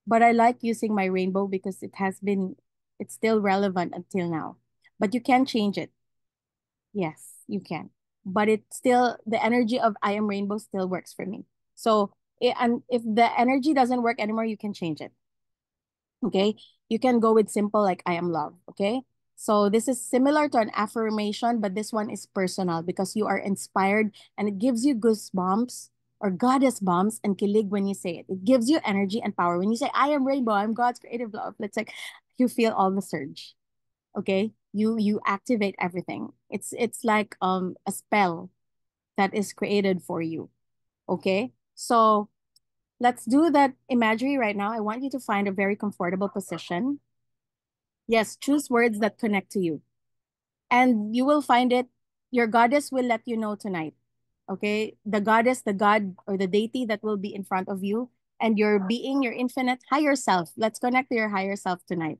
But I like using my rainbow because it's still relevant until now. But you can change it. Yes, you can. But it still, the energy of I am rainbow still works for me. So, and if the energy doesn't work anymore, you can change it. Okay. You can go with simple, like I am love. Okay. So this is similar to an affirmation, but this one is personal because you are inspired and it gives you goosebumps or goddess bumps and kilig when you say it. It gives you energy and power. When you say, I am rainbow, I'm God's creative love, it's like you feel all the surge. Okay, you activate everything. It's like a spell that is created for you. Okay, so let's do that imagery right now. I want you to find a very comfortable position. Yes, choose words that connect to you, and you will find it. Your goddess will let you know tonight. Okay, the goddess, the god, or the deity that will be in front of you, and your being, your infinite higher self. Let's connect to your higher self tonight.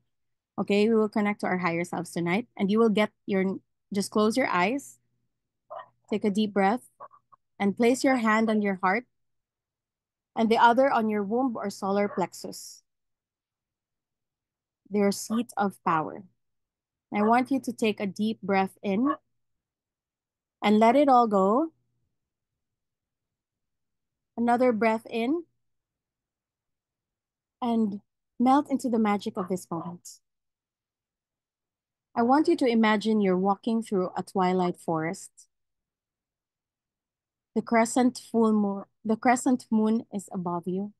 Okay, we will connect to our higher selves tonight, and you will get just close your eyes, take a deep breath, and place your hand on your heart and the other on your womb or solar plexus, their seat of power. I want you to take a deep breath in and let it all go. Another breath in and melt into the magic of this moment. I want you to imagine you're walking through a twilight forest. The crescent moon is above you,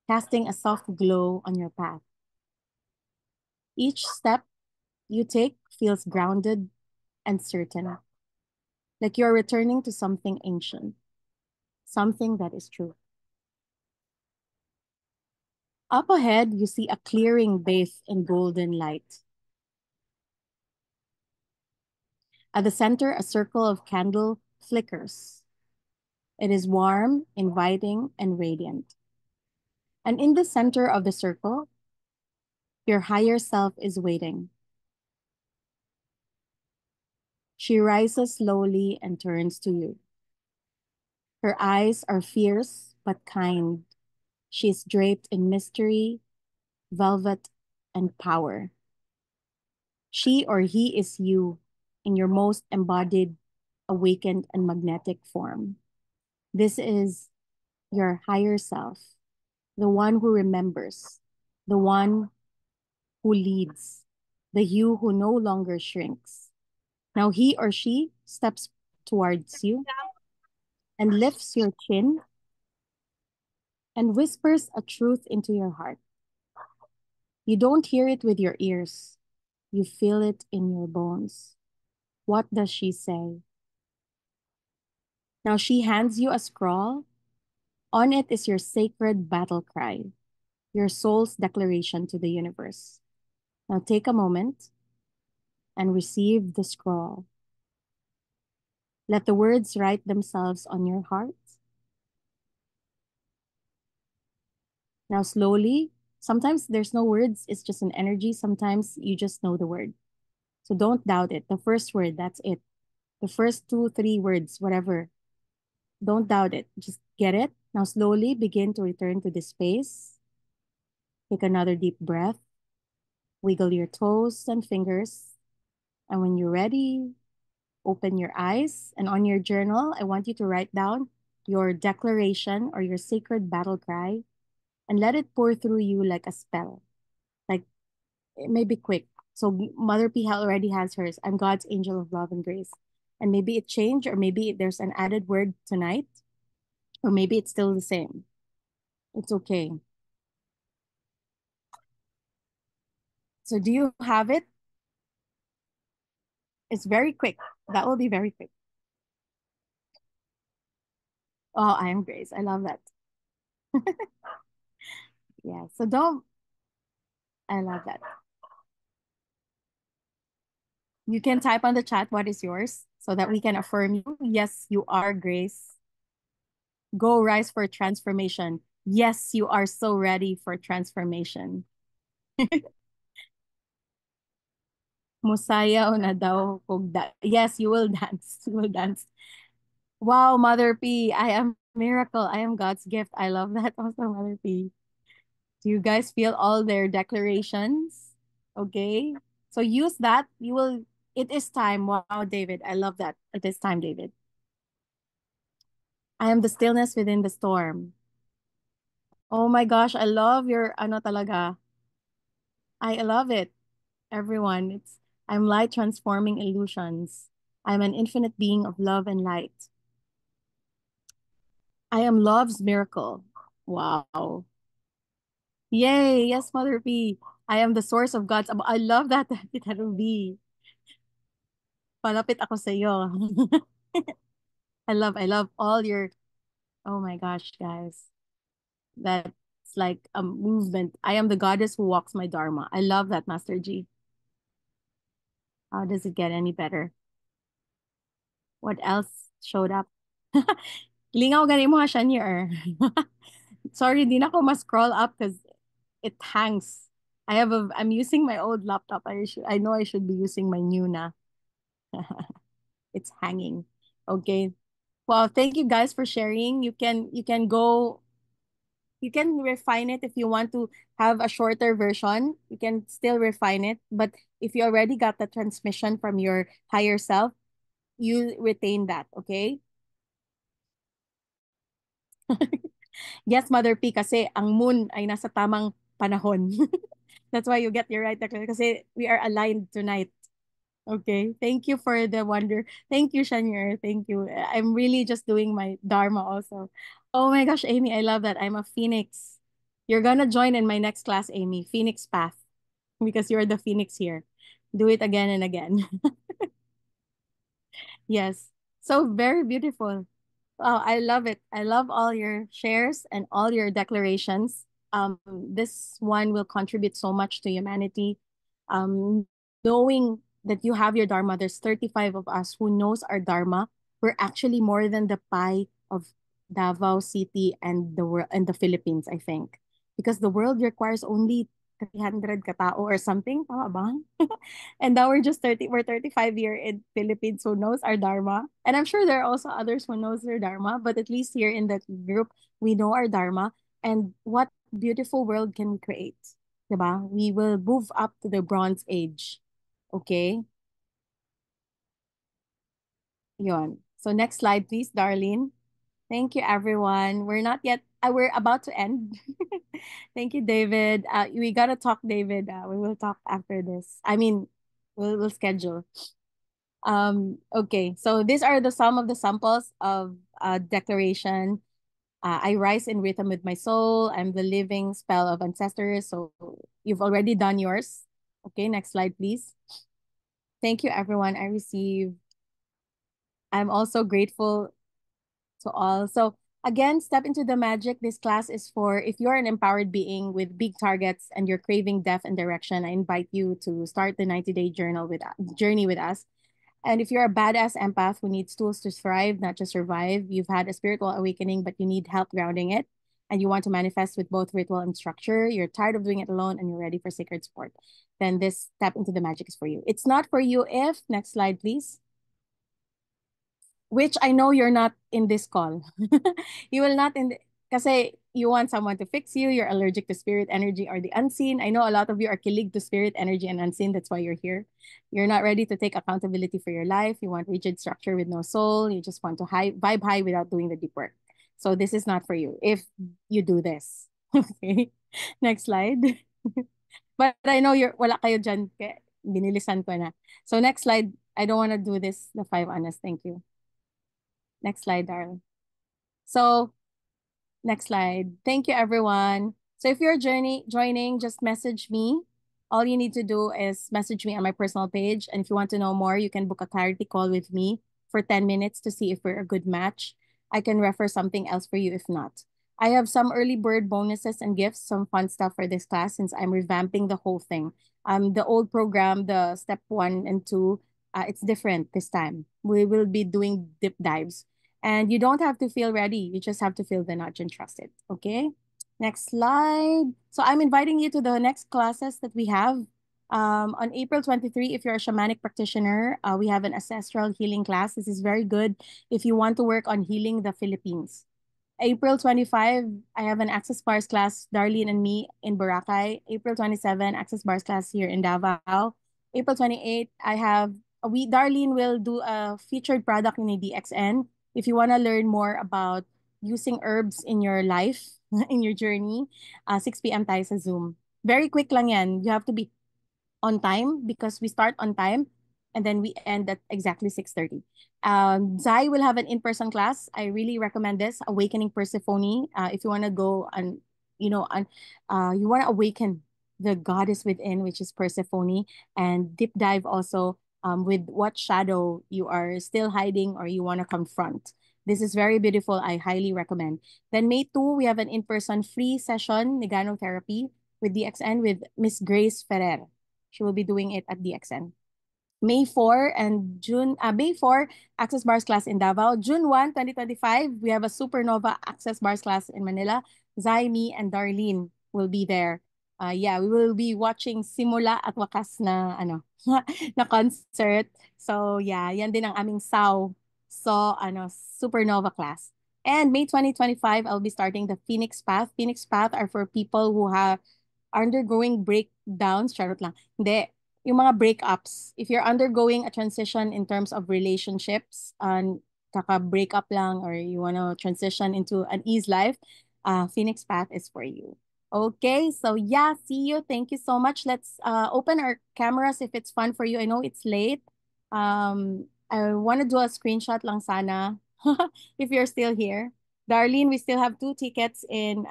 casting a soft glow on your path. Each step you take feels grounded and certain, like you're returning to something ancient, something that is true. Up ahead, you see a clearing bathed in golden light. At the center, a circle of candle flickers. It is warm, inviting, and radiant. And in the center of the circle, your higher self is waiting. She rises slowly and turns to you. Her eyes are fierce but kind. She is draped in mystery, velvet, and power. She or he is you in your most embodied, awakened, and magnetic form. This is your higher self, the one who remembers, the one who leads, the you who no longer shrinks. Now he or she steps towards you and lifts your chin and whispers a truth into your heart. You don't hear it with your ears. You feel it in your bones. What does she say? Now she hands you a scroll. On it is your sacred battle cry, your soul's declaration to the universe. Now take a moment and receive the scroll. Let the words write themselves on your heart. Now slowly, sometimes there's no words, it's just an energy. Sometimes you just know the word. So don't doubt it. The first word, that's it. The first two, three words, whatever. Don't doubt it. Just get it. Now slowly begin to return to this space. Take another deep breath. Wiggle your toes and fingers. And when you're ready, open your eyes, and on your journal, I want you to write down your declaration or your sacred battle cry and let it pour through you like a spell. Like it may be quick. So Mother P already has hers. I'm God's angel of love and grace. And maybe it changed, or maybe there's an added word tonight, or maybe it's still the same. It's okay. So do you have it? It's very quick. That will be very quick. Oh, I am Grace. I love that. Yeah. So don't, I love that. You can type on the chat what is yours so that we can affirm you. Yes, you are Grace. Go rise for transformation. Yes, you are so ready for transformation. Musayaw na daw kog Yes, you will dance. You will dance. Wow, Mother P, I am miracle. I am God's gift. I love that also, Mother P. Do you guys feel all their declarations? Okay. So use that. You will, it is time. Wow, David. I love that. It is time, David. I am the stillness within the storm. Oh my gosh, I love your ano talaga. I love it. Everyone, I'm light transforming illusions. I'm an infinite being of love and light. I am love's miracle. Wow. Yay. Yes, Mother P. I am the source of God's. I love that. That will be. Palapit ako sa iyo. I love all your, oh my gosh, guys. That's like a movement. I am the goddess who walks my dharma. I love that, Master G. How does it get any better? What else showed up? Lingaw gani mo siya niya. Sorry, di na ko ma-scroll up because it hangs. I'm using my old laptop. I know I should be using my new na. It's hanging. Okay. Well, thank you guys for sharing. You can refine it if you want to have a shorter version. You can still refine it, but if you already got the transmission from your higher self, you retain that, okay? Yes, Mother P, kasi ang moon ay nasa tamang panahon. That's why you get your right declaration kasi we are aligned tonight. Okay. Thank you for the wonder. Thank you, Shanier. Thank you. I'm really just doing my dharma also. Oh my gosh, Amy, I love that. I'm a phoenix. You're gonna join in my next class, Amy. Phoenix path. Because you're the phoenix here. Do it again and again. Yes. So very beautiful. Oh, I love it. I love all your shares and all your declarations. This one will contribute so much to humanity. Knowing that you have your Dharma, there's 35 of us who knows our Dharma. We're actually more than the pie of Davao City and the world and the Philippines, I think. Because the world requires only 300 katao or something. Tama ba? And now we're 35 here in Philippines who knows our Dharma. And I'm sure there are also others who knows their Dharma, but at least here in that group, we know our Dharma and what beautiful world can we create. Diba? We will move up to the Bronze Age. Okay? Yon. So next slide, please, Darlene. Thank you, everyone. We're not yet, we're about to end. Thank you, David. We gotta talk, David. We will talk after this. I mean, we'll schedule. Okay, so these are some of the samples of declaration. I rise in rhythm with my soul. I'm the living spell of ancestors. So you've already done yours. Okay, next slide, please. Thank you, everyone. I receive. I'm also grateful to all. So again, step into the magic. This class is for if you're an empowered being with big targets and you're craving depth and direction. I invite you to start the 90-day journey with us. And if you're a badass empath who needs tools to thrive, not just survive, you've had a spiritual awakening, but you need help grounding it, and you want to manifest with both ritual and structure, you're tired of doing it alone, and you're ready for sacred support, then this step into the magic is for you. It's not for you if, next slide, please, which I know you're not in this call. You will not in, kasi you want someone to fix you, you're allergic to spirit energy or the unseen. I know a lot of you are kilig to spirit energy and unseen. That's why you're here. You're not ready to take accountability for your life. You want rigid structure with no soul. You just want to vibe high without doing the deep work. So this is not for you if you do this. Okay. Next slide. But I know you're wala kayo dyan. Kaya binilisan ko na. So next slide. I don't want to do this, the 5 honest. Thank you. Next slide, darling. So next slide. Thank you, everyone. So if you're joining, just message me. All you need to do is message me on my personal page. And if you want to know more, you can book a clarity call with me for 10 minutes to see if we're a good match. I can refer something else for you if not. I have some early bird bonuses and gifts, some fun stuff for this class since I'm revamping the whole thing. The old program, the step 1 and 2, it's different this time. We will be doing deep dives. And you don't have to feel ready. You just have to feel the nudge and trust it. Okay. Next slide. So I'm inviting you to the next classes that we have. On April 23, if you're a shamanic practitioner, we have an ancestral healing class. This is very good if you want to work on healing the Philippines. April 25, I have an Access Bars class, Darlene and me in Boracay. April 27, Access Bars class here in Davao. April 28, I have, Darlene will do a featured product in a DXN. If you want to learn more about using herbs in your life, in your journey, 6 p.m. tayo sa Zoom. Very quick lang yan. You have to be on time because we start on time and then we end at exactly 6:30. Zai will have an in-person class. I really recommend this, Awakening Persephone. If you want to go and, you want to awaken the goddess within, which is Persephone, and deep dive also with what shadow you are still hiding or you want to confront. This is very beautiful. I highly recommend. Then May 2, we have an in-person free session, Nigano Therapy with DXN with Miss Grace Ferrer. She will be doing it at DXN. May 4 and May 4, Access Bars class in Davao. June 1, 2025, we have a Supernova Access Bars class in Manila. Zai, me, and Darlene will be there. Yeah, we will be watching Simula at Wakas na, na concert. So, yeah, yan din ang aming Supernova class. And May 2025, I'll be starting the Phoenix Path. Phoenix Path are for people who have undergoing breakdowns. Charot lang. Hindi, yung mga breakups. If you're undergoing a transition in terms of relationships, kaka-break up lang or you want to transition into an ease life, Phoenix Path is for you. Okay, so yeah, see you. Thank you so much. Let's open our cameras if it's fun for you. I know it's late. I want to do a screenshot lang sana if you're still here. Darlene, we still have 2 tickets in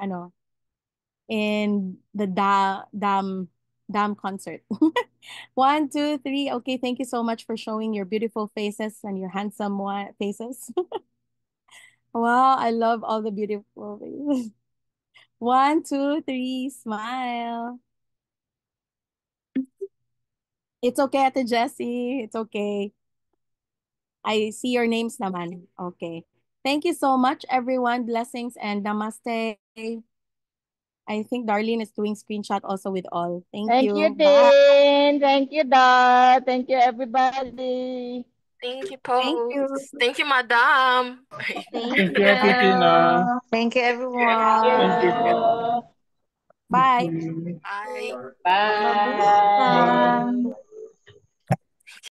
the Dam concert. 1, 2, 3. Okay, thank you so much for showing your beautiful faces and your handsome faces. Wow, I love all the beautiful faces. 1, 2, 3, smile. It's okay, Ate Jessie. It's okay. I see your names naman. Okay. Thank you so much, everyone. Blessings and namaste. I think Darlene is doing screenshot also with all. Thank Thank you, you. Bye. Tin. Thank you, Dot. Thank you, everybody. Thank you, Thank you. post. Thank you, madam. Thank Thank you, Ate Tina. you. Thank you, Thank Thank you po. everyone. you. Bye. Mhm. Bye. Mabuhay. Bye.